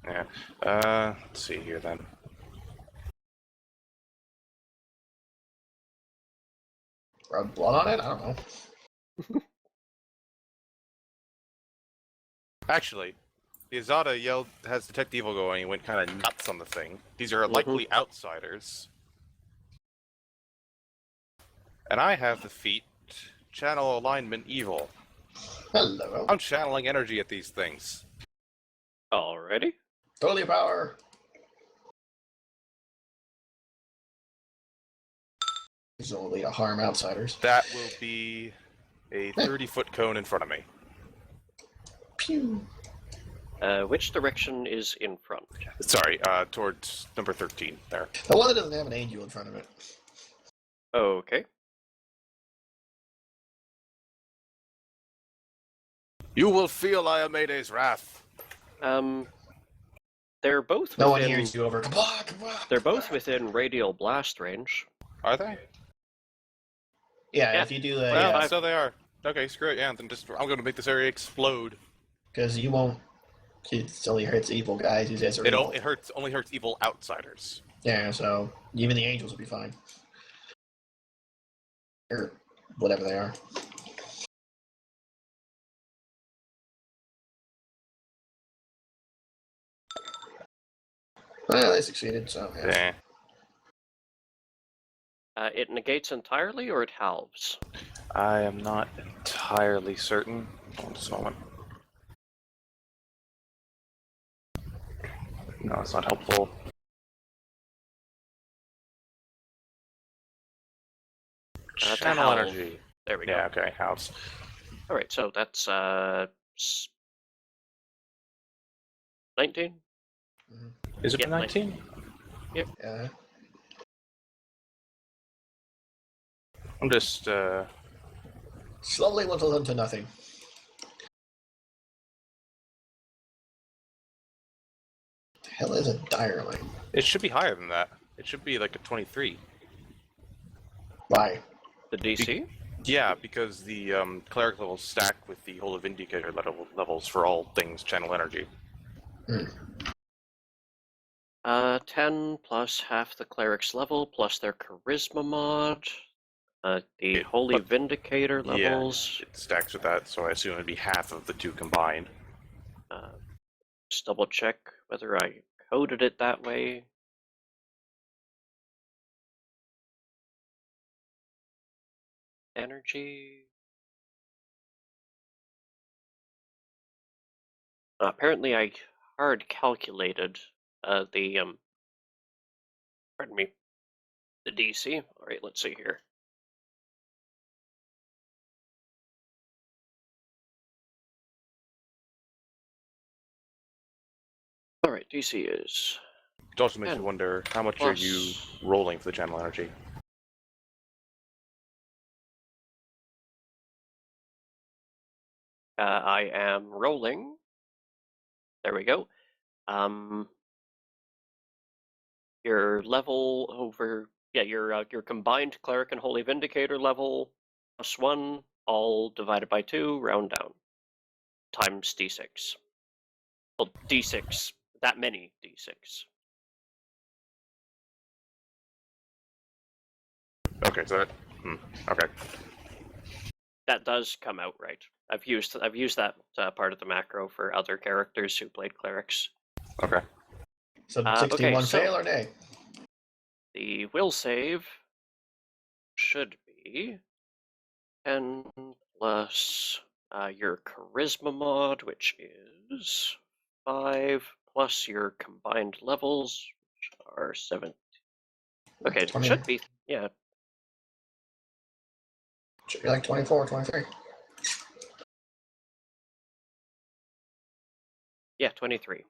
Speaker 1: Yeah. Let's see here then.
Speaker 2: Rub blood on it? I don't know.
Speaker 1: Actually, the Azada yelled, has Detect Evil going, and went kind of nuts on the thing. These are likely outsiders. And I have the feat Channel Alignment Evil.
Speaker 2: Hello.
Speaker 1: I'm channeling energy at these things.
Speaker 5: Alrighty.
Speaker 2: Holy power. Presumably to harm outsiders.
Speaker 1: That will be a 30-foot cone in front of me.
Speaker 2: Pew.
Speaker 5: Which direction is in front?
Speaker 1: Sorry, towards number 13 there.
Speaker 2: The one that doesn't have an angel in front of it.
Speaker 5: Okay.
Speaker 1: You will feel Iomede's wrath.
Speaker 5: They're both
Speaker 2: No one
Speaker 5: within,
Speaker 2: hears you over. Kablah, kablah,
Speaker 5: they're both
Speaker 2: kablah.
Speaker 5: within radial blast range.
Speaker 1: Are they?
Speaker 2: Yeah,
Speaker 5: Yeah.
Speaker 2: if you do
Speaker 1: Well,
Speaker 2: a...
Speaker 1: so they are. Okay, screw it, yeah, then just, I'm going to make this area explode.
Speaker 2: Because you won't... It only hurts evil guys whose eyes are evil.
Speaker 1: It only hurts evil outsiders.
Speaker 2: Yeah, so even the angels will be fine. Or whatever they are. Well, they succeeded, so yeah.
Speaker 5: It negates entirely, or it halves?
Speaker 1: I am not entirely certain. Hold on just a moment. No, it's not helpful.
Speaker 5: To
Speaker 1: Channel
Speaker 5: Hal.
Speaker 1: energy.
Speaker 5: There we
Speaker 1: Yeah,
Speaker 5: go.
Speaker 1: okay, house.
Speaker 5: All right, so that's 19.
Speaker 1: Is it
Speaker 5: Yep,
Speaker 1: 19?
Speaker 2: Yeah.
Speaker 1: I'm just,
Speaker 2: Slowly whittles into nothing. The hell is a direling?
Speaker 1: it should be higher than that. It should be like a 23.
Speaker 2: Why?
Speaker 5: The DC.
Speaker 1: Yeah, because the cleric levels stack with the whole of indicator levels for all things channel energy.
Speaker 5: 10 plus half the cleric's level plus their charisma mod. The Holy
Speaker 1: but-
Speaker 5: Vindicator levels.
Speaker 1: Yeah, it stacks with that, so I assume it'd be half of the two combined.
Speaker 5: Just double check whether I coded it that way. Energy. Apparently, I hard calculated the pardon me, the DC. All right, let's see here. All right, DC is
Speaker 1: It also makes me
Speaker 5: 10
Speaker 1: wonder, how much
Speaker 5: plus.
Speaker 1: are you rolling for the channel energy?
Speaker 5: I am rolling. There we go. Your level over, yeah, your combined cleric and holy vindicator level +1, all divided by 2, round down, times d6. Well, d6, that many d6.
Speaker 1: Okay, so that... okay.
Speaker 5: That does come out right. I've used that part of the macro for other characters who played clerics.
Speaker 1: Okay.
Speaker 2: So
Speaker 5: Okay,
Speaker 2: 61
Speaker 5: so-
Speaker 2: fail or nay?
Speaker 5: The will save should be 10 plus your charisma mod, which is 5, plus your combined levels, which are 7. Okay, it
Speaker 2: 20.
Speaker 5: should be, yeah.
Speaker 2: Should be like 24, 23.
Speaker 5: Yeah, 23.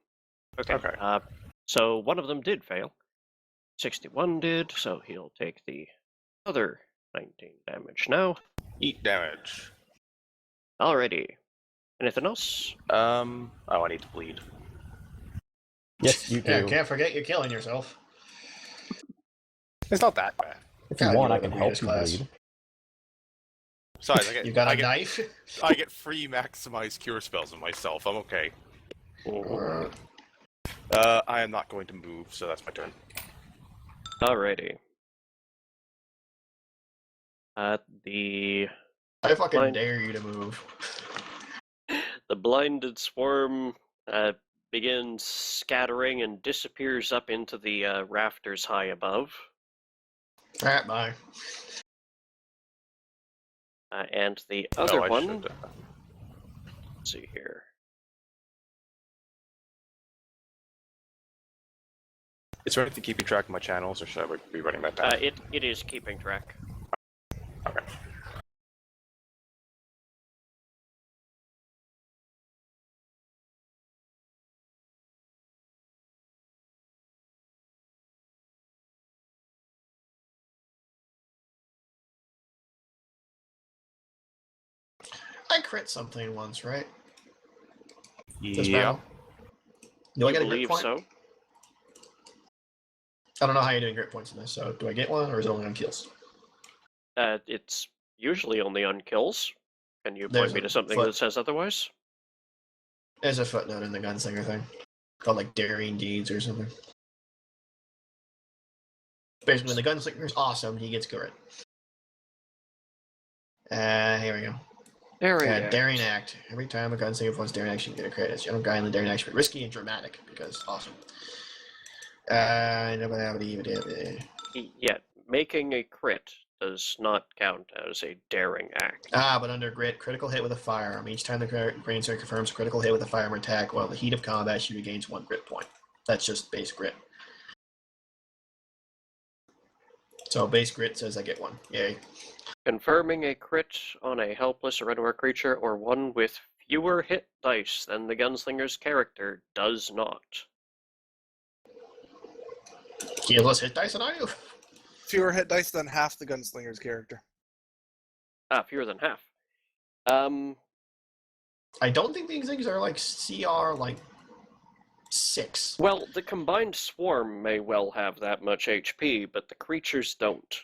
Speaker 5: Okay.
Speaker 1: Okay.
Speaker 5: So one of them did fail. 61 did, so he'll take the other 19 damage now.
Speaker 1: Eat damage.
Speaker 5: Alrighty. Anything else?
Speaker 1: Oh, I need to bleed.
Speaker 3: Yes, you do.
Speaker 2: Yeah, can't forget you're killing yourself.
Speaker 1: It's not that bad.
Speaker 3: If you
Speaker 2: God,
Speaker 3: want,
Speaker 2: you
Speaker 3: I
Speaker 2: were the
Speaker 3: can help
Speaker 2: weakest
Speaker 3: you
Speaker 2: class.
Speaker 3: bleed.
Speaker 1: Besides, I get,
Speaker 2: You got
Speaker 1: I
Speaker 2: a
Speaker 1: get,
Speaker 2: knife?
Speaker 1: I get free maximized cure spells on myself. I'm okay. I am not going to move, so that's my turn.
Speaker 5: Alrighty. The
Speaker 2: I fucking
Speaker 5: Fine.
Speaker 2: dare you to move.
Speaker 5: blinded swarm begins scattering and disappears up into the rafters high above.
Speaker 2: Alright, bye.
Speaker 5: And the other
Speaker 1: I
Speaker 5: one,
Speaker 1: should,
Speaker 5: let's see here.
Speaker 1: Is there anything keeping track of my channels, or should I be running that down?
Speaker 5: It is keeping track.
Speaker 1: Okay.
Speaker 2: I crit something once, right? This
Speaker 1: Yeah.
Speaker 2: battle? Do I get a
Speaker 5: believe
Speaker 2: grit point?
Speaker 5: so.
Speaker 2: I don't know how you're doing grit points in this, so do I get one, or is it only on kills?
Speaker 5: It's usually only on kills. Can you
Speaker 2: There's
Speaker 5: point me
Speaker 2: a
Speaker 5: to something
Speaker 2: foot.
Speaker 5: that says otherwise?
Speaker 2: There's a footnote in the gunslinger thing. Called like daring deeds or something. Basically, when the gunslinger's awesome, he gets grit. Here we go. Daring act. Every time a gunslinger performs daring action, you get a credit. It's young guy in the daring action, but risky and dramatic because awesome.
Speaker 5: Yeah, making a crit does not count as a daring act.
Speaker 2: But under grit, critical hit with a firearm. Each time the braincer confirms a critical hit with a firearm attack while in the heat of combat, she regains 1 grit point. That's just base grit. So base grit says I get 1. Yay.
Speaker 5: Confirming a crit on a helpless or unaware creature or one with fewer hit dice than the gunslinger's character does not.
Speaker 2: You have less hit dice than I do.
Speaker 4: Fewer hit dice than half the gunslinger's character.
Speaker 5: Fewer than half.
Speaker 2: I don't think these things are like CR like 6.
Speaker 5: Well, the combined swarm may well have that much HP, but the creatures don't.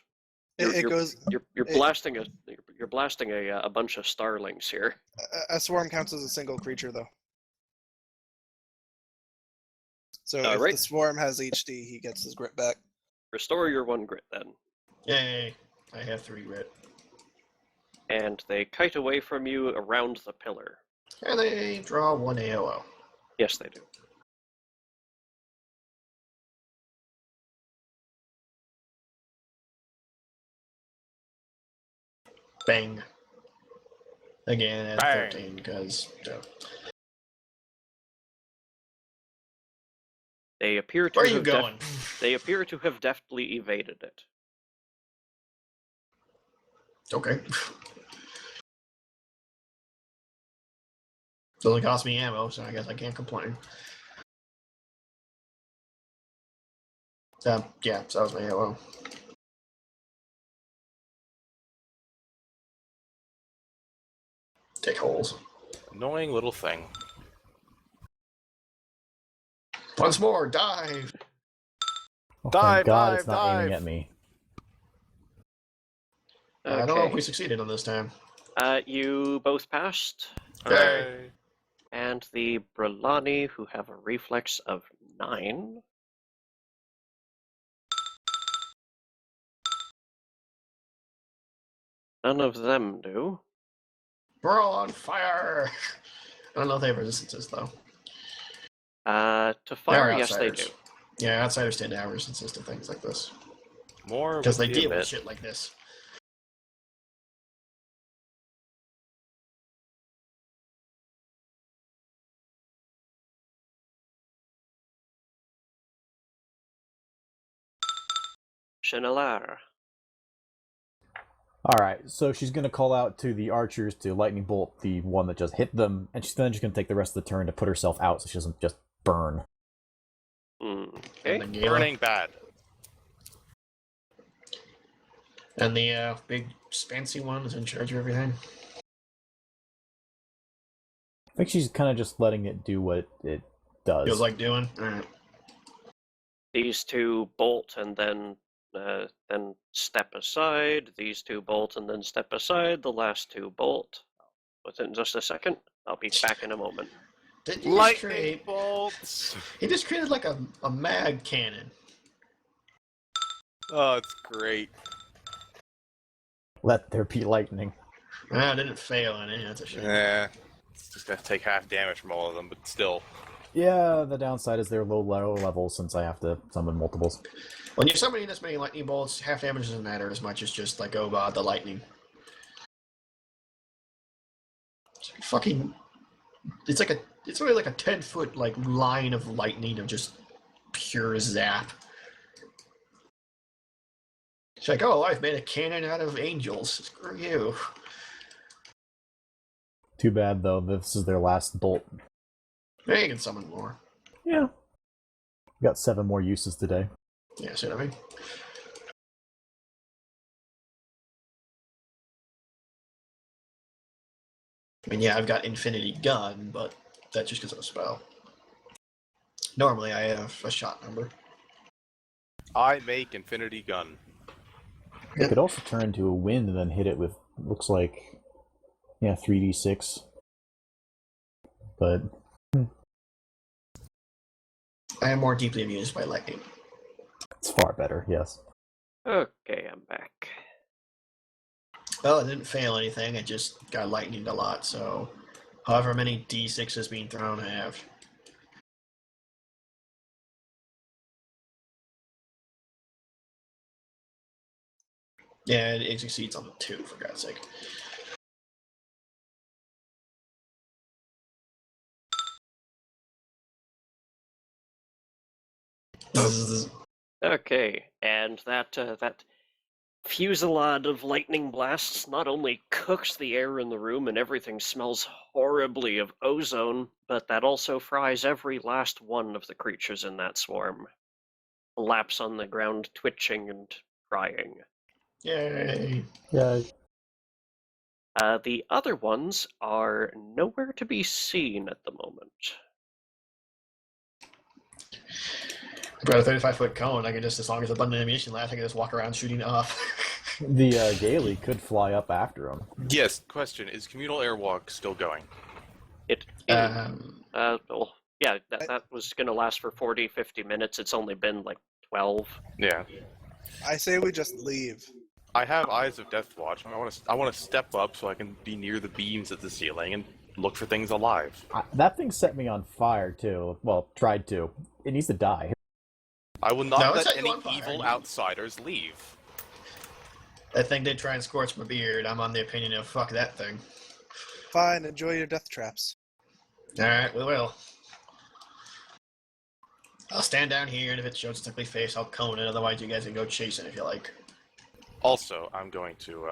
Speaker 4: It goes.
Speaker 5: You're blasting a bunch of starlings here.
Speaker 4: A swarm counts as a single creature, though. So if
Speaker 5: right.
Speaker 4: the swarm has HD, he gets his grit back.
Speaker 5: Restore your 1 grit then.
Speaker 2: Yay. I have 3 grit.
Speaker 5: And they kite away from you around the pillar.
Speaker 2: And they draw 1 AOO.
Speaker 5: Yes, they do.
Speaker 2: Bang. Again at
Speaker 1: Bang.
Speaker 2: 13, because...
Speaker 5: They appear to
Speaker 2: Where are you
Speaker 5: have
Speaker 2: going?
Speaker 5: they appear to have deftly evaded it.
Speaker 2: Okay. Doesn't cost me ammo, so I guess I can't complain. Yeah, so that was my AOO. Take holes.
Speaker 1: Annoying little thing.
Speaker 2: Once more, dive!
Speaker 3: Oh,
Speaker 1: Dive,
Speaker 3: thank God
Speaker 1: dive,
Speaker 3: it's not aiming
Speaker 1: dive.
Speaker 3: at me.
Speaker 2: I don't know if
Speaker 5: Okay.
Speaker 2: we succeeded on this time.
Speaker 5: You both passed,
Speaker 2: Hey.
Speaker 5: and the Brillani, who have a reflex of 9. None of them do.
Speaker 2: We're all on fire! I don't know if they have resistances, though.
Speaker 5: To fire,
Speaker 2: They're
Speaker 5: yes, they do.
Speaker 2: outsiders. Yeah, outsiders tend to have resistances to things like this.
Speaker 1: More
Speaker 2: Because they
Speaker 1: with the
Speaker 2: deal with
Speaker 1: abyss.
Speaker 2: shit like this.
Speaker 5: Chenelar.
Speaker 3: Alright, so she's going to call out to the archers to lightning bolt the one that just hit them, and she's then just going to take the rest of the turn to put herself out so she doesn't just burn.
Speaker 5: Okay.
Speaker 2: And the Gala.
Speaker 1: Burning bad.
Speaker 2: And the big fancy one is in charge of everything.
Speaker 3: I think she's kind of just letting it do what it does.
Speaker 2: Feels like doing. Alright.
Speaker 5: These two bolt and then step aside. These two bolt and then step aside. The last two bolt. Within just a second. I'll be back in a moment.
Speaker 2: Did you just
Speaker 1: Lightning
Speaker 2: create...
Speaker 1: bolts.
Speaker 2: He just created like a mag cannon.
Speaker 1: Oh, it's great.
Speaker 3: Let there be lightning.
Speaker 2: Ah, didn't fail on it. That's a shame.
Speaker 1: Yeah. It's just gonna take half damage from all of them, but still.
Speaker 3: Yeah, the downside is they're low level since I have to summon multiples.
Speaker 2: When you're summoning this many lightning bolts, half damage doesn't matter as much as just like, oh god, the lightning. It's fucking... It's really like a 10-foot like line of lightning of just pure zap. It's like, oh, I've made a cannon out of angels. Screw you.
Speaker 3: Too bad, though, this is their last bolt.
Speaker 2: Yeah, you can summon more.
Speaker 3: Yeah. Got 7 more uses today.
Speaker 2: Yeah, see what I mean? I mean, yeah, I've got Infinity Gun, but that's just because of a spell. Normally, I have a shot number.
Speaker 1: I make Infinity Gun.
Speaker 3: It could also turn into a wind and then hit it with, looks like, yeah, 3d6. But
Speaker 2: I am more deeply amused by lightning.
Speaker 3: it's far better, yes.
Speaker 5: Okay, I'm back.
Speaker 2: Well, it didn't fail anything, it just got lightninged a lot, so however many d6s being thrown, I have. Yeah, it succeeds on the 2, for God's sake.
Speaker 5: Okay, and that fusillade of lightning blasts not only cooks the air in the room and everything smells horribly of ozone, but that also fries every last one of the creatures in that swarm. Laps on the ground, twitching and crying.
Speaker 2: Yay!
Speaker 3: Yeah.
Speaker 5: The other ones are nowhere to be seen at the moment.
Speaker 2: I've got a 35-foot cone. I can just, as long as the button ammunition lasts, I can just walk around shooting it off.
Speaker 3: The Gailey could fly up after him.
Speaker 1: Yes, question, is communal airwalk still going?
Speaker 5: It well, yeah, that was going to last for 40, 50 minutes. It's only been like 12.
Speaker 1: Yeah.
Speaker 4: I say we just leave.
Speaker 1: I have Eyes of Death Watch. I want to step up so I can be near the beams at the ceiling and look for things alive.
Speaker 3: That thing set me on fire, too. Well, tried to. It needs to die.
Speaker 1: I will not
Speaker 2: No, it
Speaker 1: let
Speaker 2: set you
Speaker 1: any
Speaker 2: on fire.
Speaker 1: evil outsiders leave.
Speaker 2: That thing did try and scorch my beard. I'm on the opinion of fuck that thing.
Speaker 4: Fine, enjoy your death traps.
Speaker 2: Alright, we will. I'll stand down here, and if it shows its ugly face, I'll cone it. Otherwise, you guys can go chasing if you like.
Speaker 1: Also, I'm going to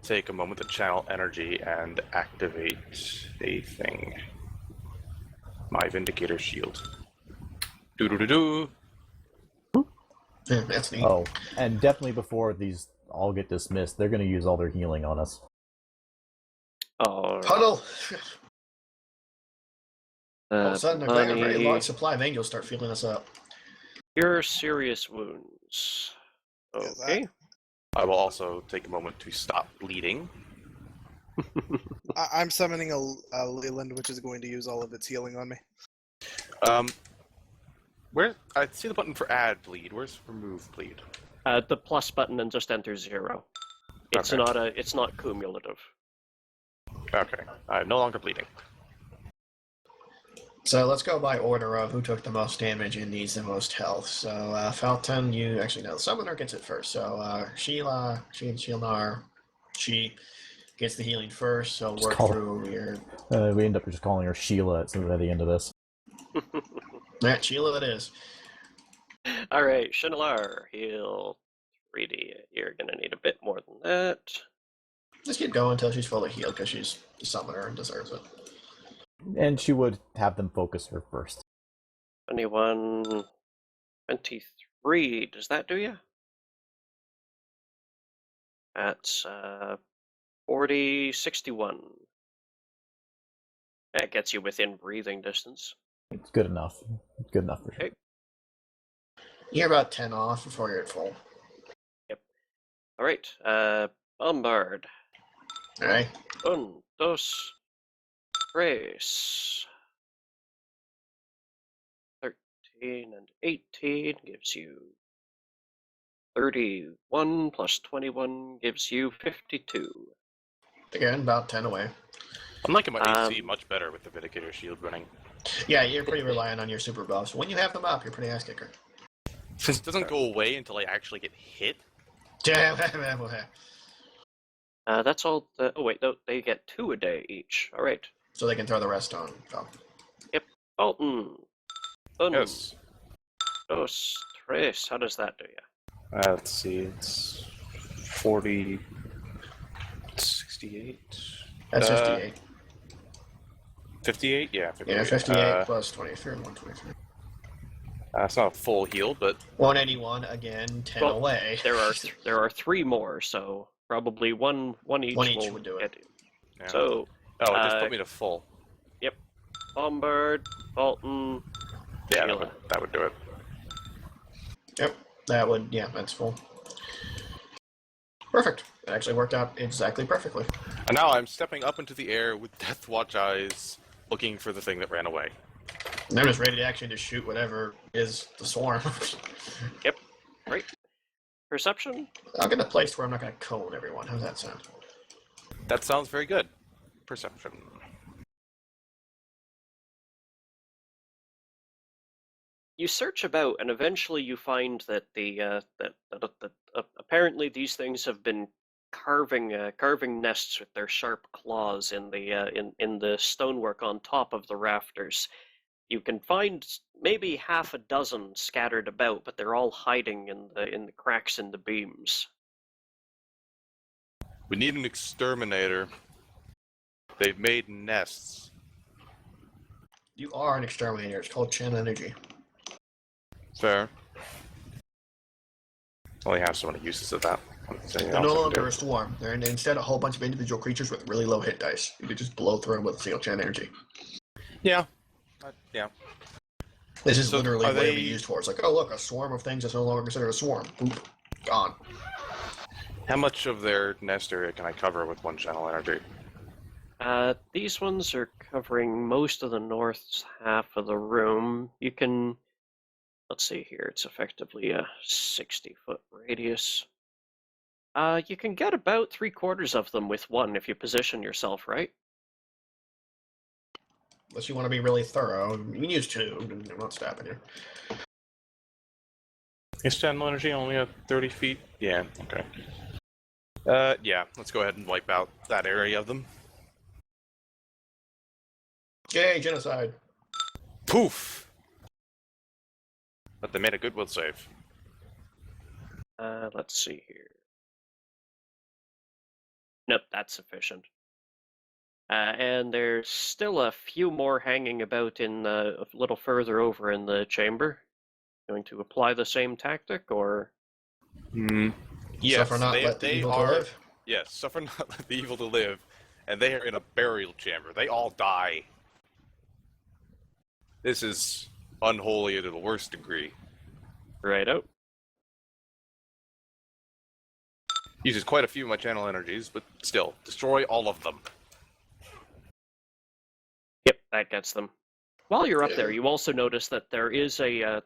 Speaker 1: take a moment to channel energy and activate a thing. My Vindicator Shield. Doo-doo-doo-doo.
Speaker 2: That's neat.
Speaker 3: Oh, and definitely before these all get dismissed, they're going to use all their healing on us.
Speaker 5: Oh,
Speaker 2: Huddle! All of a sudden, a very, very
Speaker 5: Bunny,
Speaker 2: large supply of angels start filling us up.
Speaker 5: Cure serious wounds.
Speaker 4: Yes,
Speaker 5: Okay.
Speaker 1: I will also take a moment to stop bleeding.
Speaker 4: I'm summoning a Leland, which is going to use all of its healing on me.
Speaker 1: Where I see the button for add bleed. Where's remove bleed?
Speaker 5: The plus button and just enter 0. It's
Speaker 1: Okay.
Speaker 5: it's not cumulative.
Speaker 1: Okay, I'm no longer bleeding.
Speaker 2: So let's go by order of who took the most damage and needs the most health. So Felton, you actually know the summoner gets it first. So Sheila, she gets the healing first. So
Speaker 3: Just
Speaker 2: work
Speaker 3: call
Speaker 2: through your.
Speaker 3: We end up just calling her Sheila at the end of this.
Speaker 2: Yeah, Sheila, it is.
Speaker 5: All right, Shinalar, heal 3D. You're gonna need a bit more than that.
Speaker 2: Just keep going until she's fully healed because she's the summoner and deserves it.
Speaker 3: And she would have them focus her first.
Speaker 5: 21, 23. Does that do you? That's 40, 61. That gets you within breathing distance.
Speaker 3: It's good enough. It's good enough for sure.
Speaker 5: Okay.
Speaker 2: You're about 10 off before you're at full.
Speaker 5: All right, Bombard.
Speaker 2: All right.
Speaker 5: Un, dos, tres. 13 and 18 gives you 31 plus 21 gives you 52.
Speaker 2: Again, about 10 away.
Speaker 1: I'm liking my AC much better with the Vindicator Shield running.
Speaker 2: Yeah, you're pretty reliant on your super buffs. When you have them up, you're pretty ass kicker.
Speaker 1: Since it doesn't go away until I actually get hit.
Speaker 5: That's all. Oh wait, no, they get 2 a day each. All right.
Speaker 2: So they can throw the rest on Falcon.
Speaker 5: Alton. Un,
Speaker 1: Yes.
Speaker 5: dos, tres. How does that do you?
Speaker 1: Let's see, it's 40, 68.
Speaker 2: That's 58.
Speaker 1: 58? Yeah, 58.
Speaker 2: Yeah, 58 plus 23, 123.
Speaker 1: That's not a full heal, but
Speaker 2: 181 again, 10
Speaker 5: Well,
Speaker 2: away.
Speaker 5: There are 3 more, so probably one each.
Speaker 2: One each
Speaker 5: will
Speaker 2: would do it.
Speaker 5: get you.
Speaker 1: yeah.
Speaker 5: So
Speaker 1: Oh, it just put me to full.
Speaker 5: Bombard, Alton.
Speaker 1: Yeah,
Speaker 5: Sheila.
Speaker 1: that would do it.
Speaker 2: Yep, that would, yeah, that's full. Perfect. It actually worked out exactly perfectly.
Speaker 1: And now I'm stepping up into the air with Death Watch eyes, looking for the thing that ran away.
Speaker 2: And I'm just ready to actually just shoot whatever is the swarm.
Speaker 5: Right. Perception.
Speaker 2: I'll get a place where I'm not going to cone everyone. How's that sound?
Speaker 1: That sounds very good. Perception.
Speaker 5: You search about, and eventually you find that apparently these things have been carving nests with their sharp claws in the stonework on top of the rafters. You can find maybe half a dozen scattered about, but they're all hiding in the cracks in the beams.
Speaker 1: We need an exterminator. They've made nests.
Speaker 2: You are an exterminator. It's called channel energy.
Speaker 1: Fair. Only have so many uses of that.
Speaker 2: They're no longer a swarm. They're instead a whole bunch of individual creatures with really low hit dice. You could just blow through them with single channel energy.
Speaker 1: Yeah. Yeah.
Speaker 2: This is
Speaker 1: So
Speaker 2: literally
Speaker 1: are
Speaker 2: what it'd
Speaker 1: they-
Speaker 2: be used for. It's like, oh look, a swarm of things that's no longer considered a swarm. Boop. Gone.
Speaker 1: How much of their nest area can I cover with one channel energy?
Speaker 5: These ones are covering most of the north half of the room. You can, let's see here, it's effectively a 60-foot radius. You can get about 3/4 of them with one if you position yourself right.
Speaker 2: Unless you want to be really thorough. You can use two. I'm not stopping you.
Speaker 1: Is channel energy only at 30 feet? Yeah, okay. Yeah, let's go ahead and wipe out that area of them.
Speaker 2: Yay, genocide.
Speaker 1: Poof! But they made a goodwill save.
Speaker 5: Let's see here. Nope, that's sufficient. And there's still a few more hanging about in a little further over in the chamber. Going to apply the same tactic, or
Speaker 1: Yes,
Speaker 2: Suffer not, let the evil to live.
Speaker 1: Yes, suffer not, let the evil to live. And they are in a burial chamber. They all die. This is unholy to the worst degree.
Speaker 5: right out?
Speaker 1: Uses quite a few of my channel energies, but still, destroy all of them.
Speaker 5: Yep, that gets them. While you're up there, you also notice that there is a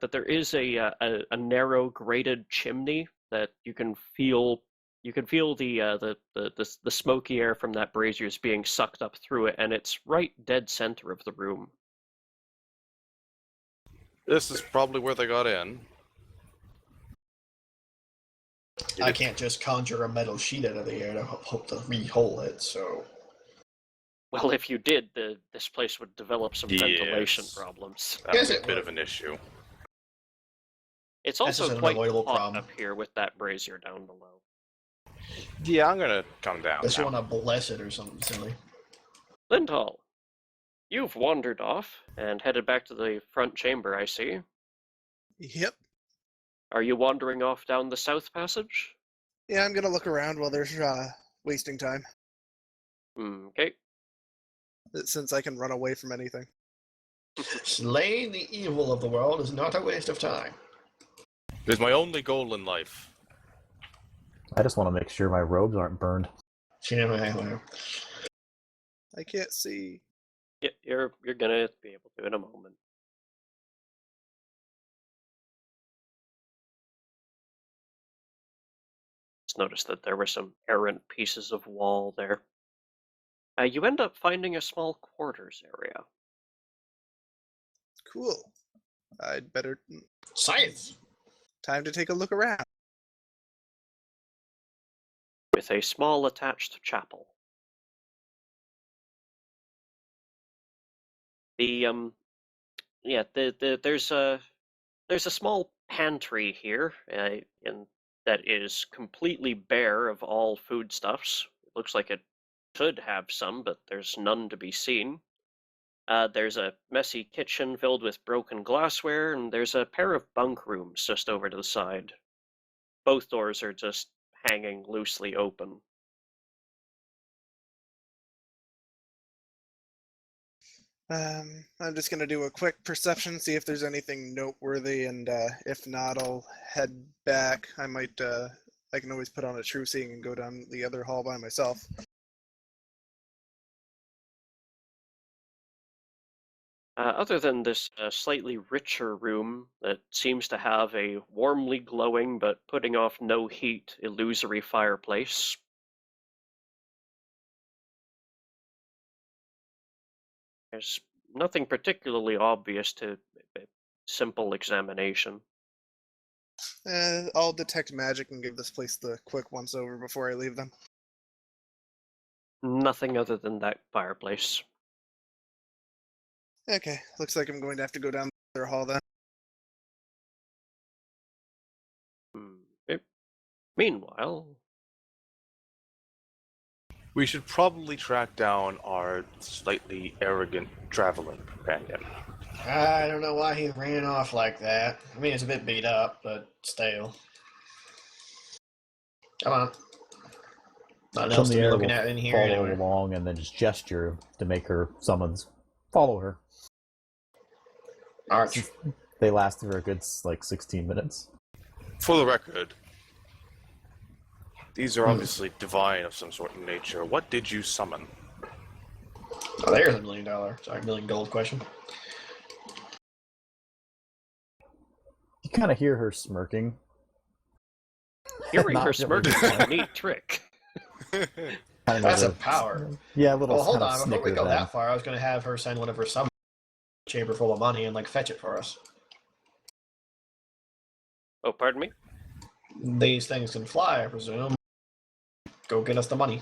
Speaker 5: narrow grated chimney that you can feel. You can feel the smoky air from that brazier is being sucked up through it, and it's right dead center of the room.
Speaker 1: This is probably where they got in.
Speaker 2: I can't just conjure a metal sheet out of the air to hope to re-hole it, so...
Speaker 5: Well, if you did, this place would develop some ventilation
Speaker 1: Yes.
Speaker 5: problems.
Speaker 1: That was
Speaker 2: Yes,
Speaker 1: a
Speaker 2: it
Speaker 1: bit
Speaker 2: would.
Speaker 1: of an issue.
Speaker 5: It's
Speaker 2: This
Speaker 5: also
Speaker 2: is an
Speaker 5: quite
Speaker 2: unavoidable
Speaker 5: hot
Speaker 2: problem.
Speaker 5: up here with that brazier down below.
Speaker 1: Yeah, I'm gonna come down
Speaker 2: Unless you
Speaker 1: now.
Speaker 2: want to bless it or something silly.
Speaker 5: Lindhall, you've wandered off and headed back to the front chamber, I see.
Speaker 4: Yep.
Speaker 5: Are you wandering off down the south passage?
Speaker 4: Yeah, I'm gonna look around while there's wasting time,
Speaker 5: Okay.
Speaker 4: since I can run away from anything.
Speaker 2: Slaying the evil of the world is not a waste of time.
Speaker 1: It is my only goal in life.
Speaker 3: I just want to make sure my robes aren't burned.
Speaker 2: Yeah,
Speaker 4: I can't see.
Speaker 5: Yeah, you're gonna be able to in a moment. Just noticed that there were some errant pieces of wall there. You end up finding a small quarters area
Speaker 4: Cool. I'd better.
Speaker 2: Science!
Speaker 4: Time to take a look around.
Speaker 5: with a small attached chapel. There's a small pantry here, and that is completely bare of all foodstuffs. It looks like it could have some, but there's none to be seen. There's a messy kitchen filled with broken glassware, and there's a pair of bunk rooms just over to the side. Both doors are just hanging loosely open.
Speaker 4: I'm just gonna do a quick perception, see if there's anything noteworthy, and if not, I'll head back. I might. I can always put on a true seeing and go down the other hall by myself.
Speaker 5: Other than this slightly richer room that seems to have a warmly glowing but putting off no heat illusory fireplace, there's nothing particularly obvious to a simple examination.
Speaker 4: I'll detect magic and give this place the quick once over before I leave them.
Speaker 5: Nothing other than that fireplace.
Speaker 4: Okay, looks like I'm going to have to go down the other hall then.
Speaker 5: Okay. Meanwhile,
Speaker 1: We should probably track down our slightly arrogant traveling companion.
Speaker 2: I don't know why he ran off like that. I mean, it's a bit beat up, but still. Come on. Nothing else to be
Speaker 3: Chumnier
Speaker 2: looking
Speaker 3: will
Speaker 2: at in here
Speaker 3: follow
Speaker 2: anyway.
Speaker 3: along and then just gesture to make her summons. Follow her.
Speaker 2: Arch.
Speaker 3: They last for a good, 16 minutes.
Speaker 1: For the record, these are obviously divine of some sort in nature. What did you summon?
Speaker 2: Oh, there's $1 million. Sorry, $1 million gold question.
Speaker 3: You kind of hear her smirking.
Speaker 5: Hearing
Speaker 3: Not
Speaker 5: her
Speaker 3: really
Speaker 5: smirking is a
Speaker 3: disappointed.
Speaker 5: neat trick.
Speaker 3: Kind of
Speaker 2: That's a
Speaker 3: a-
Speaker 2: power.
Speaker 3: Yeah, a little
Speaker 2: Well, hold
Speaker 3: kind of
Speaker 2: on. Before we
Speaker 3: snicker
Speaker 2: go
Speaker 3: then.
Speaker 2: that far, I was going to have her send one of her summons to a chamber full of money and, fetch it for us.
Speaker 5: Oh, pardon me?
Speaker 2: These things can fly, I presume. Go get us the money.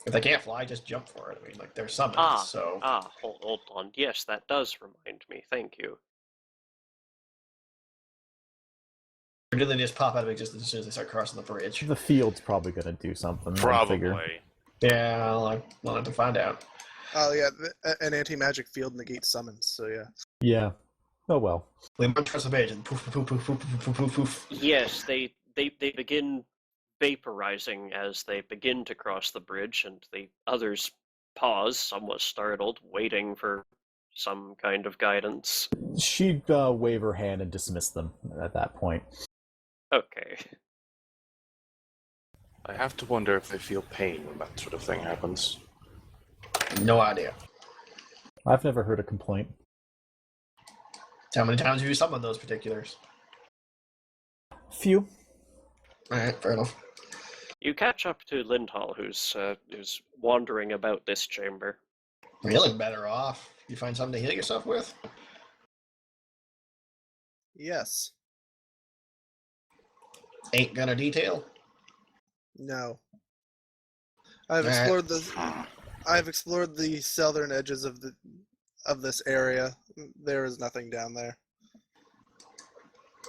Speaker 2: If they can't fly, just jump for it. I mean, they're summons, so...
Speaker 5: Hold on. Yes, that does remind me. Thank you.
Speaker 2: Or do they just pop out of existence as soon as they start crossing the bridge?
Speaker 3: The field's probably going to do something. I figure.
Speaker 1: Probably.
Speaker 2: Yeah, we'll have to find out.
Speaker 4: Oh yeah, an anti-magic field negates summons. So yeah.
Speaker 3: Yeah. Oh well.
Speaker 2: We run across the bridge and poof, poof, poof, poof, poof, poof, poof, poof.
Speaker 5: Yes, they begin vaporizing as they begin to cross the bridge, and the others pause, somewhat startled, waiting for some kind of guidance.
Speaker 3: She'd wave her hand and dismiss them at that point.
Speaker 5: Okay.
Speaker 1: I have to wonder if they feel pain when that sort of thing happens.
Speaker 2: No idea.
Speaker 3: I've never heard a complaint.
Speaker 2: How many times have you summoned those particulars?
Speaker 3: Few.
Speaker 2: Alright, fair enough.
Speaker 5: You catch up to Lindhall, who's wandering about this chamber.
Speaker 2: You're feeling better off. You find something to heal yourself with?
Speaker 4: Yes.
Speaker 2: Ain't gonna detail?
Speaker 4: No. I've
Speaker 2: Alright.
Speaker 4: explored the southern edges of this area. There is nothing down there.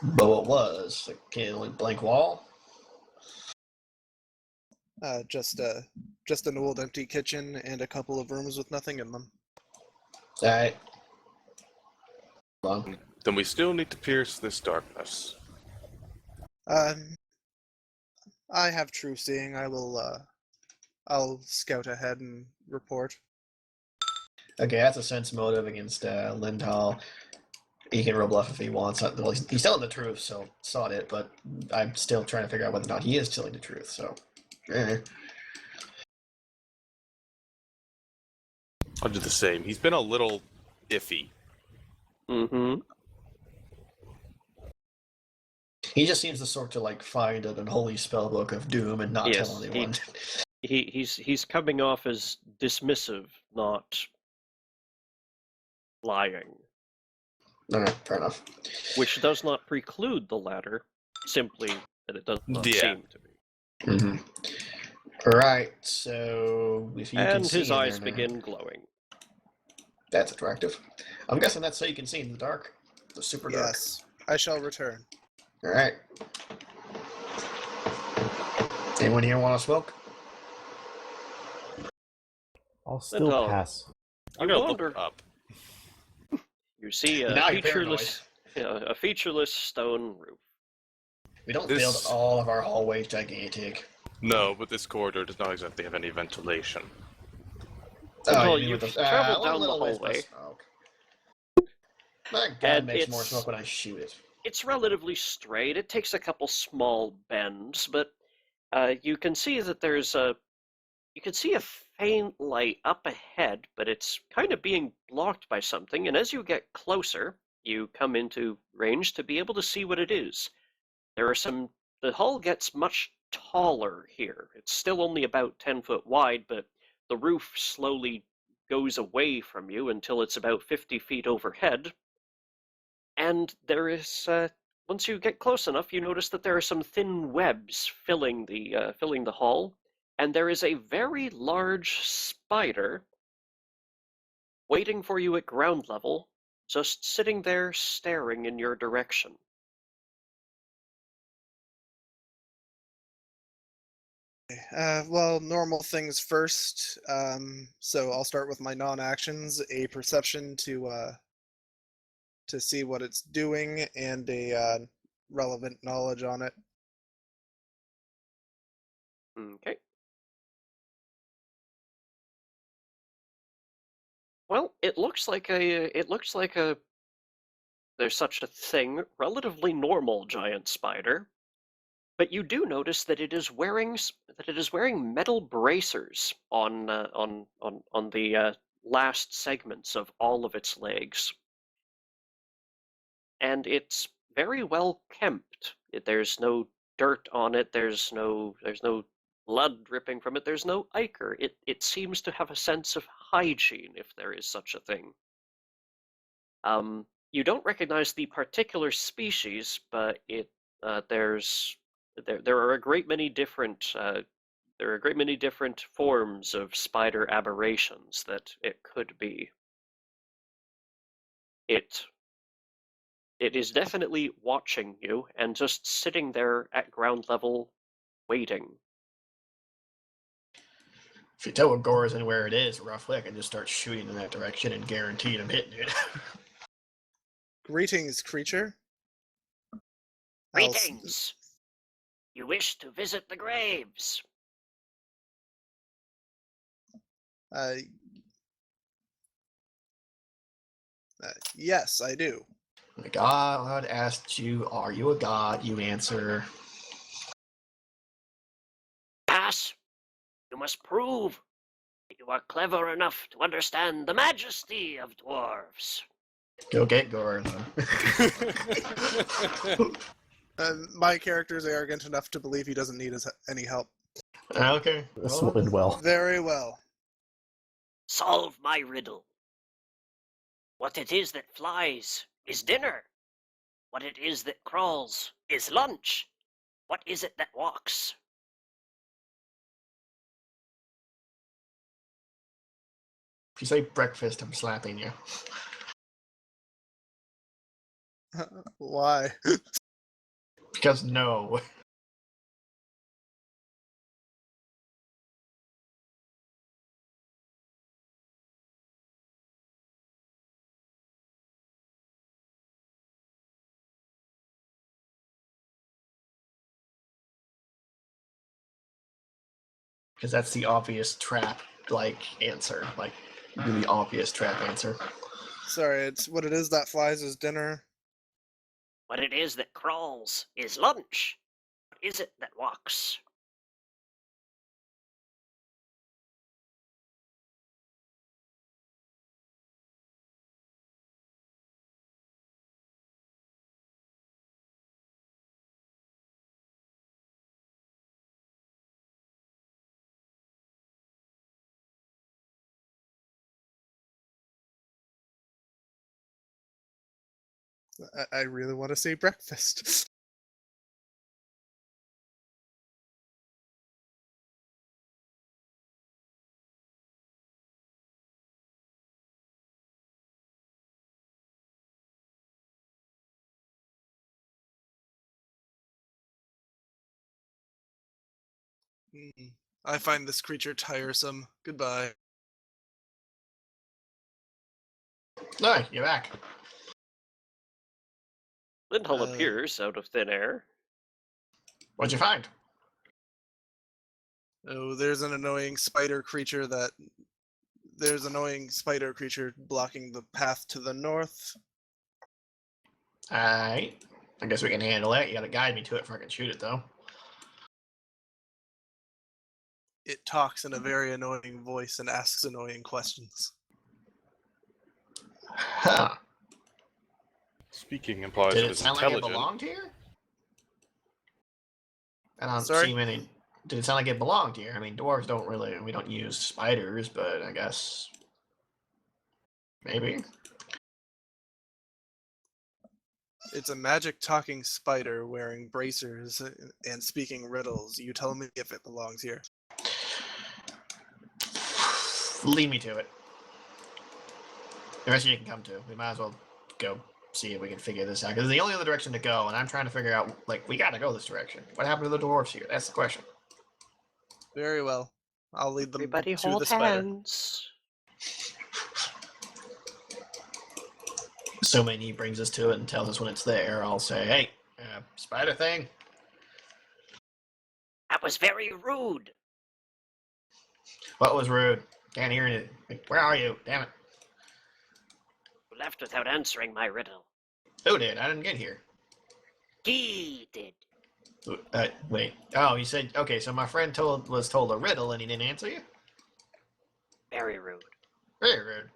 Speaker 2: But what was? A blank wall?
Speaker 4: Just an old empty kitchen and a couple of rooms with nothing in them.
Speaker 2: Alright. Hold on.
Speaker 1: Then we still need to pierce this darkness.
Speaker 4: I have true seeing. I'll scout ahead and report.
Speaker 2: Okay, that's a sense motive against Lindhall. He can roll bluff if he wants. Well, he's telling the truth, so sod it, but I'm still trying to figure out whether or not he is telling the truth, so...
Speaker 1: I'll do the same. He's been a little iffy.
Speaker 5: Mm-hmm.
Speaker 2: He just seems the sort to find an unholy spell book of doom and not
Speaker 5: Yes,
Speaker 2: tell anyone.
Speaker 5: He's coming off as dismissive, not lying,
Speaker 2: Alright, fair enough.
Speaker 5: which does not preclude the latter, simply that it does not
Speaker 1: Yeah.
Speaker 5: seem to be.
Speaker 2: Mm-hmm. Right, so if you can
Speaker 5: And
Speaker 2: see
Speaker 5: his
Speaker 2: in
Speaker 5: eyes
Speaker 2: there now-
Speaker 5: begin glowing.
Speaker 2: That's attractive. I'm guessing that's so you can see in the dark. The super dark.
Speaker 4: Yes, I shall return.
Speaker 2: Alright. Anyone here want to smoke?
Speaker 3: I'll still
Speaker 5: Lindhall.
Speaker 3: pass.
Speaker 1: I'm
Speaker 5: You
Speaker 1: gonna
Speaker 5: wander.
Speaker 1: look up.
Speaker 5: You see
Speaker 2: Now you're
Speaker 5: a featureless stone roof.
Speaker 2: We don't
Speaker 1: This-
Speaker 2: build all of our hallways gigantic.
Speaker 1: No, but this corridor does not exactly have any ventilation.
Speaker 5: Well,
Speaker 2: you mean
Speaker 5: you've
Speaker 2: with
Speaker 5: traveled down the
Speaker 2: little ways
Speaker 5: hallway.
Speaker 2: of smoke. That gun
Speaker 5: And
Speaker 2: makes more
Speaker 5: it's-
Speaker 2: smoke when I shoot it.
Speaker 5: It's relatively straight. It takes a couple small bends, but you can see that you can see a faint light up ahead, but it's kind of being blocked by something. And as you get closer, you come into range to be able to see what it is. The hull gets much taller here. It's still only about 10 foot wide, but the roof slowly goes away from you until it's about 50 feet overhead. And there is, once you get close enough, you notice that there are some thin webs filling the hull, and there is a very large spider waiting for you at ground level, just sitting there staring in your direction.
Speaker 4: Well, normal things first. So I'll start with my non-actions: a perception to see what it's doing, and a relevant knowledge on it.
Speaker 5: Okay. Well, it looks like a there's such a thing, relatively normal giant spider, but you do notice that it is wearing metal bracers on the last segments of all of its legs, and it's very well kempt. There's no dirt on it. There's no blood dripping from it. There's no ichor. It seems to have a sense of hygiene, if there is such a thing. You don't recognize the particular species, but there are a great many different forms of spider aberrations that it could be. It is definitely watching you and just sitting there at ground level, waiting.
Speaker 2: If you tell what gore is and where it is, roughly, I can just start shooting in that direction and guaranteed I'm hitting it.
Speaker 4: Greetings, creature.
Speaker 5: Greetings! You wish to visit the graves?
Speaker 4: Yes, I do.
Speaker 2: The god asked you, are you a god? You answer,
Speaker 5: Pass! You must prove that you are clever enough to understand the majesty of dwarves.
Speaker 2: go get Goran.
Speaker 4: My character is arrogant enough to believe he doesn't need any help.
Speaker 2: Okay.
Speaker 3: This will end well.
Speaker 4: Very well.
Speaker 5: Solve my riddle. What it is that flies is dinner. What it is that crawls is lunch. What is it that walks?
Speaker 2: If you say breakfast, I'm slapping you.
Speaker 4: Why?
Speaker 2: Because no. Because that's the obvious trap, answer. Really obvious trap answer.
Speaker 4: Sorry, it's what it is that flies is dinner.
Speaker 5: What it is that crawls is lunch. What is it that walks?
Speaker 4: I really want to say breakfast. I find this creature tiresome. Goodbye.
Speaker 2: No, you're back.
Speaker 5: Lindhull appears out of thin air.
Speaker 2: What'd you find?
Speaker 4: Oh, there's an annoying spider creature blocking the path to the north.
Speaker 2: Alright. I guess we can handle that. You gotta guide me to it before I can shoot it, though.
Speaker 4: It talks in a very annoying voice and asks annoying questions.
Speaker 2: Huh.
Speaker 1: Speaking implies
Speaker 2: Did
Speaker 1: it
Speaker 2: it
Speaker 1: is
Speaker 2: sound like it
Speaker 1: intelligent.
Speaker 2: belonged here? I don't
Speaker 4: Sorry?
Speaker 2: see many. Did it sound like it belonged here? I mean, dwarves don't really. We don't use spiders, but I guess. Maybe.
Speaker 4: It's a magic talking spider wearing bracers and speaking riddles. You tell me if it belongs here.
Speaker 2: Lead me to it. The rest of you can come to. We might as well go see if we can figure this out. Because it's the only other direction to go, and I'm trying to figure out, we gotta go this direction. What happened to the dwarves here? That's the question.
Speaker 4: Very well. I'll lead them
Speaker 5: Everybody
Speaker 4: to
Speaker 5: hold
Speaker 4: the spider.
Speaker 5: hands.
Speaker 2: Assuming he brings us to it and tells us when it's there, I'll say, hey, spider thing?
Speaker 5: That was very rude.
Speaker 2: What was rude? Can't hear it. Where are you? Damn it.
Speaker 5: You left without answering my riddle.
Speaker 2: Who did? I didn't get here.
Speaker 5: He did.
Speaker 2: Wait. Oh, you said, okay, so my friend was told a riddle and he didn't answer you?
Speaker 5: Very rude.
Speaker 2: Very rude.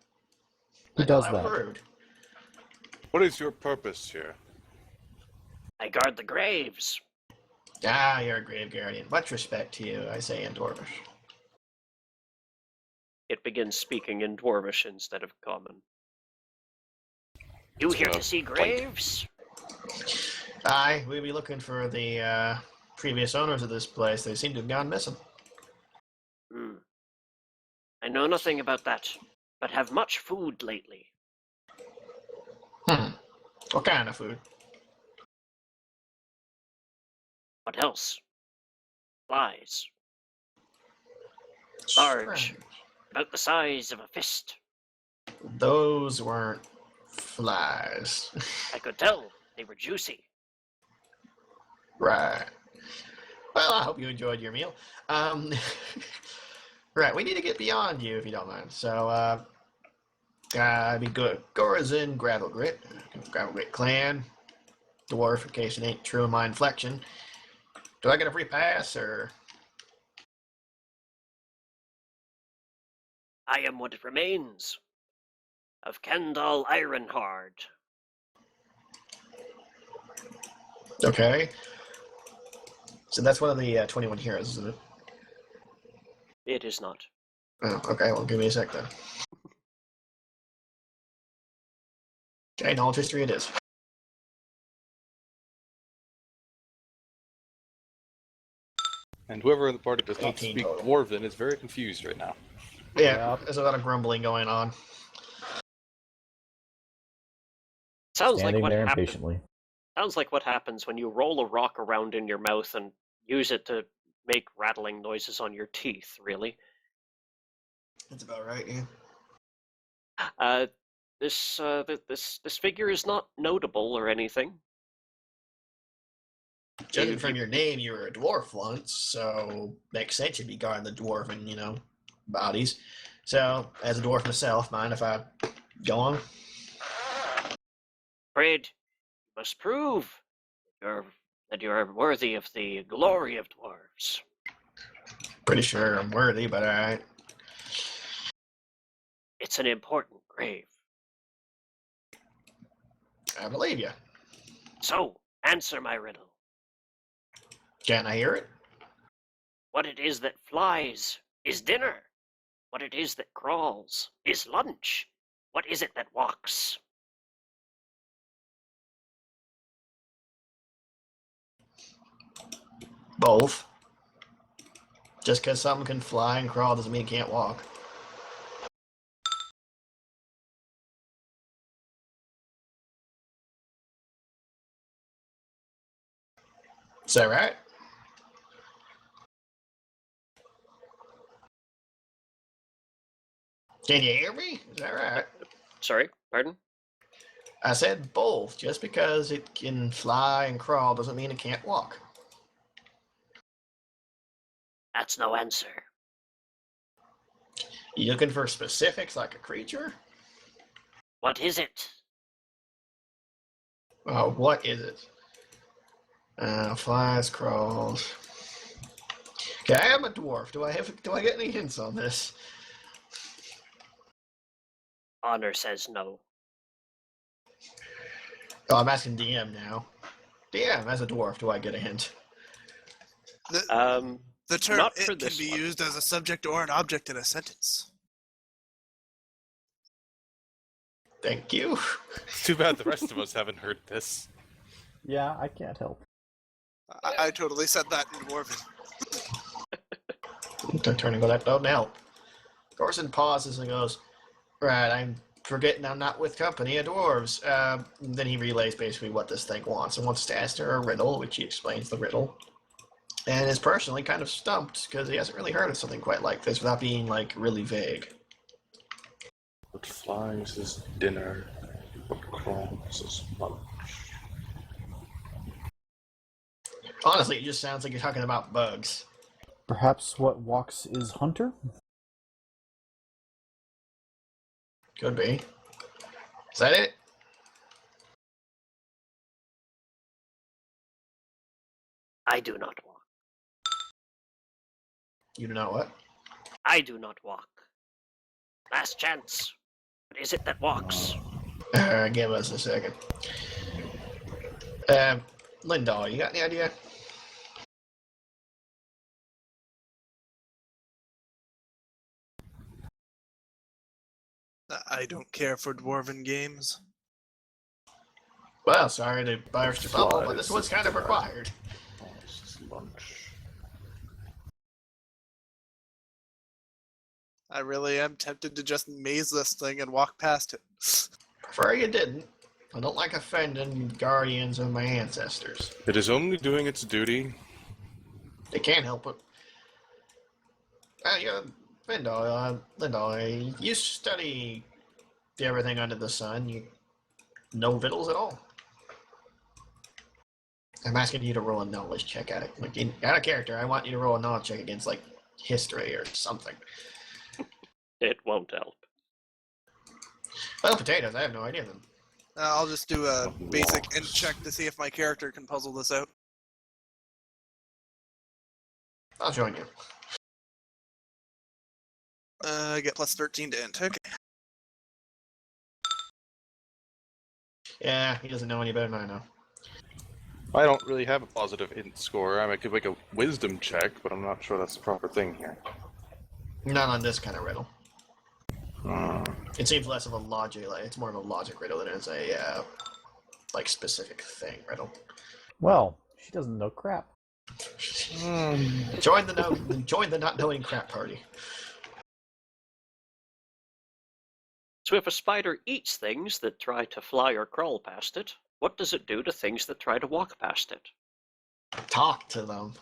Speaker 3: Who
Speaker 2: I
Speaker 3: does
Speaker 2: know
Speaker 3: that?
Speaker 2: was rude.
Speaker 1: What is your purpose here?
Speaker 5: I guard the graves.
Speaker 2: Ah, you're a grave guardian. Much respect to you, I say in Dwarvish.
Speaker 5: It begins speaking in Dwarvish instead of common. You
Speaker 1: It's
Speaker 5: here
Speaker 1: gonna
Speaker 5: to see
Speaker 1: blink.
Speaker 5: graves?
Speaker 2: Aye, we'll be looking for the previous owners of this place. They seem to have gone missing.
Speaker 5: I know nothing about that, but have much food lately.
Speaker 2: What kind of food?
Speaker 5: What else? Flies. Large.
Speaker 2: Strange.
Speaker 5: About the size of a fist.
Speaker 2: Those weren't flies.
Speaker 5: I could tell they were juicy.
Speaker 2: Right. Well, I hope you enjoyed your meal. Right, we need to get beyond you if you don't mind. So, I'd be good. Gorazin Gravelgrit. Gravelgrit clan. Dwarf, in case it ain't true in my inflection. Do I get a free pass, or?
Speaker 5: I am what remains of Kendall Ironhard.
Speaker 2: Okay. So that's one of the 21 heroes, isn't it?
Speaker 5: It is not.
Speaker 2: Oh, okay, well, give me a sec then. Okay, knowledge history it is.
Speaker 1: And whoever in the party does not
Speaker 2: 18
Speaker 1: speak
Speaker 2: total.
Speaker 1: Dwarven is very confused right now.
Speaker 2: Yeah,
Speaker 3: Yep.
Speaker 2: there's a lot of grumbling going on.
Speaker 5: Sounds
Speaker 3: Standing
Speaker 5: like what
Speaker 3: there
Speaker 5: happens.
Speaker 3: impatiently.
Speaker 5: Sounds like what happens when you roll a rock around in your mouth and use it to make rattling noises on your teeth. Really.
Speaker 2: That's about right, yeah.
Speaker 5: This figure is not notable or anything.
Speaker 2: Judging from your name, you were a dwarf once, so makes sense you'd be guarding the dwarven, bodies. So, as a dwarf myself, mind if I go on?
Speaker 5: Afraid you must prove that you are worthy of the glory of dwarves.
Speaker 2: Pretty sure I'm worthy, but alright.
Speaker 5: It's an important grave.
Speaker 2: I believe you.
Speaker 5: So, answer my riddle.
Speaker 2: Can I hear it?
Speaker 5: What it is that flies is dinner. What it is that crawls is lunch. What is it that walks?
Speaker 2: Both. Just because something can fly and crawl doesn't mean it can't walk. Is that right? Can you hear me? Is that right?
Speaker 5: Sorry, pardon?
Speaker 2: I said both. Just because it can fly and crawl doesn't mean it can't walk.
Speaker 5: That's no answer.
Speaker 2: You looking for specifics like a creature?
Speaker 5: What is it?
Speaker 2: Oh, what is it? Flies, crawls. Okay, I am a dwarf. Do I get any hints on this?
Speaker 5: Honor says no.
Speaker 2: Oh, I'm asking DM now. DM, as a dwarf, do I get a hint?
Speaker 4: The term
Speaker 5: Not
Speaker 4: "it"
Speaker 5: for
Speaker 4: can
Speaker 5: this
Speaker 4: be
Speaker 5: one.
Speaker 4: used as a subject or an object in a sentence.
Speaker 2: Thank you.
Speaker 1: It's too bad the rest of us haven't heard this.
Speaker 3: Yeah, I can't help.
Speaker 4: I totally said that in Dwarven.
Speaker 2: Turning go, that doesn't help. Corson pauses and goes, right, I'm forgetting I'm not with company of dwarves. Then he relays basically what this thing wants and wants to ask her a riddle, which he explains the riddle. and is personally kind of stumped because he hasn't really heard of something quite like this without being like really vague.
Speaker 1: What flies is dinner, what crawls is lunch.
Speaker 2: Honestly, it just sounds like you're talking about bugs.
Speaker 3: Perhaps what walks is hunter?
Speaker 2: Could be. Is that it?
Speaker 5: I do not walk.
Speaker 2: You do not what?
Speaker 5: I do not walk. Last chance. What is it that walks?
Speaker 2: Give us a second. Linda, you got any idea?
Speaker 4: I don't care for dwarven games.
Speaker 2: Well, sorry to burst your bubble, but this
Speaker 1: Flies
Speaker 2: one's kind of
Speaker 1: dinner,
Speaker 2: required.
Speaker 1: crawls is lunch.
Speaker 4: I really am tempted to just maze this thing and walk past it.
Speaker 2: Prefer you didn't. I don't like offending guardians of my ancestors.
Speaker 1: It is only doing its duty.
Speaker 2: They can't help it. Linda, you study everything under the sun. You know vittles at all. I'm asking you to roll a knowledge check at it. Like, out of character, I want you to roll a knowledge check against, like, history or something.
Speaker 5: It won't help.
Speaker 2: Well, potatoes, I have no idea then.
Speaker 4: I'll just do a basic int check to see if my character can puzzle this out.
Speaker 2: I'll join you.
Speaker 4: I get plus 13 to int. Okay.
Speaker 2: Yeah, he doesn't know any better than I know.
Speaker 1: I don't really have a positive int score. I mean, I could make a wisdom check, but I'm not sure that's the proper thing here.
Speaker 2: Not on this kind of riddle.
Speaker 1: Hmm.
Speaker 2: It seems less of a logic, like, it's more of a logic riddle than it is a, like, specific thing riddle.
Speaker 3: Well, she doesn't know crap.
Speaker 2: Join the not knowing crap party.
Speaker 5: So if a spider eats things that try to fly or crawl past it, what does it do to things that try to walk past it?
Speaker 2: Talk to them.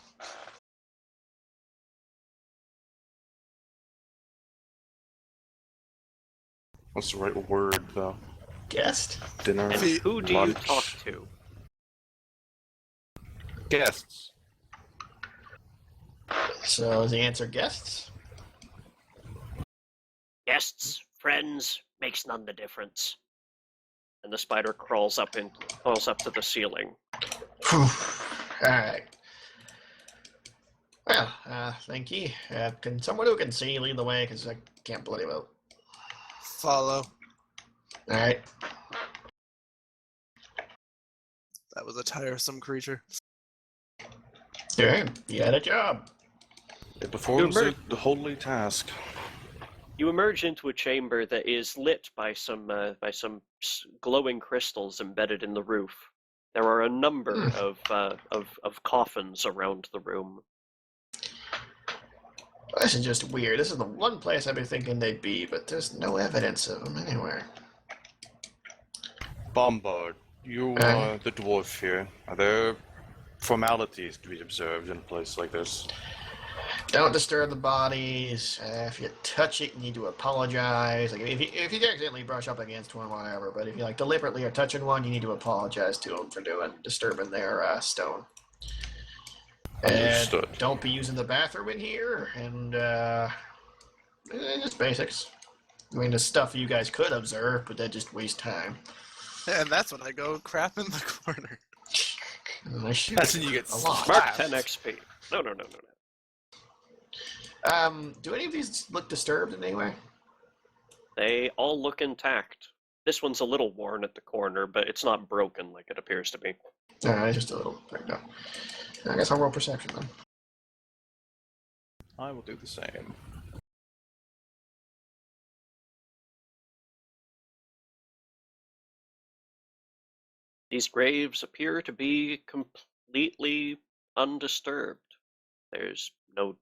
Speaker 1: What's the right word, though?
Speaker 2: Guest?
Speaker 1: Dinner.
Speaker 5: And who do you
Speaker 1: lunch.
Speaker 5: talk to?
Speaker 1: Guests.
Speaker 2: So is the answer guests?
Speaker 5: Guests, friends, makes none the difference. And the spider crawls up to the ceiling.
Speaker 2: Alright. Well, thank you. Can someone who can see lead the way, because I can't bloody well.
Speaker 4: Follow.
Speaker 2: Alright.
Speaker 4: That was a tiresome creature.
Speaker 2: Yeah, you had a job.
Speaker 1: It performs
Speaker 5: Remember-
Speaker 1: the holy task.
Speaker 5: You emerge into a chamber that is lit by some glowing crystals embedded in the roof. There are a number of coffins around the room.
Speaker 2: This is just weird. This is the one place I've been thinking they'd be, but there's no evidence of them anywhere.
Speaker 1: Bombard, you are the dwarf here. Are there formalities to be observed in a place like this?
Speaker 2: Don't disturb the bodies. If you touch it, you need to apologize. Like if you accidentally brush up against one, whatever. But if you like deliberately are touching one, you need to apologize to them for disturbing their stone.
Speaker 1: Understood.
Speaker 2: And don't be using the bathroom in here. And just basics. I mean, the stuff you guys could observe, but that just wastes time.
Speaker 4: And that's when I go crap in the corner.
Speaker 2: And I shoot
Speaker 1: That's when you get
Speaker 2: a lot.
Speaker 5: Mark
Speaker 1: slapped.
Speaker 5: 10 XP. No.
Speaker 2: Do any of these look disturbed in any way?
Speaker 5: They all look intact. This one's a little worn at the corner, but it's not broken like it appears to be.
Speaker 2: Alright, just a little. There we go. I guess I'll roll perception then.
Speaker 1: I will do the same.
Speaker 5: These graves appear to be completely undisturbed. There's no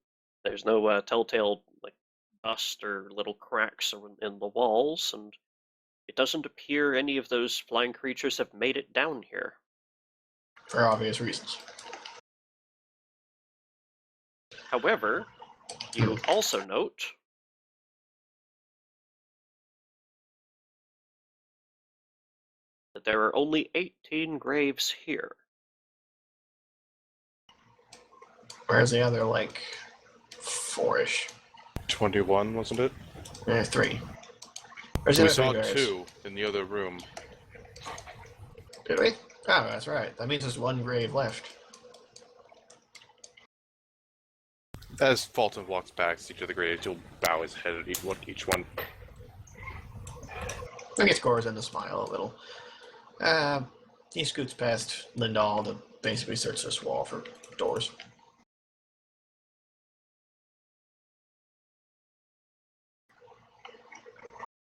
Speaker 5: telltale like dust or little cracks in the walls, and it doesn't appear any of those flying creatures have made it down here.
Speaker 2: For obvious reasons.
Speaker 5: However, you also note that there are only 18 graves here.
Speaker 2: Where's the other, like, 4-ish?
Speaker 1: 21, wasn't it?
Speaker 2: 3. Where's
Speaker 1: So
Speaker 2: the
Speaker 1: we
Speaker 2: other 3
Speaker 1: saw
Speaker 2: graves?
Speaker 1: 2 in the other room.
Speaker 2: Did we? Oh, that's right. That means there's 1 grave left.
Speaker 1: As Fulton walks back to each of the graves, he'll bow his head at each one.
Speaker 2: I guess Corazon to smile a little. He scoots past Lindahl to basically search this wall for doors.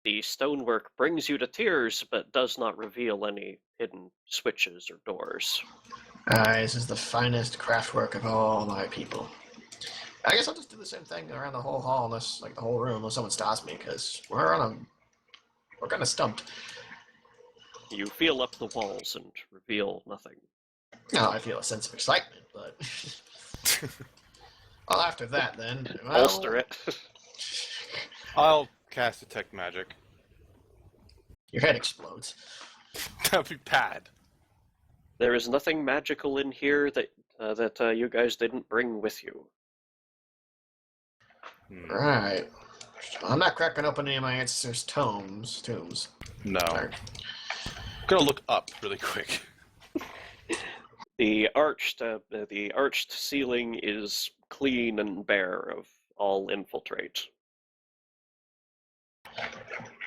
Speaker 5: The stonework brings you to tears, but does not reveal any hidden switches or doors.
Speaker 2: This is the finest craftwork of all my people. I guess I'll just do the same thing around the whole hall, unless, like, the whole room, unless someone stops me, because we're kind of stumped.
Speaker 5: You feel up the walls and reveal nothing.
Speaker 2: No, I feel a sense of excitement, but... well, after that, then...
Speaker 5: Bolster it.
Speaker 1: I'll cast Detect Magic.
Speaker 2: Your head explodes.
Speaker 1: That'd be bad.
Speaker 5: There is nothing magical in here that you guys didn't bring with you.
Speaker 2: Right. I'm not cracking open any of my ancestors' tombs.
Speaker 1: No.
Speaker 2: Right.
Speaker 1: I'm gonna look up really quick.
Speaker 5: The arched ceiling is clean and bare of all infiltrate.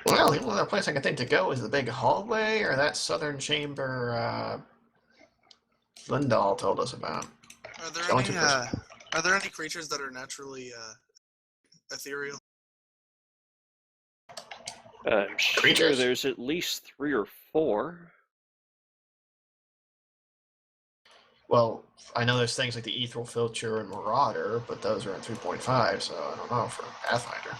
Speaker 2: Well, the only other place I can think to go is the big hallway, or that southern chamber Lindahl told us about.
Speaker 4: Are there
Speaker 2: Going
Speaker 4: any
Speaker 2: to prison.
Speaker 4: are there any creatures that are naturally ethereal?
Speaker 5: Sure,
Speaker 2: Creatures?
Speaker 5: there's at least 3 or 4.
Speaker 2: Well, I know there's things like the Ethereal Filcher and Marauder, but those are in 3.5, so I don't know for Pathfinder.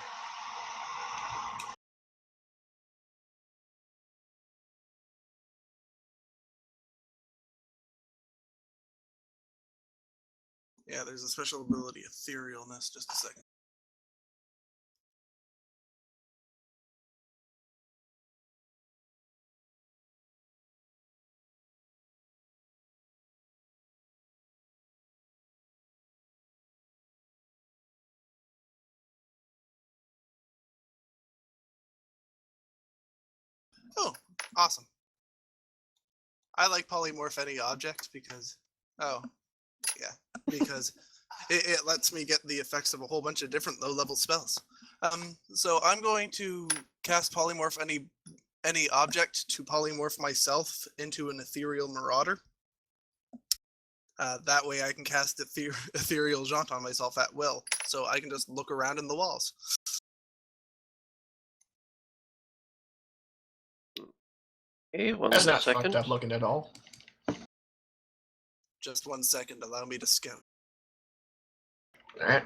Speaker 4: Yeah, there's a special ability, etherealness. Just a second. Oh, awesome. I like polymorph any object because, because it lets me get the effects of a whole bunch of different low-level spells. So I'm going to cast polymorph any object to polymorph myself into an ethereal marauder. That way I can cast ethereal jaunt on myself at will, so I can just look around in the walls.
Speaker 5: Okay, one
Speaker 2: That's not
Speaker 5: second.
Speaker 2: fucked up looking at all.
Speaker 4: Just 1 second, allow me to scout.
Speaker 2: Alright.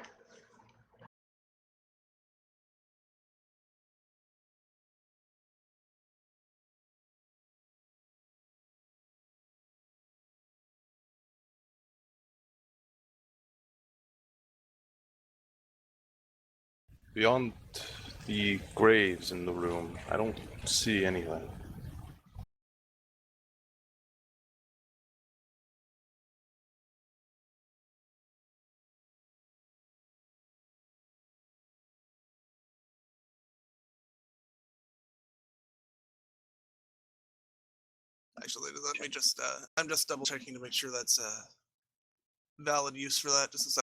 Speaker 1: Beyond the graves in the room, I don't see anything.
Speaker 4: Actually, let me just, I'm just double checking to make sure that's valid use for that. Just a second.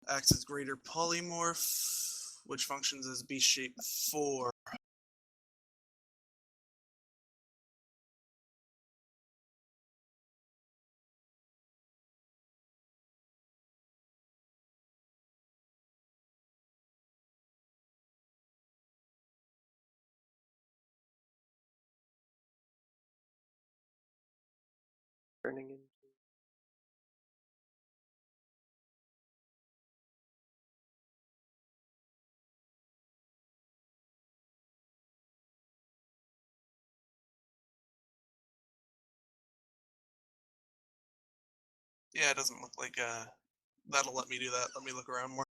Speaker 4: Acts as greater polymorph, which functions as beast shape 4.
Speaker 5: Turning into
Speaker 4: Yeah, it doesn't look like that'll let me do that. Let me look around more.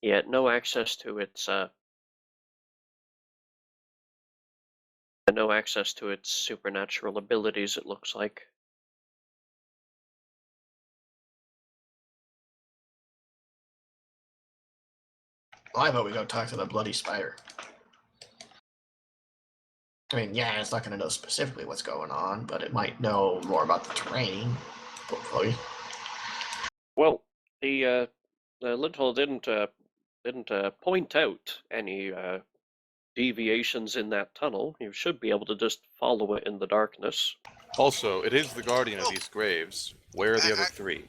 Speaker 5: Yeah, no access to its no access to its supernatural abilities, it looks like.
Speaker 2: Well, I vote we go talk to the bloody spider. I mean, yeah, it's not going to know specifically what's going on, but it might know more about the terrain, hopefully.
Speaker 5: Well, the Lintel didn't point out any deviations in that tunnel. You should be able to just follow it in the darkness.
Speaker 1: Also, it is the guardian of
Speaker 4: Oh.
Speaker 1: these graves. Where are the other three?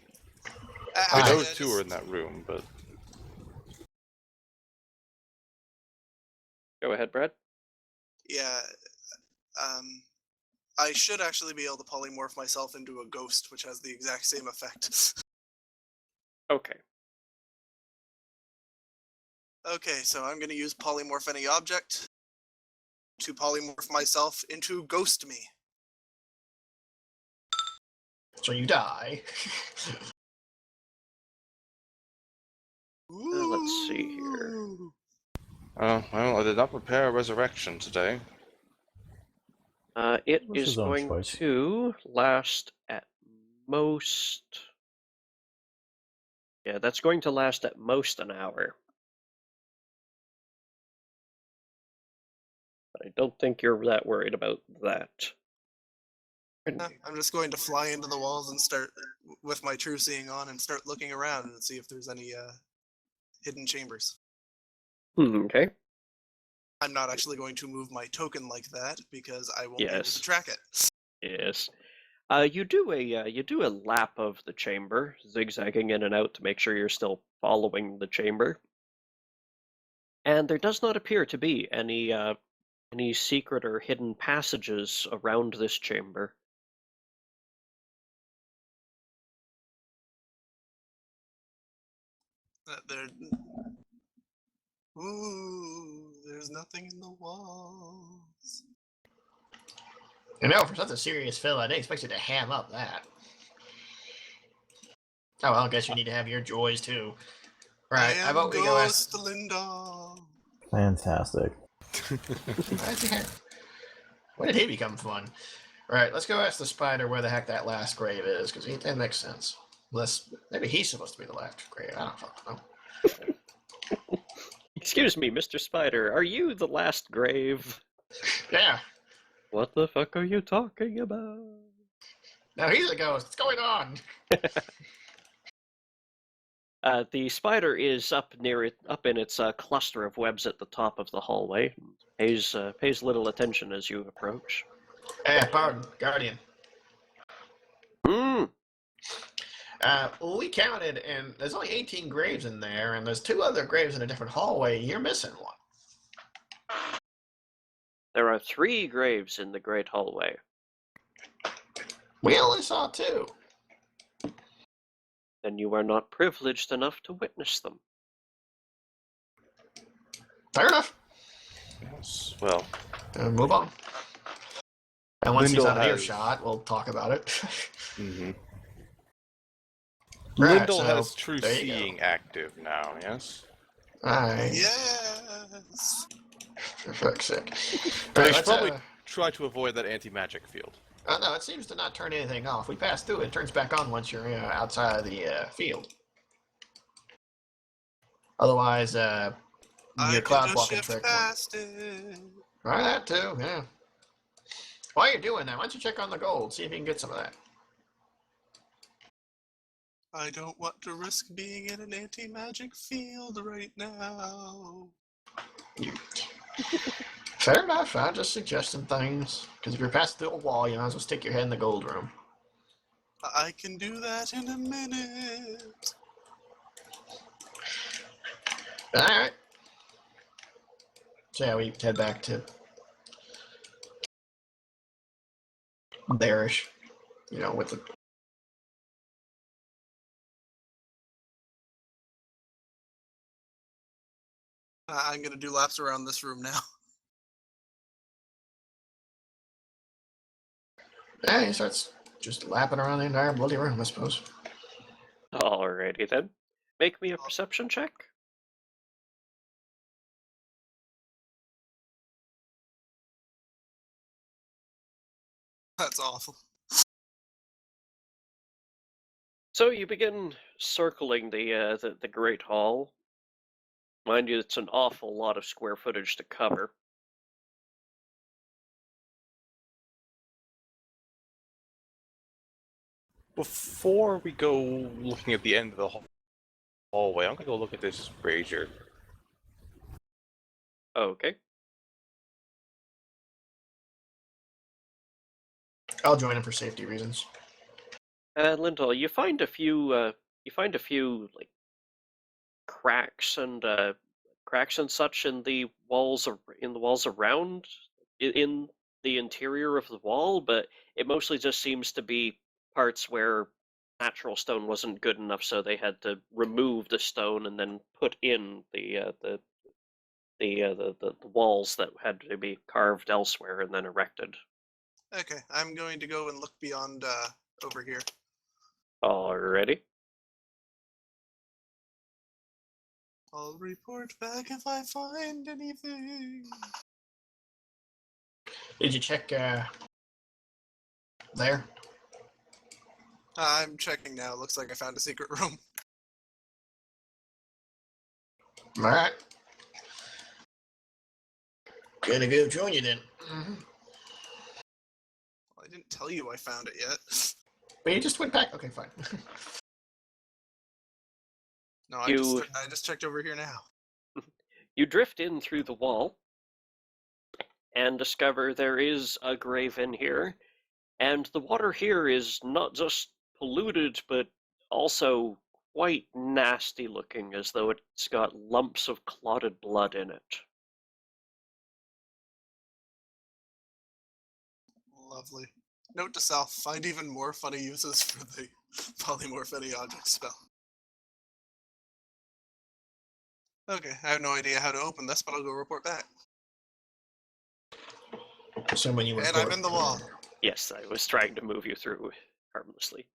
Speaker 1: We
Speaker 2: Alright.
Speaker 1: know two are in that room, but
Speaker 5: Go ahead, Brad.
Speaker 4: Yeah, I should actually be able to polymorph myself into a ghost, which has the exact same effect.
Speaker 5: Okay.
Speaker 4: Okay, so I'm going to use polymorph any object to polymorph myself into ghost me.
Speaker 2: So you die.
Speaker 5: Let's see here.
Speaker 4: Ooh.
Speaker 1: well, I did not prepare a resurrection today.
Speaker 5: It
Speaker 3: Was
Speaker 5: is
Speaker 3: his own
Speaker 5: going
Speaker 3: choice.
Speaker 5: to last at most. Yeah, that's going to last at most an hour. But I don't think you're that worried about that.
Speaker 4: I'm just going to fly into the walls and start with my true seeing on and start looking around and see if there's any hidden chambers.
Speaker 5: Okay.
Speaker 4: I'm not actually going to move my token like that because I won't be able
Speaker 5: Yes.
Speaker 4: to track it.
Speaker 5: Yes. You do a lap of the chamber, zigzagging in and out to make sure you're still following the chamber. And there does not appear to be any secret or hidden passages around this chamber.
Speaker 4: There. Ooh, there's nothing in the walls.
Speaker 2: You know, for such a serious film, I didn't expect you to ham up that. Oh, well, I guess you need to have your joys, too. Right,
Speaker 4: I
Speaker 2: how
Speaker 4: am
Speaker 2: about we go ask...
Speaker 4: Ghost Linda.
Speaker 3: Fantastic.
Speaker 2: When did he become fun? Right, let's go ask the spider where the heck that last grave is, because that makes sense. Unless, maybe he's supposed to be the last grave. I don't fucking know.
Speaker 5: Excuse me, Mr. Spider, are you the last grave?
Speaker 2: Yeah.
Speaker 5: What the fuck are you talking about?
Speaker 2: No, he's a ghost. What's going on?
Speaker 5: The spider is up in its cluster of webs at the top of the hallway. Pays little attention as you approach.
Speaker 2: Pardon, Guardian. We counted, and there's only 18 graves in there, and there's 2 other graves in a different hallway. You're missing one.
Speaker 5: There are 3 graves in the great hallway.
Speaker 2: We only saw 2.
Speaker 5: Then you are not privileged enough to witness them.
Speaker 2: Fair enough.
Speaker 1: Yes, well,
Speaker 2: Move on. And once he's
Speaker 1: Lyndall
Speaker 2: out of
Speaker 1: has-
Speaker 2: earshot, we'll talk about it.
Speaker 1: mm-hmm.
Speaker 2: Right,
Speaker 1: Lyndall
Speaker 2: so,
Speaker 1: has true
Speaker 2: there you go.
Speaker 1: seeing active now, yes?
Speaker 2: Alright.
Speaker 4: Yes.
Speaker 2: For fuck's sake.
Speaker 1: But
Speaker 2: Right,
Speaker 1: I should
Speaker 2: let's,
Speaker 1: probably try to avoid that anti-magic field.
Speaker 2: no, it seems to not turn anything off. We pass through it turns back on once you're outside of the field. Otherwise,
Speaker 4: I
Speaker 2: your
Speaker 4: can
Speaker 2: cloud
Speaker 4: just
Speaker 2: walking
Speaker 4: shift
Speaker 2: trick.
Speaker 4: past it.
Speaker 2: Right, that too, yeah. While you're doing that, why don't you check on the gold, see if you can get some of that.
Speaker 4: I don't want to risk being in an anti-magic field right now.
Speaker 2: Fair enough, I'm just suggesting things. Because if you're past the wall, you might as well stick your head in the gold room.
Speaker 4: I can do that in a minute.
Speaker 2: Alright. So yeah, we head back to there-ish. You know, with the...
Speaker 4: I'm gonna do laps around this room now.
Speaker 2: He starts just lapping around the entire bloody room, I suppose.
Speaker 5: Alrighty then. Make me a perception check.
Speaker 4: That's awful.
Speaker 5: So you begin circling the Great Hall. Mind you, it's an awful lot of square footage to cover.
Speaker 1: Before we go looking at the end of the hallway, I'm gonna go look at this brazier.
Speaker 5: Okay.
Speaker 2: I'll join him for safety reasons.
Speaker 5: Lindell, you find a few like cracks and such in the walls around in the interior of the wall, but it mostly just seems to be parts where natural stone wasn't good enough, so they had to remove the stone and then put in the walls that had to be carved elsewhere and then erected.
Speaker 4: Okay, I'm going to go and look beyond over here.
Speaker 5: Alrighty.
Speaker 4: I'll report back if I find anything.
Speaker 2: Did you check there?
Speaker 4: I'm checking now. Looks like I found a secret room.
Speaker 2: Alright. Gonna go join you then.
Speaker 4: Well, I didn't tell you I found it yet.
Speaker 2: But you just went back. Okay, fine.
Speaker 4: No, I just checked over here now.
Speaker 5: You drift in through the wall and discover there is a grave in here, and the water here is not just polluted, but also quite nasty looking, as though it's got lumps of clotted blood in it.
Speaker 4: Lovely. Note to self, find even more funny uses for the polymorph any object spell. Okay, I have no idea how to open this, but I'll go report back.
Speaker 2: So when you
Speaker 4: And I'm in the wall.
Speaker 5: Yes, I was trying to move you through harmlessly.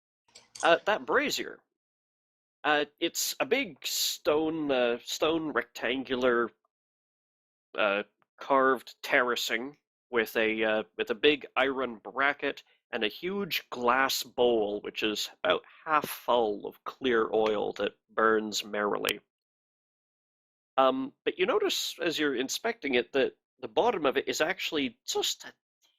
Speaker 5: That brazier. It's a big stone rectangular carved terracing with a big iron bracket and a huge glass bowl, which is about half full of clear oil that burns merrily. But you notice as you're inspecting it that the bottom of it is actually just a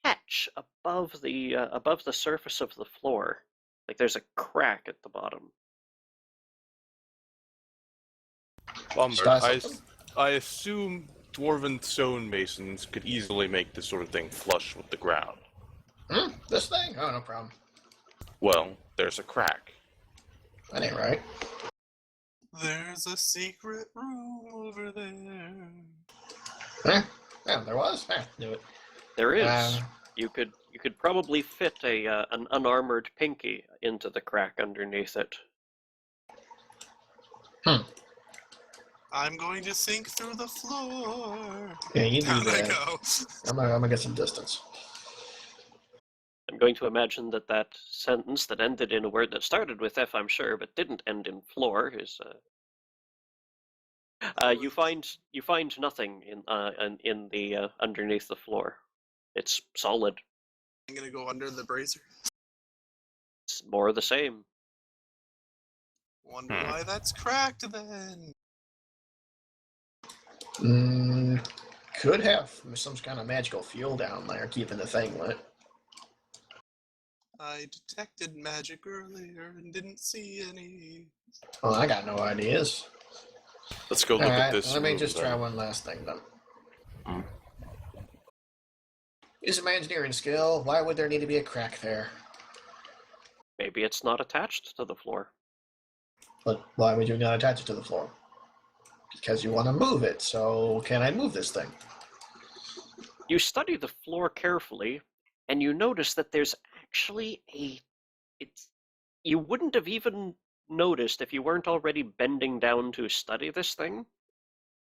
Speaker 5: touch above the surface of the floor. Like there's a crack at the bottom.
Speaker 1: Bummer.
Speaker 2: Stas-
Speaker 1: I assume dwarven stonemasons could easily make this sort of thing flush with the ground.
Speaker 2: This thing? Oh, no problem.
Speaker 1: Well, there's a crack.
Speaker 2: That ain't right.
Speaker 4: There's a secret room over there.
Speaker 2: Huh? Yeah, there was. Knew it.
Speaker 5: There is. You could probably fit an unarmored pinky into the crack underneath it.
Speaker 4: I'm going to sink through the floor.
Speaker 2: Yeah, you do
Speaker 4: Down I
Speaker 2: that.
Speaker 4: go.
Speaker 2: I'm gonna get some distance.
Speaker 5: I'm going to imagine that sentence that ended in a word that started with F, I'm sure, but didn't end in floor is. You find nothing in the underneath the floor. It's solid.
Speaker 4: I'm gonna go under the brazier.
Speaker 5: It's more of the same.
Speaker 4: Wonder why that's cracked then.
Speaker 2: Could have some kind of magical fuel down there keeping the thing lit.
Speaker 4: I detected magic earlier and didn't see any.
Speaker 2: Well, I got no ideas.
Speaker 1: Let's go look at this.
Speaker 2: Let me
Speaker 1: room,
Speaker 2: just
Speaker 1: then.
Speaker 2: try one last thing then.
Speaker 1: Hmm.
Speaker 2: Use my engineering skill. Why would there need to be a crack there?
Speaker 5: Maybe it's not attached to the floor.
Speaker 2: But why would you not attach it to the floor? Because you want to move it. So can I move this thing?
Speaker 5: You study the floor carefully, and you notice that there's actually you wouldn't have even noticed if you weren't already bending down to study this thing,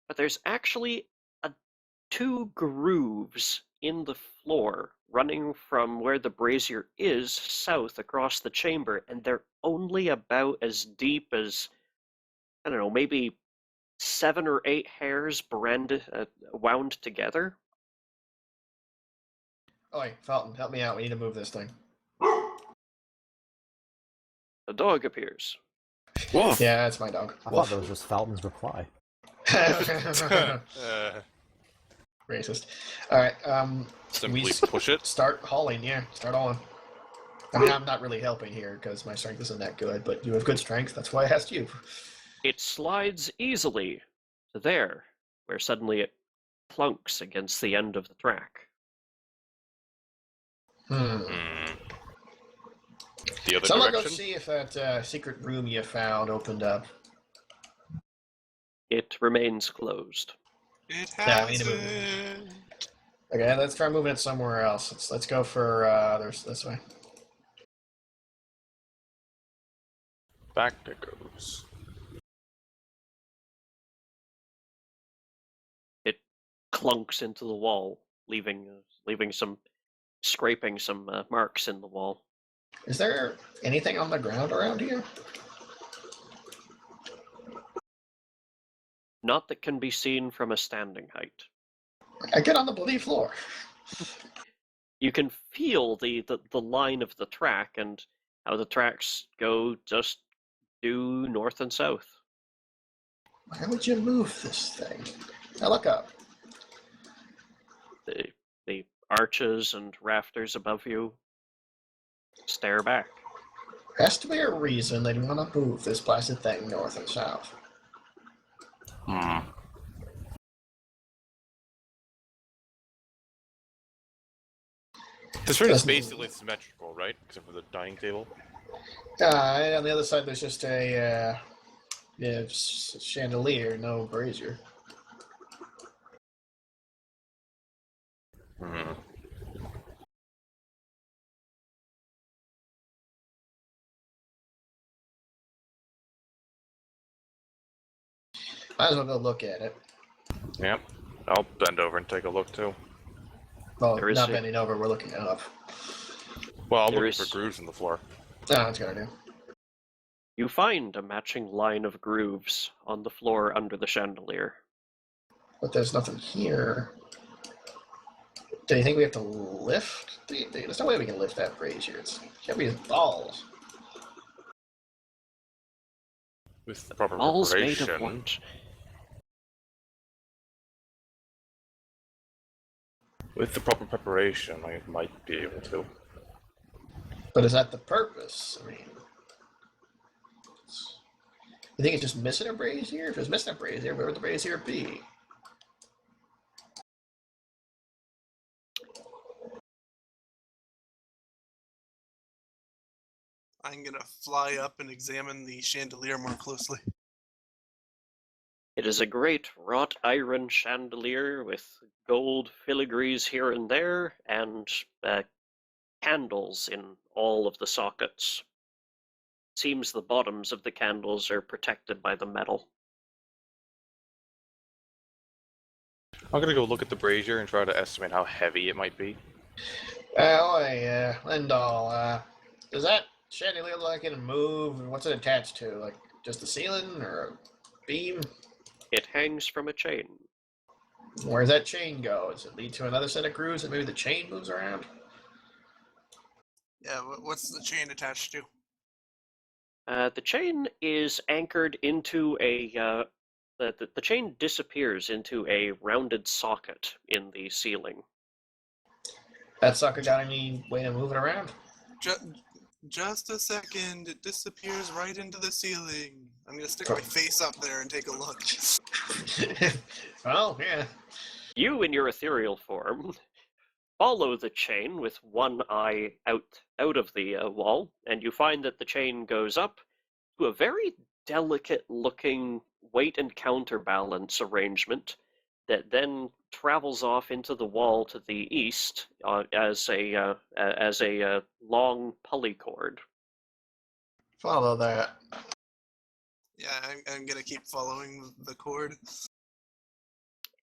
Speaker 5: but there's actually two grooves in the floor running from where the brazier is south across the chamber, and they're only about as deep as, I don't know, maybe 7 or 8 hairs wound together.
Speaker 2: Oi, Felton, help me out. We need to move this thing.
Speaker 5: A dog appears.
Speaker 1: Woof!
Speaker 2: Yeah, that's my dog.
Speaker 3: I thought that was just Falton's reply.
Speaker 2: Racist. All right.
Speaker 1: Simply
Speaker 2: we
Speaker 1: push it.
Speaker 2: Start hauling. Yeah, start hauling. I mean, I'm not really helping here because my strength isn't that good, but you have good strength. That's why I asked you.
Speaker 5: It slides easily to there, where suddenly it plunks against the end of the track.
Speaker 2: Hmm.
Speaker 1: The other
Speaker 2: Someone go
Speaker 1: direction.
Speaker 2: see if that secret room you found opened up.
Speaker 5: It remains closed.
Speaker 4: It
Speaker 2: Yeah, we need to move
Speaker 4: hasn't.
Speaker 2: Okay, let's try moving it somewhere else. Let's go for this way.
Speaker 1: Back it goes.
Speaker 5: It clunks into the wall, leaving scraping some marks in the wall.
Speaker 2: Is there anything on the ground around here?
Speaker 5: Not that can be seen from a standing height.
Speaker 2: I get on the bloody floor.
Speaker 5: You can feel the line of the track and how the tracks go just due north and south.
Speaker 2: Why would you move this thing? Now look up.
Speaker 5: The arches and rafters above you stare back.
Speaker 2: Has to be a reason they'd want to move this blasted thing north and south.
Speaker 1: This room is basically symmetrical, right? Except for the dining table.
Speaker 2: And on the other side, there's just a chandelier, no brazier. Might as well go look at it.
Speaker 1: Yep. I'll bend over and take a look too.
Speaker 2: Well,
Speaker 5: There is
Speaker 2: not
Speaker 5: a-
Speaker 2: bending over, we're looking up.
Speaker 1: Well, I'm
Speaker 5: There
Speaker 1: looking
Speaker 5: is-
Speaker 1: for grooves in the floor.
Speaker 2: Oh, that's good idea.
Speaker 5: You find a matching line of grooves on the floor under the chandelier.
Speaker 2: But there's nothing here. Do you think we have to lift? There's no way we can lift that brazier. It's gotta be balls.
Speaker 1: With the proper
Speaker 5: All's made of
Speaker 1: preparation.
Speaker 5: what?
Speaker 1: With the proper preparation, I might be able to.
Speaker 2: But is that the purpose? I mean, you think it's just missing a brazier? If it's missing a brazier, where would the brazier be?
Speaker 4: I'm gonna fly up and examine the chandelier more closely.
Speaker 5: It is a great wrought iron chandelier with gold filigrees here and there, and candles in all of the sockets. Seems the bottoms of the candles are protected by the metal.
Speaker 1: I'm gonna go look at the brazier and try to estimate how heavy it might be.
Speaker 2: Lindahl, does that chandelier look like it can move? And what's it attached to? Like just the ceiling or a beam?
Speaker 5: It hangs from a chain.
Speaker 2: Where does that chain go? Does it lead to another set of grooves and maybe the chain moves around?
Speaker 4: Yeah, what's the chain attached to?
Speaker 5: The chain is anchored into a. The chain disappears into a rounded socket in the ceiling.
Speaker 2: That sucker got any way to move it around?
Speaker 4: Just a second, it disappears right into the ceiling. I'm gonna stick my face up there and take a look.
Speaker 2: Well, yeah.
Speaker 5: You, in your ethereal form, follow the chain with one eye out of the wall, and you find that the chain goes up to a very delicate-looking weight and counterbalance arrangement that then travels off into the wall to the east as a long pulley cord.
Speaker 2: Follow that.
Speaker 4: Yeah, I'm gonna keep following the cord.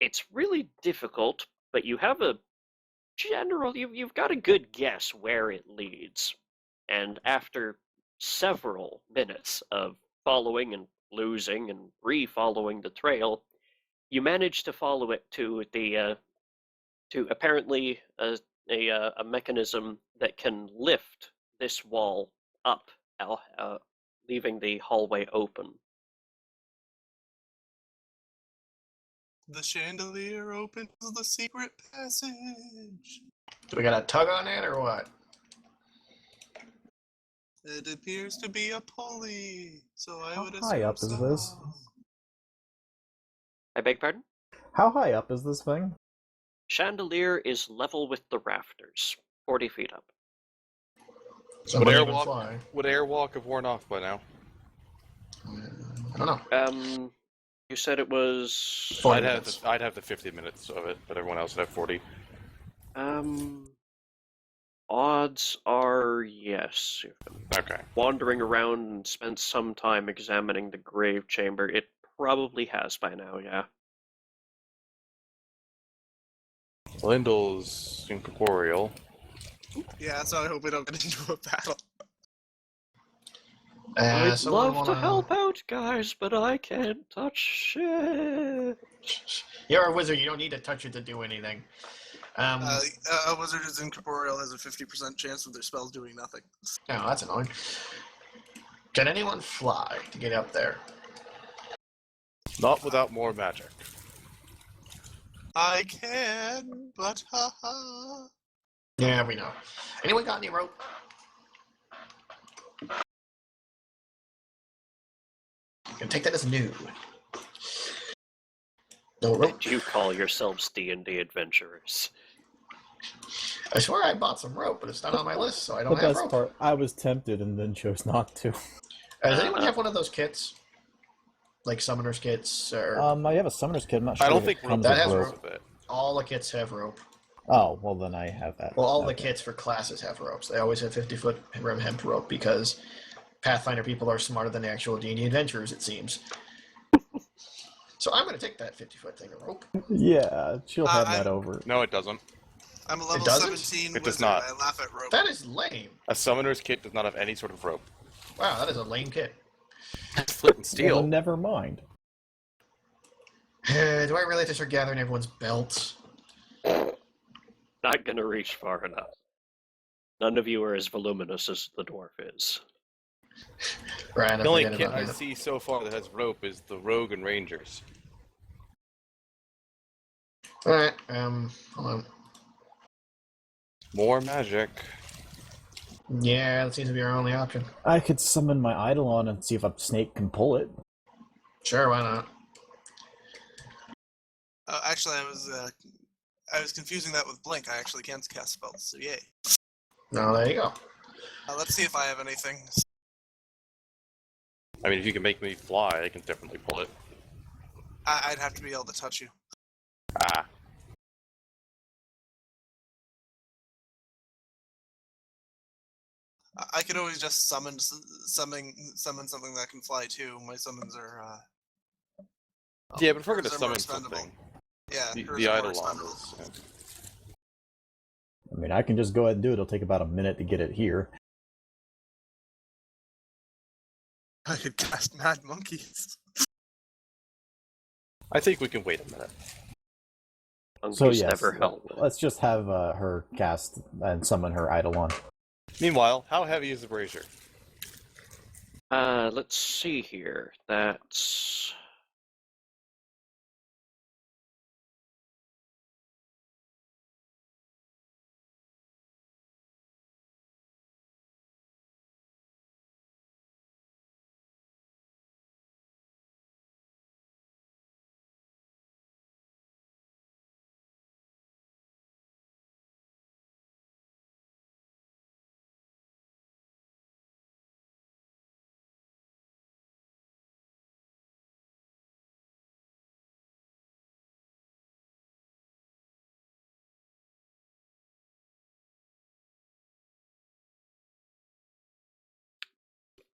Speaker 5: It's really difficult, but you have a general, you've got a good guess where it leads. And after several minutes of following and losing and re-following the trail, you manage to follow it to to apparently a mechanism that can lift this wall up, leaving the hallway open.
Speaker 4: The chandelier opens the secret passage.
Speaker 2: Do we got a tug on it or what?
Speaker 4: It appears to be a pulley, so I
Speaker 3: How
Speaker 4: would
Speaker 3: high
Speaker 4: assume
Speaker 3: up is
Speaker 4: so.
Speaker 3: this?
Speaker 5: I beg pardon?
Speaker 3: How high up is this thing?
Speaker 5: Chandelier is level with the rafters, 40 feet up.
Speaker 2: Somebody even fly.
Speaker 1: Would airwalk have worn off by now?
Speaker 2: I don't know.
Speaker 5: You said it was...
Speaker 2: 40
Speaker 1: I'd
Speaker 2: minutes.
Speaker 1: have the 50 minutes of it, but everyone else would have 40.
Speaker 5: Odds are yes.
Speaker 1: Okay.
Speaker 5: Wandering around and spent some time examining the grave chamber, it probably has by now, yeah.
Speaker 1: Lindell's incorporeal.
Speaker 4: Yeah, so I hope we don't get into a battle.
Speaker 5: I'd
Speaker 2: Someone
Speaker 5: love to
Speaker 2: wanna-
Speaker 5: help out, guys, but I can't touch shit.
Speaker 2: You're a wizard. You don't need to touch it to do anything.
Speaker 4: A wizard who's incorporeal has a 50% chance of their spells doing nothing.
Speaker 2: Oh, that's annoying. Can anyone fly to get up there?
Speaker 1: Not without more magic.
Speaker 4: I can, but haha.
Speaker 2: Yeah, we know. Anyone got any rope? You can take that as new. No rope.
Speaker 5: You call yourselves D&D adventurers.
Speaker 2: I swear I bought some rope, but it's not on my list, so I
Speaker 3: The
Speaker 2: don't have
Speaker 3: best
Speaker 2: rope.
Speaker 3: part, I was tempted and then chose not to.
Speaker 2: Does anyone have one of those kits? Like summoner's kits, or
Speaker 3: I have a summoner's kit. I'm not sure.
Speaker 1: I don't
Speaker 3: if
Speaker 1: think
Speaker 3: it comes
Speaker 2: that
Speaker 3: with
Speaker 2: has
Speaker 3: rope.
Speaker 1: with it.
Speaker 2: all the kits have rope?
Speaker 3: Oh, well then I have that.
Speaker 2: Well, all the
Speaker 3: Okay.
Speaker 2: kits for classes have ropes. They always have 50-foot hemp rope because Pathfinder people are smarter than actual D&D adventurers, it seems. So I'm going to take that 50-foot thing of rope.
Speaker 3: Yeah, she'll have that
Speaker 4: I'm-
Speaker 3: over.
Speaker 1: No, it doesn't.
Speaker 4: I'm a level
Speaker 2: doesn't?
Speaker 4: 17
Speaker 1: It does
Speaker 4: wizard.
Speaker 1: not.
Speaker 4: I laugh at rope.
Speaker 2: That is lame.
Speaker 1: A summoner's kit does not have any sort of rope.
Speaker 2: Wow, that is a lame kit.
Speaker 1: It's flint and
Speaker 3: Well,
Speaker 1: steel.
Speaker 3: then never mind.
Speaker 2: Do I really have to start gathering everyone's belts?
Speaker 5: Not gonna reach far enough. None of you are as voluminous as the dwarf is.
Speaker 2: Right,
Speaker 1: The only
Speaker 2: forget
Speaker 1: kit
Speaker 2: about
Speaker 1: I
Speaker 2: that.
Speaker 1: see so far that has rope is the Rogue and Rangers.
Speaker 2: Alright, hold on.
Speaker 1: More magic.
Speaker 2: Yeah, that seems to be our only option.
Speaker 3: I could summon my Eidolon and see if a snake can pull it.
Speaker 2: Sure, why not?
Speaker 4: Actually, I was confusing that with Blink. I actually can cast spells, so yay.
Speaker 2: No, there you go.
Speaker 4: Let's see if I have anything.
Speaker 1: I mean, if you can make me fly, I can definitely pull it.
Speaker 4: I'd have to be able to touch you.
Speaker 1: Ah.
Speaker 4: I could always just summon something that can fly too. My summons are.
Speaker 1: Yeah, but if we're going to
Speaker 4: hers are more
Speaker 1: summon
Speaker 4: expendable.
Speaker 1: something,
Speaker 4: Yeah,
Speaker 1: the
Speaker 4: hers are more
Speaker 1: Eidolon
Speaker 4: expendable.
Speaker 1: is...
Speaker 3: I mean, I can just go ahead and do it. It'll take about a minute to get it here.
Speaker 4: I could cast Mad Monkeys.
Speaker 1: I think we can wait a minute.
Speaker 5: Monkeys
Speaker 3: So yes,
Speaker 5: never help.
Speaker 3: let's just have her cast and summon her Eidolon.
Speaker 1: Meanwhile, how heavy is the brazier?
Speaker 5: Let's see here. That's...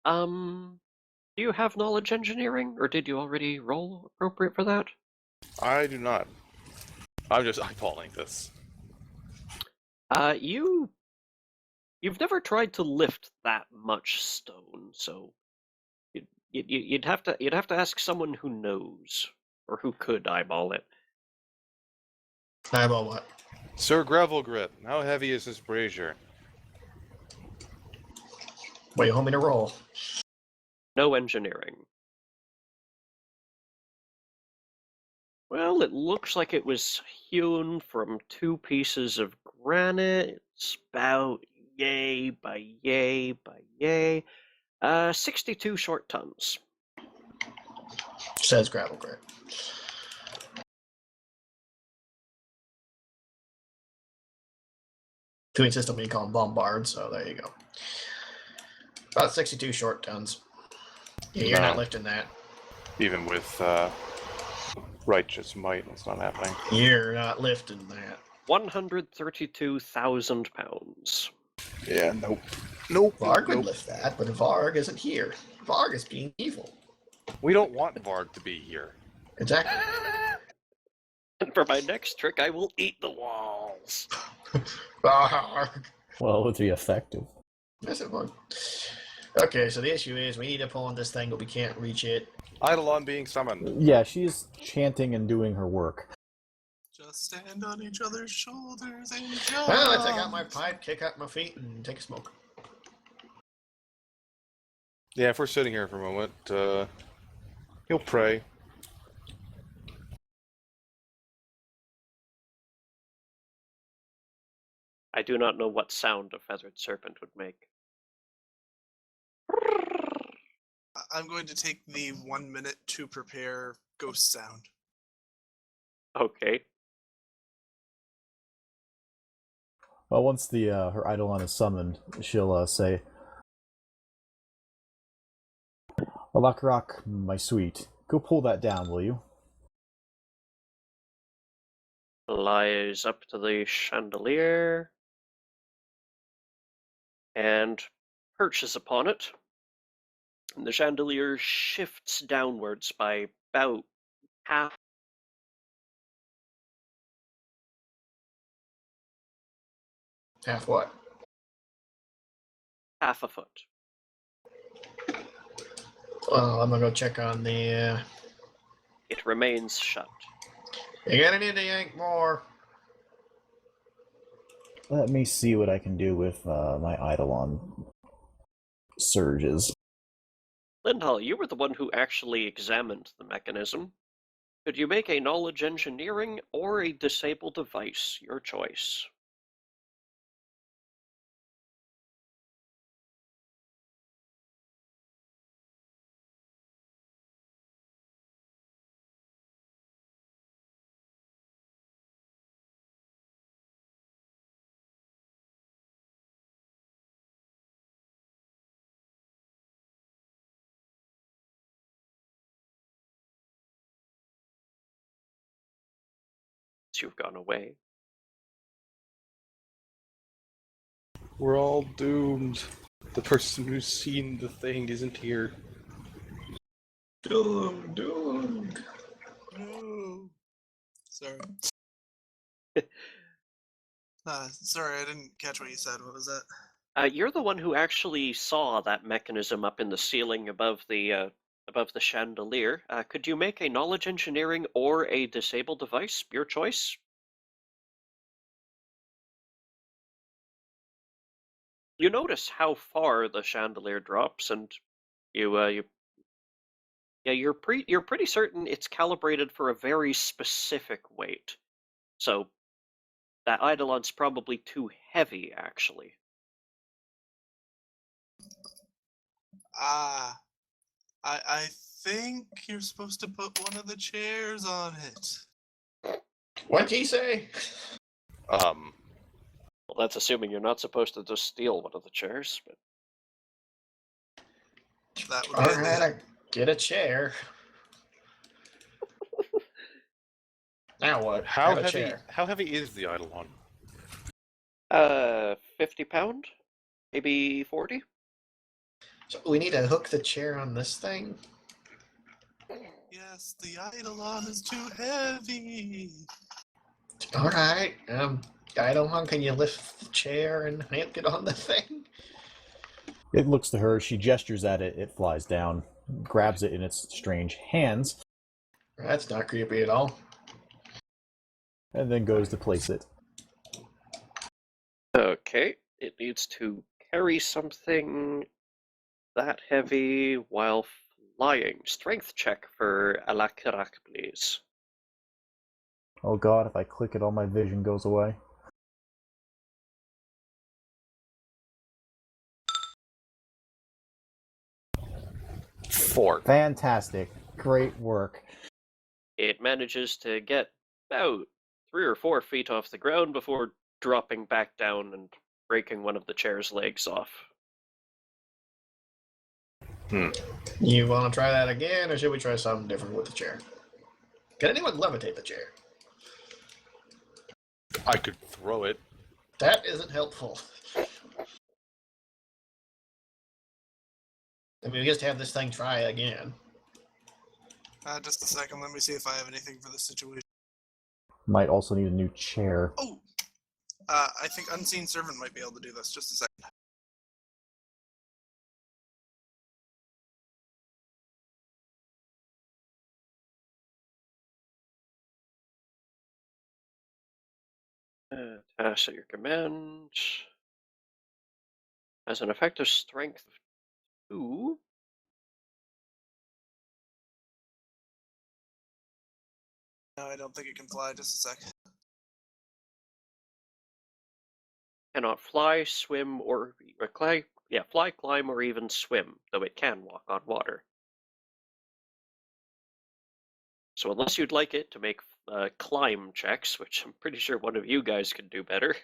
Speaker 5: Do you have knowledge engineering, or did you already roll appropriate for that?
Speaker 1: I do not. I'm just eyeballing this.
Speaker 5: You've never tried to lift that much stone, so you'd have to ask someone who knows or who could eyeball it.
Speaker 2: Eyeball what?
Speaker 1: Sir Gravelgrit, how heavy is this brazier?
Speaker 2: What you want me to roll?
Speaker 5: No engineering. Well, it looks like it was hewn from 2 pieces of granite. It's about yay by yay by yay. 62 short tons.
Speaker 2: Says gravel grit. To insist on me calling bombard, so there you go. About 62 short tons. Yeah, you're not lifting that.
Speaker 1: Even with righteous might, that's not happening.
Speaker 2: You're not lifting that.
Speaker 5: 132,000 pounds.
Speaker 1: Yeah, nope. Nope.
Speaker 2: Varg would
Speaker 1: nope.
Speaker 2: lift that, but Varg isn't here. Varg is being evil.
Speaker 1: We don't want Varg to be here.
Speaker 2: Exactly.
Speaker 5: And for my next trick, I will eat the walls.
Speaker 2: Varg.
Speaker 3: Well, it would be effective.
Speaker 2: That's it, one. Okay, so the issue is we need to pull on this thing, but we can't reach it.
Speaker 1: Eidolon being summoned.
Speaker 3: Yeah, she's chanting and doing her work.
Speaker 4: Just stand on each other's shoulders and jump.
Speaker 2: Well, I take out my pipe, kick out my feet, and take a smoke.
Speaker 1: Yeah, if we're sitting here for a moment, he'll pray.
Speaker 5: I do not know what sound a feathered serpent would make.
Speaker 4: I'm going to take the 1 minute to prepare ghost sound.
Speaker 5: Okay.
Speaker 3: Well, once the her Eidolon is summoned, she'll say, Alakrak, my sweet, go pull that down, will you?
Speaker 5: Lies up to the chandelier and perches upon it. And the chandelier shifts downwards by about half.
Speaker 2: Half what?
Speaker 5: Half a foot.
Speaker 2: Well, I'm gonna go check on the.
Speaker 5: It remains shut.
Speaker 2: You're gonna need to yank more.
Speaker 3: Let me see what I can do with my Eidolon surges.
Speaker 5: Lindhall, you were the one who actually examined the mechanism. Could you make a knowledge engineering or a disable device? Your choice. You've gone away.
Speaker 1: We're all doomed. The person who's seen the thing isn't here.
Speaker 2: Doomed.
Speaker 4: No. Sorry. Sorry, I didn't catch what you said. What was that?
Speaker 5: You're the one who actually saw that mechanism up in the ceiling above the chandelier. Could you make a knowledge engineering or a disable device? Your choice. You notice how far the chandelier drops, and you're pretty certain it's calibrated for a very specific weight. So that Eidolon's probably too heavy, actually.
Speaker 4: I think you're supposed to put one of the chairs on it.
Speaker 2: What'd he say?
Speaker 5: Well, that's assuming you're not supposed to just steal one of the chairs. But
Speaker 4: That would
Speaker 2: All
Speaker 4: be
Speaker 2: right, I get a chair. Now what?
Speaker 1: How
Speaker 2: Have a
Speaker 1: heavy?
Speaker 2: chair.
Speaker 1: How heavy is the Eidolon?
Speaker 5: 50 pound, maybe 40.
Speaker 2: So we need to hook the chair on this thing.
Speaker 4: Yes, the Eidolon is too heavy.
Speaker 2: All right. Eidolon, can you lift the chair and get on the thing?
Speaker 3: It looks to her, she gestures at it, it flies down, grabs it in its strange hands,
Speaker 2: That's not creepy at all.
Speaker 3: and then goes to place it.
Speaker 5: Okay, it needs to carry something that heavy while flying. Strength check for Alakirak, please.
Speaker 3: Oh god, if I click it, all my vision goes away.
Speaker 1: Four.
Speaker 3: Fantastic. Great work.
Speaker 5: It manages to get about 3 or 4 feet off the ground before dropping back down and breaking one of the chair's legs off.
Speaker 2: You want to try that again, or should we try something different with the chair? Can anyone levitate the chair?
Speaker 1: I could throw it.
Speaker 2: That isn't helpful. I mean, we just have this thing try again.
Speaker 4: Just a second. Let me see if I have anything for this situation.
Speaker 3: Might also need a new chair.
Speaker 4: Oh, I think Unseen Servant might be able to do this. Just a second.
Speaker 5: Task at your command. Has an effective strength of 2.
Speaker 4: No, I don't think it can fly. Just a sec.
Speaker 5: Cannot fly, swim, or fly, climb, or even swim, though it can walk on water. So unless you'd like it to make climb checks, which I'm pretty sure one of you guys can do better.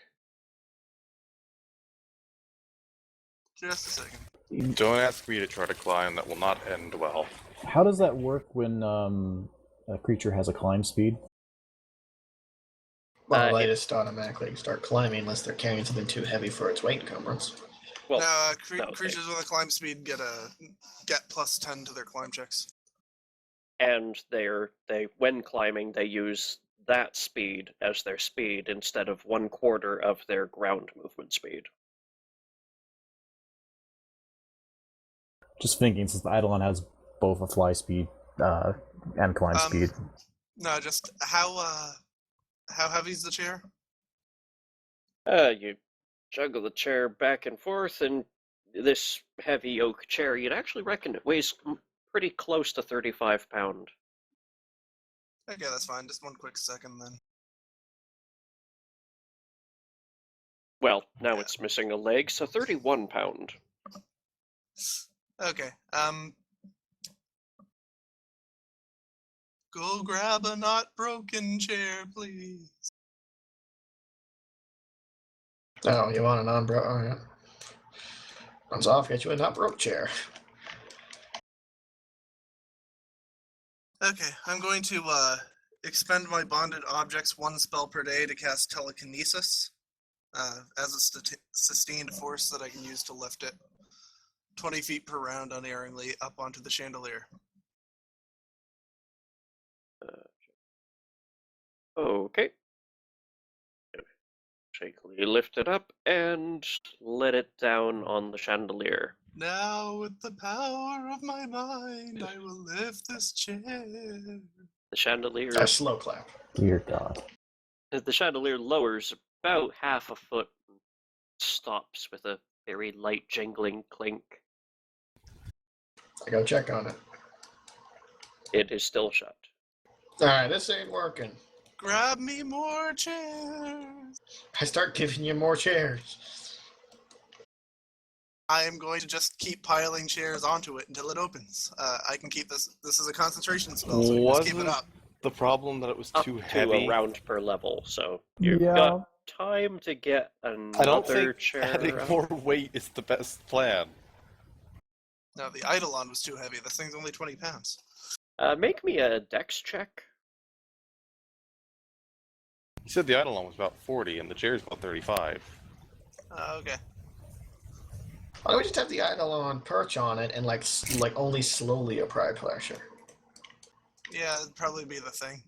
Speaker 4: Just a second.
Speaker 1: Don't ask me to try to climb. That will not end well.
Speaker 3: How does that work when a creature has a climb speed?
Speaker 2: Well, they just automatically start climbing unless they're carrying something too heavy for its weight encumbrance.
Speaker 5: Well,
Speaker 4: no, creatures with a climb speed get plus 10 to their climb checks.
Speaker 5: And when climbing, they use that speed as their speed instead of 1/4 of their ground movement speed.
Speaker 3: Just thinking, since the Eidolon has both a fly speed and climb speed.
Speaker 4: No, just how heavy is the chair?
Speaker 5: You juggle the chair back and forth, and this heavy oak chair, you'd actually reckon it weighs pretty close to 35 pounds.
Speaker 4: Okay, that's fine. Just one quick second then.
Speaker 5: Well, now it's missing a leg, so 31 pounds.
Speaker 4: Okay. Go grab a not broken chair, please.
Speaker 2: Oh, you want a non-broke? Oh, yeah. Runs off, get you a not broke chair.
Speaker 4: Okay, I'm going to expend my bonded objects 1 spell per day to cast telekinesis as a sustained force that I can use to lift it 20 feet per round unerringly up onto the chandelier.
Speaker 5: Okay. Shakily lift it up and let it down on the chandelier.
Speaker 4: Now, with the power of my mind, I will lift this chair.
Speaker 5: The chandelier.
Speaker 2: A slow clap.
Speaker 3: Dear God.
Speaker 5: The chandelier lowers about half a foot and stops with a very light jingling clink.
Speaker 2: I go check on it.
Speaker 5: It is still shut.
Speaker 2: Alright, this ain't working.
Speaker 4: Grab me more chairs.
Speaker 2: I start giving you more chairs.
Speaker 4: I am going to just keep piling chairs onto it until it opens. I can keep this. This is a concentration spell, so I can just keep it up.
Speaker 1: The problem that it was
Speaker 5: Up
Speaker 1: too
Speaker 5: to
Speaker 1: heavy?
Speaker 5: a round per level, so you've
Speaker 3: Yeah.
Speaker 5: got time to get another
Speaker 1: I don't think
Speaker 5: chair.
Speaker 1: adding
Speaker 5: out.
Speaker 1: more weight is the best plan.
Speaker 4: No, the Eidolon was too heavy. This thing's only 20 pounds.
Speaker 5: Make me a dex check.
Speaker 1: You said the Eidolon was about 40 and the chair's about 35.
Speaker 4: Okay.
Speaker 2: Why don't we just have the Eidolon perch on it and like only slowly apply pressure?
Speaker 4: Yeah, it'd probably be the thing.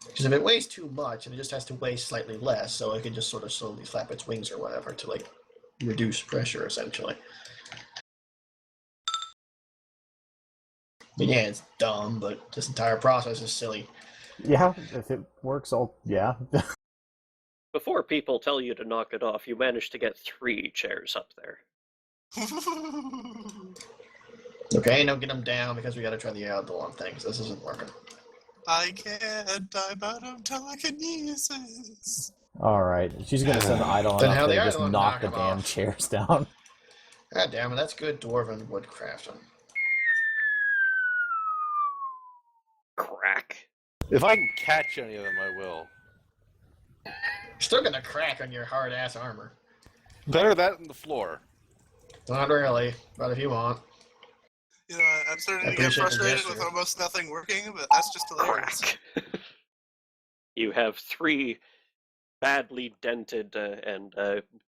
Speaker 2: Because if it weighs too much, and it just has to weigh slightly less, so it can just sort of slowly flap its wings or whatever to like reduce pressure, essentially. But yeah, it's dumb, but this entire process is silly.
Speaker 3: Yeah, if it works, yeah.
Speaker 5: Before people tell you to knock it off, you managed to get 3 chairs up there.
Speaker 2: Okay, now get them down because we gotta try the outdoor thing, 'cause this isn't working.
Speaker 4: I can't. I'm out of telekinesis.
Speaker 3: All right, she's gonna send the Eidolon
Speaker 2: Then
Speaker 3: up
Speaker 2: how
Speaker 3: there,
Speaker 2: the
Speaker 3: just
Speaker 2: Eidolon
Speaker 3: knock
Speaker 2: knock
Speaker 3: the
Speaker 2: him
Speaker 3: damn
Speaker 2: off?
Speaker 3: chairs down.
Speaker 2: God damn it, that's good dwarven woodcrafting.
Speaker 5: Crack.
Speaker 1: If I can catch any of them, I will.
Speaker 2: Still gonna crack on your hard ass armor.
Speaker 1: Better that than the floor.
Speaker 2: Not really, but if you want.
Speaker 4: You know, I'm starting
Speaker 2: I
Speaker 4: to get
Speaker 2: appreciate the
Speaker 4: frustrated with
Speaker 2: gesture.
Speaker 4: almost nothing working, but that's just hilarious.
Speaker 5: Crack. You have 3 badly dented and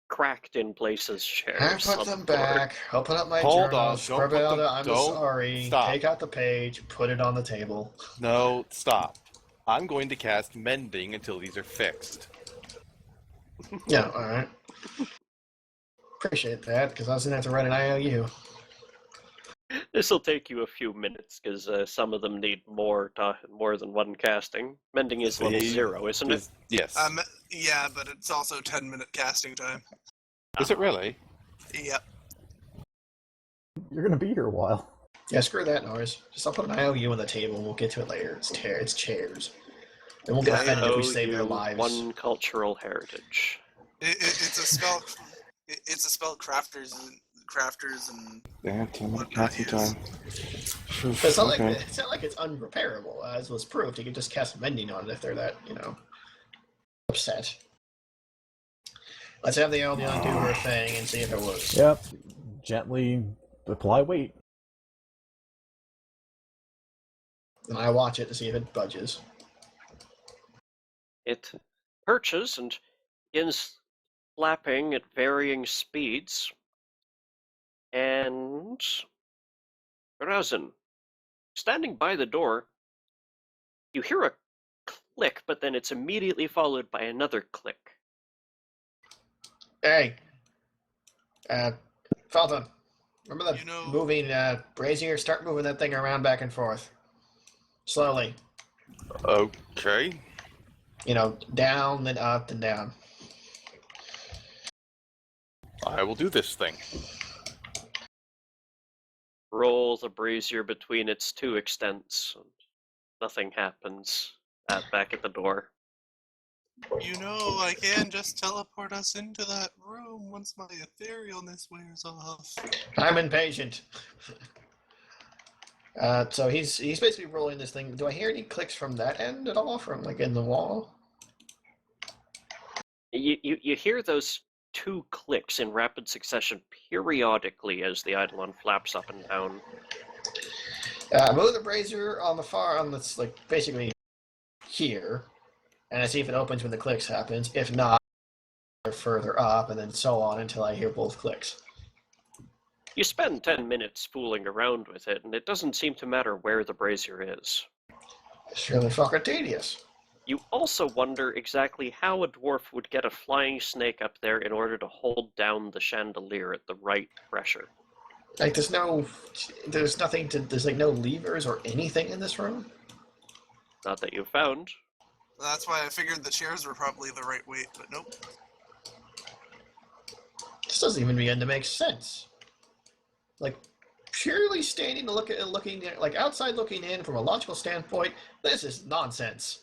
Speaker 5: cracked in places
Speaker 2: I
Speaker 5: chairs.
Speaker 2: put
Speaker 5: on
Speaker 2: them
Speaker 5: the board.
Speaker 2: back, open up my
Speaker 1: Hold
Speaker 2: journal,
Speaker 1: on, don't
Speaker 2: scrub
Speaker 1: put
Speaker 2: out
Speaker 1: them-
Speaker 2: the I'm
Speaker 1: don't
Speaker 2: sorry,
Speaker 1: stop.
Speaker 2: take out the page, put it on the table.
Speaker 1: No, stop. I'm going to cast Mending until these are fixed.
Speaker 2: Yeah, alright. Appreciate that, because I was gonna have to write an IOU.
Speaker 5: This will take you a few minutes because some of them need more than one casting. Mending is level 0, isn't it?
Speaker 1: Yes.
Speaker 4: Yeah, but it's also 10-minute casting time.
Speaker 1: Is it really?
Speaker 4: Yep.
Speaker 3: You're gonna be here a while.
Speaker 2: Yeah, screw that noise. Just I'll put an IOU on the table and we'll get to it later. It's chairs. They won't get offended if we save their
Speaker 5: IOU,
Speaker 2: lives.
Speaker 5: 1 cultural heritage.
Speaker 4: It's a spell. It's a spell crafters and
Speaker 1: Yeah, 10 minute
Speaker 4: Whatnot
Speaker 1: casting
Speaker 4: is.
Speaker 1: time.
Speaker 2: It's not like it's unrepairable, as was proved. You can just cast Mending on it if they're that, upset. Let's have the Eldion do her thing and see if it works.
Speaker 3: Yep. Gently apply weight.
Speaker 2: And I watch it to see if it budges.
Speaker 5: It perches and begins flapping at varying speeds. And Razin, standing by the door, you hear a click, but then it's immediately followed by another click.
Speaker 2: Hey, Felton, remember the
Speaker 4: You know-
Speaker 2: moving brazier? Start moving that thing around back and forth. Slowly.
Speaker 1: Okay.
Speaker 2: Down, then up, then down.
Speaker 1: I will do this thing.
Speaker 5: Roll the brazier between its 2 extents, and nothing happens back at the door.
Speaker 4: I can just teleport us into that room once my etherealness wears off.
Speaker 2: I'm impatient. So he's basically rolling this thing. Do I hear any clicks from that end at all? From in the wall?
Speaker 5: You hear those 2 clicks in rapid succession periodically as the Eidolon flaps up and down.
Speaker 2: Move the brazier on that's basically here, and I see if it opens when the clicks happens. If not, further up, and then so on until I hear both clicks.
Speaker 5: You spend 10 minutes fooling around with it, and it doesn't seem to matter where the brazier is.
Speaker 2: It's really fucking tedious.
Speaker 5: You also wonder exactly how a dwarf would get a flying snake up there in order to hold down the chandelier at the right pressure.
Speaker 2: There's no levers or anything in this room.
Speaker 5: Not that you've found.
Speaker 4: That's why I figured the chairs were probably the right weight, but nope.
Speaker 2: This doesn't even begin to make sense. Purely standing and looking outside looking in from a logical standpoint, this is nonsense.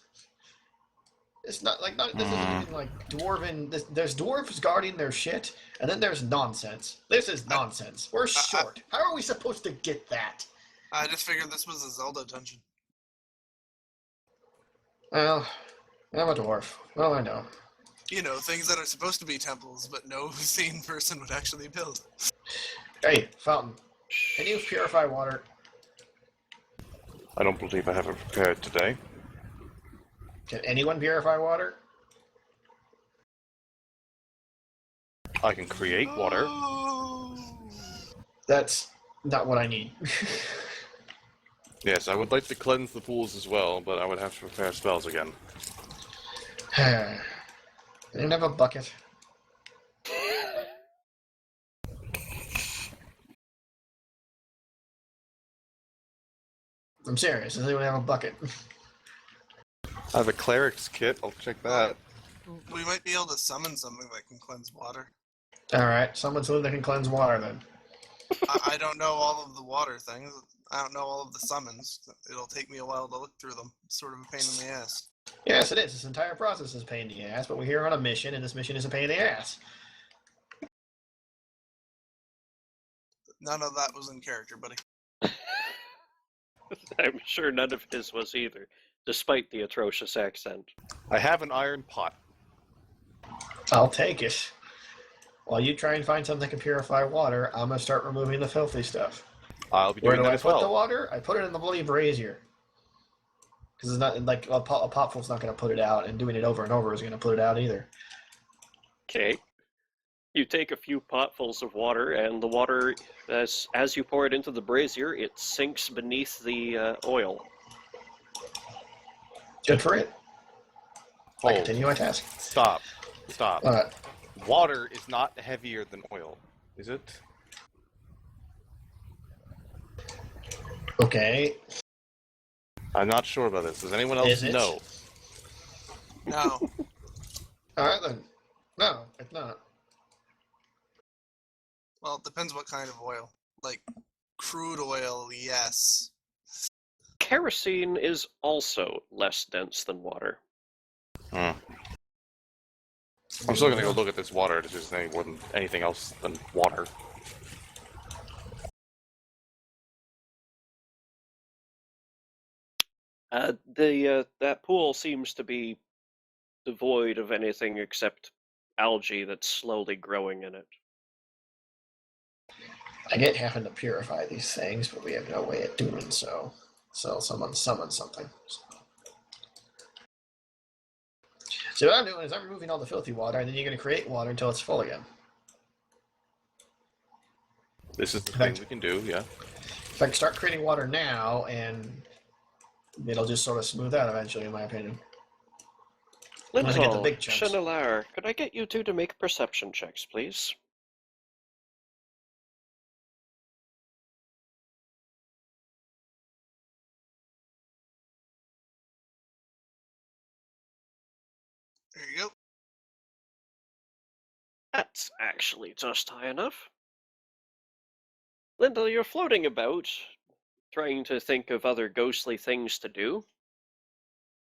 Speaker 2: It's not this isn't even dwarven. There's dwarves guarding their shit, and then there's nonsense. This is nonsense. We're short. How are we supposed to get that?
Speaker 4: I just figured this was a Zelda dungeon.
Speaker 2: Well, I'm a dwarf. Well, I know.
Speaker 4: Things that are supposed to be temples, but no sane person would actually build.
Speaker 2: Hey, Fountain, can you purify water?
Speaker 1: I don't believe I have it prepared today.
Speaker 2: Can anyone purify water?
Speaker 1: I can create water.
Speaker 4: Oh.
Speaker 2: That's not what I need.
Speaker 1: Yes, I would like to cleanse the pools as well, but I would have to prepare spells again.
Speaker 2: I didn't have a bucket. I'm serious. Does anyone have a bucket?
Speaker 1: I have a cleric's kit. I'll check that.
Speaker 4: We might be able to summon something that can cleanse water.
Speaker 2: Alright, someone that can cleanse water then.
Speaker 4: I don't know all of the water things. I don't know all of the summons. It'll take me a while to look through them. It's sort of a pain in the ass.
Speaker 2: Yes, it is. This entire process is a pain in the ass, but we're here on a mission, and this mission is a pain in the ass.
Speaker 4: None of that was in character, buddy.
Speaker 5: I'm sure none of his was either, despite the atrocious accent.
Speaker 1: I have an iron pot.
Speaker 2: I'll take it. While you try and find something that can purify water, I'm going to start removing the filthy stuff.
Speaker 1: I'll be
Speaker 2: Where
Speaker 1: doing
Speaker 2: do
Speaker 1: that
Speaker 2: I
Speaker 1: as
Speaker 2: put
Speaker 1: well.
Speaker 2: the water? I put it in the bloody brazier. Because it's not like a potful's not going to put it out, and doing it over and over is going to put it out either.
Speaker 5: Okay. You take a few potfuls of water, and the water, as you pour it into the brazier, it sinks beneath the oil.
Speaker 2: Good for it. I
Speaker 1: Oh,
Speaker 2: continue my task.
Speaker 1: stop. Stop. Water is not heavier than oil, is it?
Speaker 2: Okay.
Speaker 1: I'm not sure about this. Does anyone else
Speaker 2: Is it?
Speaker 1: know?
Speaker 4: No.
Speaker 2: Alright then. No, it's not.
Speaker 4: Well, it depends what kind of oil. Like, crude oil, yes.
Speaker 5: Kerosene is also less dense than water.
Speaker 1: Hmm. I'm still gonna go look at this water to see if there's anything else than water.
Speaker 5: That pool seems to be devoid of anything except algae that's slowly growing in it.
Speaker 2: I get having to purify these things, but we have no way of doing so. So someone summon something. So what I'm doing is I'm removing all the filthy water, and then you're going to create water until it's full again.
Speaker 1: This is the thing we can do, yeah.
Speaker 2: If I can start creating water now, and it'll just sort of smooth out eventually, in my opinion. Unless I get the
Speaker 5: Lindvall,
Speaker 2: big chunks.
Speaker 5: Chenelar, could I get you two to make perception checks, please?
Speaker 4: There you go.
Speaker 5: That's actually just high enough. Linda, you're floating about, trying to think of other ghostly things to do.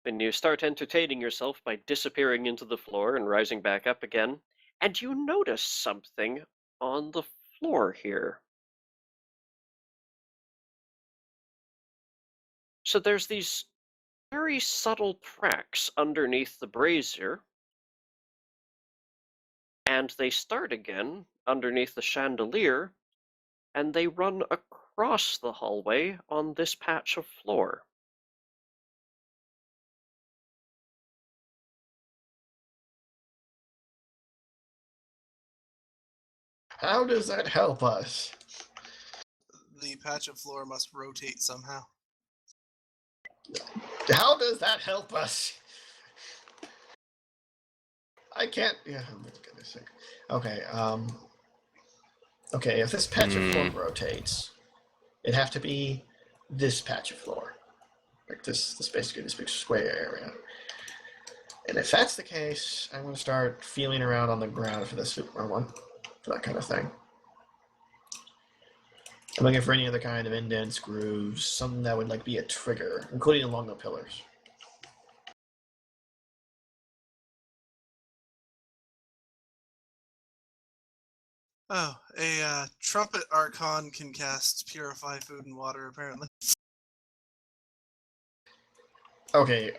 Speaker 5: And you start entertaining yourself by disappearing into the floor and rising back up again. And you notice something on the floor here. So there's these very subtle tracks underneath the brazier. And they start again underneath the chandelier. And they run across the hallway on this patch of floor.
Speaker 2: How does that help us?
Speaker 4: The patch of floor must rotate somehow.
Speaker 2: How does that help us? I can't. Yeah, I'm gonna say. Okay. Okay. If this patch of floor rotates, it'd have to be this patch of floor, like this basically this big square area. And if that's the case, I'm gonna start feeling around on the ground for this one, for that kind of thing. I'm looking for any other kind of indents, grooves, something that would like be a trigger, including along the pillars.
Speaker 4: Oh, a trumpet archon can cast purify food and water, apparently.
Speaker 2: Okay,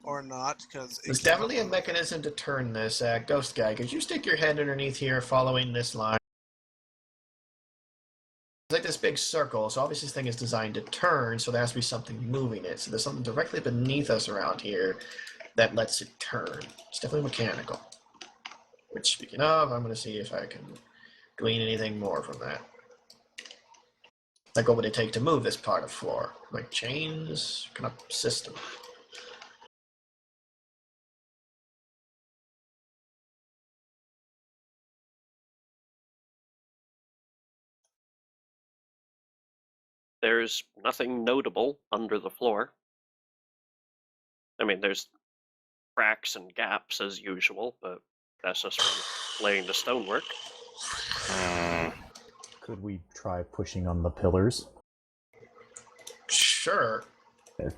Speaker 4: Or not, because
Speaker 2: there's definitely a mechanism to turn this. Ghost guy, could you stick your head underneath here following this line? It's like this big circle, so obviously this thing is designed to turn, so there has to be something moving it. So there's something directly beneath us around here that lets it turn. It's definitely mechanical. Which, speaking of, I'm going to see if I can glean anything more from that. Like, what would it take to move this part of floor? Like chains? Kind of system.
Speaker 5: There's nothing notable under the floor. I mean, there's cracks and gaps as usual, but that's just from laying the stonework.
Speaker 3: Could we try pushing on the pillars?
Speaker 2: Sure.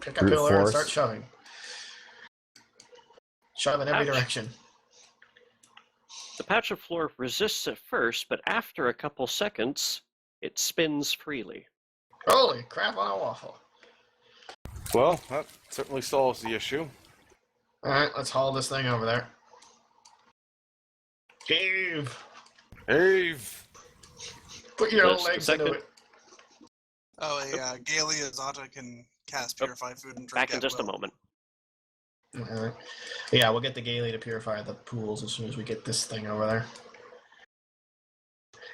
Speaker 2: Pick a
Speaker 3: Brute
Speaker 2: pillar and
Speaker 3: force.
Speaker 2: start shoving. Shove in every
Speaker 5: Ouch.
Speaker 2: direction.
Speaker 5: The patch of floor resists at first, but after a couple seconds, it spins freely.
Speaker 2: Holy crap on a waffle.
Speaker 1: Well, that certainly solves the issue.
Speaker 2: Alright, let's haul this thing over there. Heave!
Speaker 1: Heave!
Speaker 2: Put your own
Speaker 5: Just a
Speaker 2: legs into
Speaker 5: second.
Speaker 2: it.
Speaker 4: Oh, a Galia Zata can cast Purify Food and Drink.
Speaker 5: Back in
Speaker 4: at
Speaker 5: just a
Speaker 4: will.
Speaker 5: moment.
Speaker 2: Alright. Yeah, we'll get the Gaily to purify the pools as soon as we get this thing over there.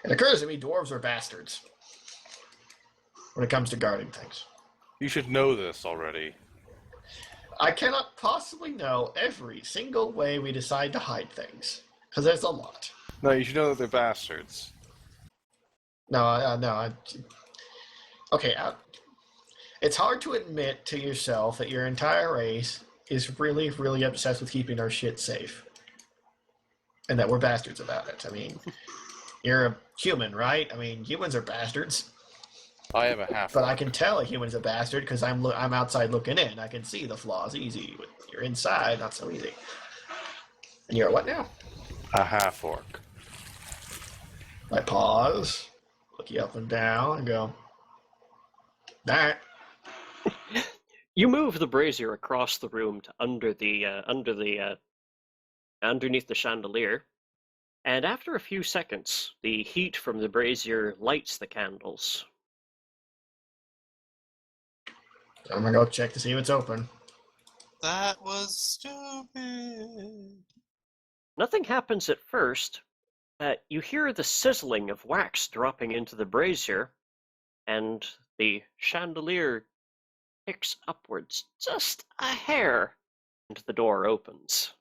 Speaker 2: It occurs to me dwarves are bastards when it comes to guarding things.
Speaker 1: You should know this already.
Speaker 2: I cannot possibly know every single way we decide to hide things, because there's a lot.
Speaker 1: No, you should know that they're bastards.
Speaker 2: Okay, it's hard to admit to yourself that your entire race is really, really obsessed with keeping our shit safe. And that we're bastards about it. I mean, you're a human, right? I mean, humans are bastards.
Speaker 1: I am a half.
Speaker 2: But I can tell a human's a bastard because I'm outside looking in. I can see the flaws easy. When you're inside, not so easy. And you're what now?
Speaker 1: A half orc.
Speaker 2: I pause, look you up and down, and go, alright.
Speaker 5: You move the brazier across the room to underneath the chandelier, and after a few seconds, the heat from the brazier lights the candles.
Speaker 2: I'm gonna go check to see if it's open.
Speaker 4: That was stupid.
Speaker 5: Nothing happens at first. You hear the sizzling of wax dropping into the brazier, and the chandelier picks upwards just a hair, and the door opens.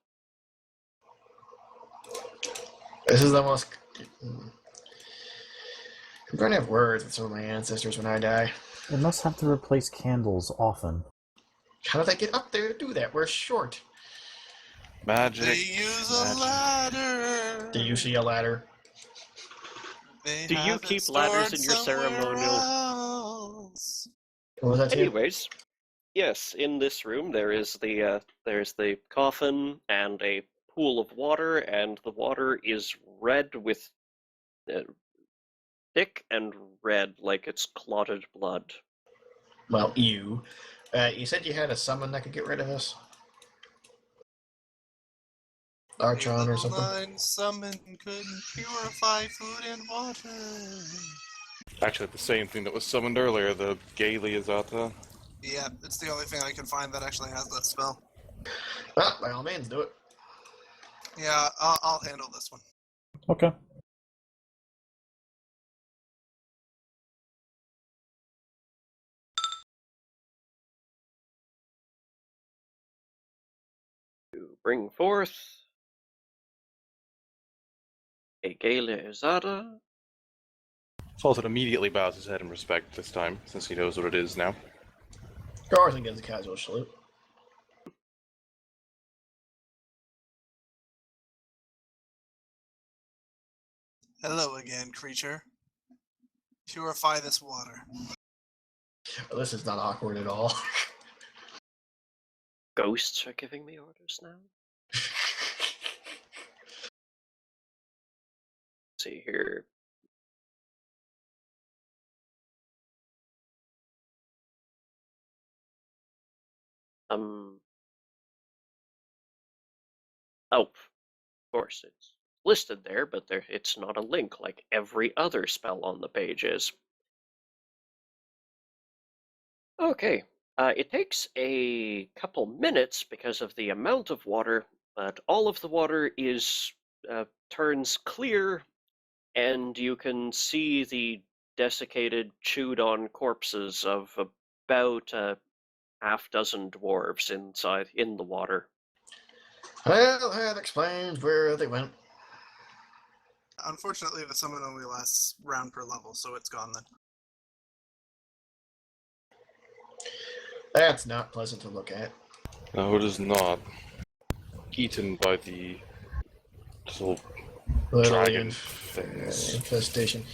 Speaker 2: This is the most... I'm going to have words with some of my ancestors when I die.
Speaker 3: It must have to replace candles often.
Speaker 2: How do they get up there to do that? We're short.
Speaker 1: Magic.
Speaker 4: They use a
Speaker 1: magic.
Speaker 4: ladder.
Speaker 2: Do you see a ladder?
Speaker 4: They
Speaker 5: Do you
Speaker 4: have it
Speaker 5: keep ladders
Speaker 4: stored
Speaker 5: in your
Speaker 4: somewhere
Speaker 5: ceremonial?
Speaker 4: else.
Speaker 2: What was that, Tim?
Speaker 5: Anyways, yes, in this room there's the coffin and a pool of water, and the water is red with thick and red like it's clotted blood.
Speaker 2: Well, you said you had a summon that could get rid of this? Archon or something?
Speaker 4: Level 9 summon couldn't purify food and water.
Speaker 1: Actually, the same thing that was summoned earlier, the Gaily Azata.
Speaker 4: Yeah, it's the only thing I can find that actually has that spell.
Speaker 2: Well, by all means, do it.
Speaker 4: Yeah, I'll handle this one.
Speaker 3: Okay.
Speaker 5: To bring forth a Gala Izada.
Speaker 1: Sultan immediately bows his head in respect this time, since he knows what it is now.
Speaker 2: Garth gives a casual salute.
Speaker 4: Hello again, creature. Purify this water.
Speaker 2: Well, this is not awkward at all.
Speaker 5: Ghosts are giving me orders now. Let's see here. Oh, of course, it's listed there, but it's not a link like every other spell on the page is. Okay, it takes a couple minutes because of the amount of water, but all of the water turns clear, and you can see the desiccated, chewed-on corpses of about a half-dozen dwarves in the water.
Speaker 2: Well, that explains where they went.
Speaker 4: Unfortunately, the summon only lasts round per level, so it's gone then.
Speaker 2: That's not pleasant to look at.
Speaker 1: No, it is not. Eaten by the little
Speaker 2: Little
Speaker 1: dragon things.
Speaker 2: infestation.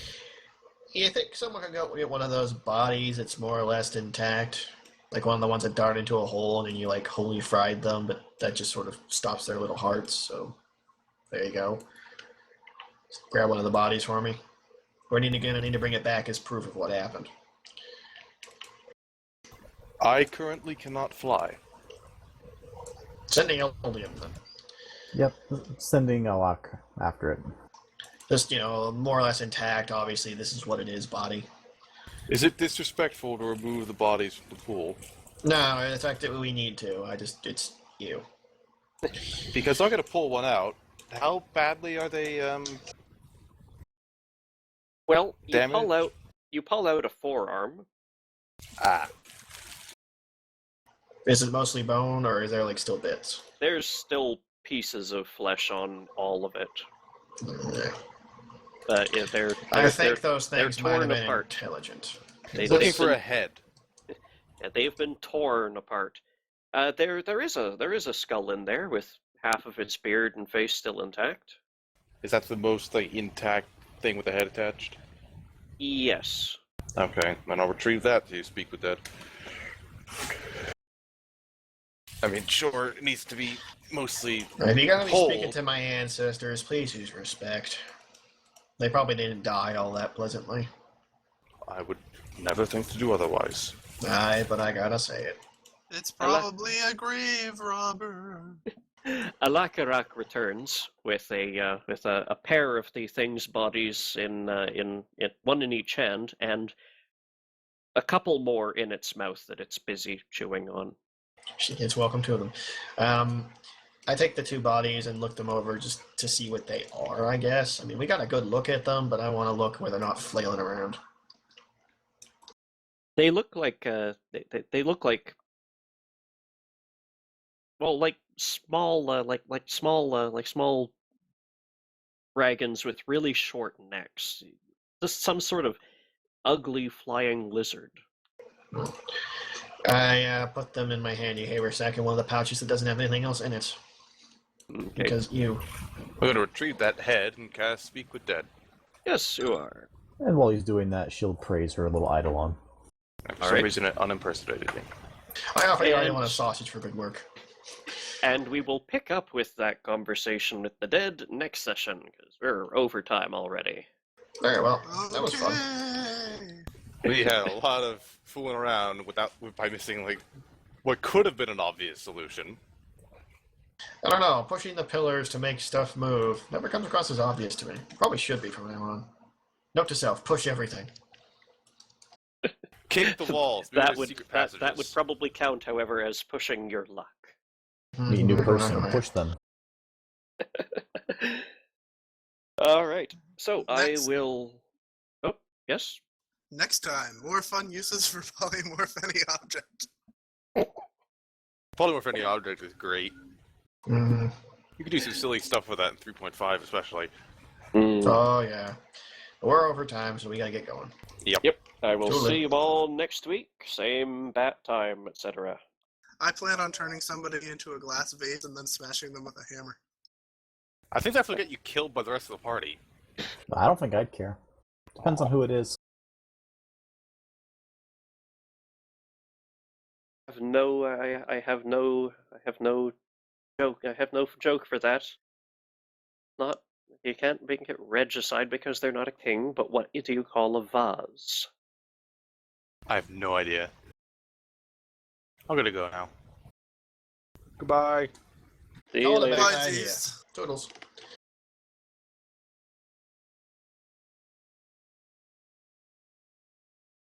Speaker 2: You think someone could go get one of those bodies that's more or less intact? Like one of the ones that dart into a hole and then you like wholly fried them, but that just sort of stops their little hearts, so there you go. Just grab one of the bodies for me. I need to bring it back as proof of what happened.
Speaker 1: I currently cannot fly.
Speaker 2: Sending Eldium then.
Speaker 3: Yep, sending a lock after it.
Speaker 2: Just, more or less intact. Obviously, this is what it is, body.
Speaker 1: Is it disrespectful to remove the bodies from the pool?
Speaker 2: No, in fact, we need to. It's you.
Speaker 1: Because I'm gonna pull one out. How badly are they,
Speaker 5: Well,
Speaker 1: damaged?
Speaker 5: you pull out a forearm.
Speaker 1: Ah.
Speaker 2: Is it mostly bone, or is there, like, still bits?
Speaker 5: There's still pieces of flesh on all of it. Yeah,
Speaker 2: I think those
Speaker 5: they're
Speaker 2: things might have
Speaker 5: torn
Speaker 2: been
Speaker 5: apart.
Speaker 2: intelligent.
Speaker 1: Looking for a head.
Speaker 5: Yeah, they've been torn apart. There is a skull in there with half of its beard and face still intact.
Speaker 1: Is that the most, like, intact thing with the head attached?
Speaker 5: Yes.
Speaker 1: Okay, then I'll retrieve that to speak with Dead. I mean, sure, it needs to be mostly
Speaker 2: If you're gonna be
Speaker 1: whole.
Speaker 2: speaking to my ancestors, please use respect. They probably didn't die all that pleasantly.
Speaker 1: I would never think to do otherwise.
Speaker 2: Aye, but I gotta say it.
Speaker 4: It's probably a grave robber.
Speaker 5: Alakarak returns with a pair of the thing's bodies in one in each hand and a couple more in its mouth that it's busy chewing on.
Speaker 2: It's welcome to them. I take the two bodies and look them over just to see what they are, I guess. I mean, we got a good look at them, but I want to look where they're not flailing around.
Speaker 5: They look like they look like, well, like small small dragons with really short necks. Just some sort of ugly flying lizard.
Speaker 2: I put them in my handy haver sack in one of the pouches that doesn't have anything else in it.
Speaker 5: Okay.
Speaker 2: Because you.
Speaker 1: I'm gonna retrieve that head and cast Speak with Dead.
Speaker 5: Yes, you are.
Speaker 3: And while he's doing that, she'll praise her little eidolon.
Speaker 1: For some reason, it unimpersonated me.
Speaker 2: I offer you
Speaker 5: And-
Speaker 2: one a sausage for good work.
Speaker 5: And we will pick up with that conversation with the dead next session, because we're over time already.
Speaker 2: Very well. That was fun.
Speaker 4: Okay.
Speaker 1: We had a lot of fooling around by missing, like, what could have been an obvious solution.
Speaker 2: I don't know. Pushing the pillars to make stuff move never comes across as obvious to me. Probably should be from now on. Note to self: push everything.
Speaker 1: Kick the walls. Maybe
Speaker 5: That
Speaker 1: there's
Speaker 5: would
Speaker 1: secret
Speaker 5: that would
Speaker 1: passages.
Speaker 5: probably count, however, as pushing your luck.
Speaker 3: Meet a new person, push them.
Speaker 5: All right. So
Speaker 4: Next.
Speaker 5: I will. Oh, yes.
Speaker 4: Next time, more fun uses for polymorph any object.
Speaker 1: Polymorph any object is great.
Speaker 2: Mhm.
Speaker 1: You could do some silly stuff with that in 3.5, especially.
Speaker 2: Oh yeah. We're over time, so we gotta get going.
Speaker 5: Yep. I will
Speaker 2: Totally.
Speaker 5: see you all next week. Same bat time, etc.
Speaker 4: I plan on turning somebody into a glass vase and then smashing them with a hammer.
Speaker 1: I think that will get you killed by the rest of the party.
Speaker 3: I don't think I'd care. Depends on who it is.
Speaker 5: I have no joke. I have no joke for that. Not you can't make it regicide because they're not a king. But what do you call a vase?
Speaker 1: I have no idea. I'm gonna go now. Goodbye.
Speaker 5: See you
Speaker 2: Oh, the
Speaker 5: later.
Speaker 2: bad
Speaker 4: Bye,
Speaker 2: idea.
Speaker 4: Zeus.
Speaker 2: Toodles.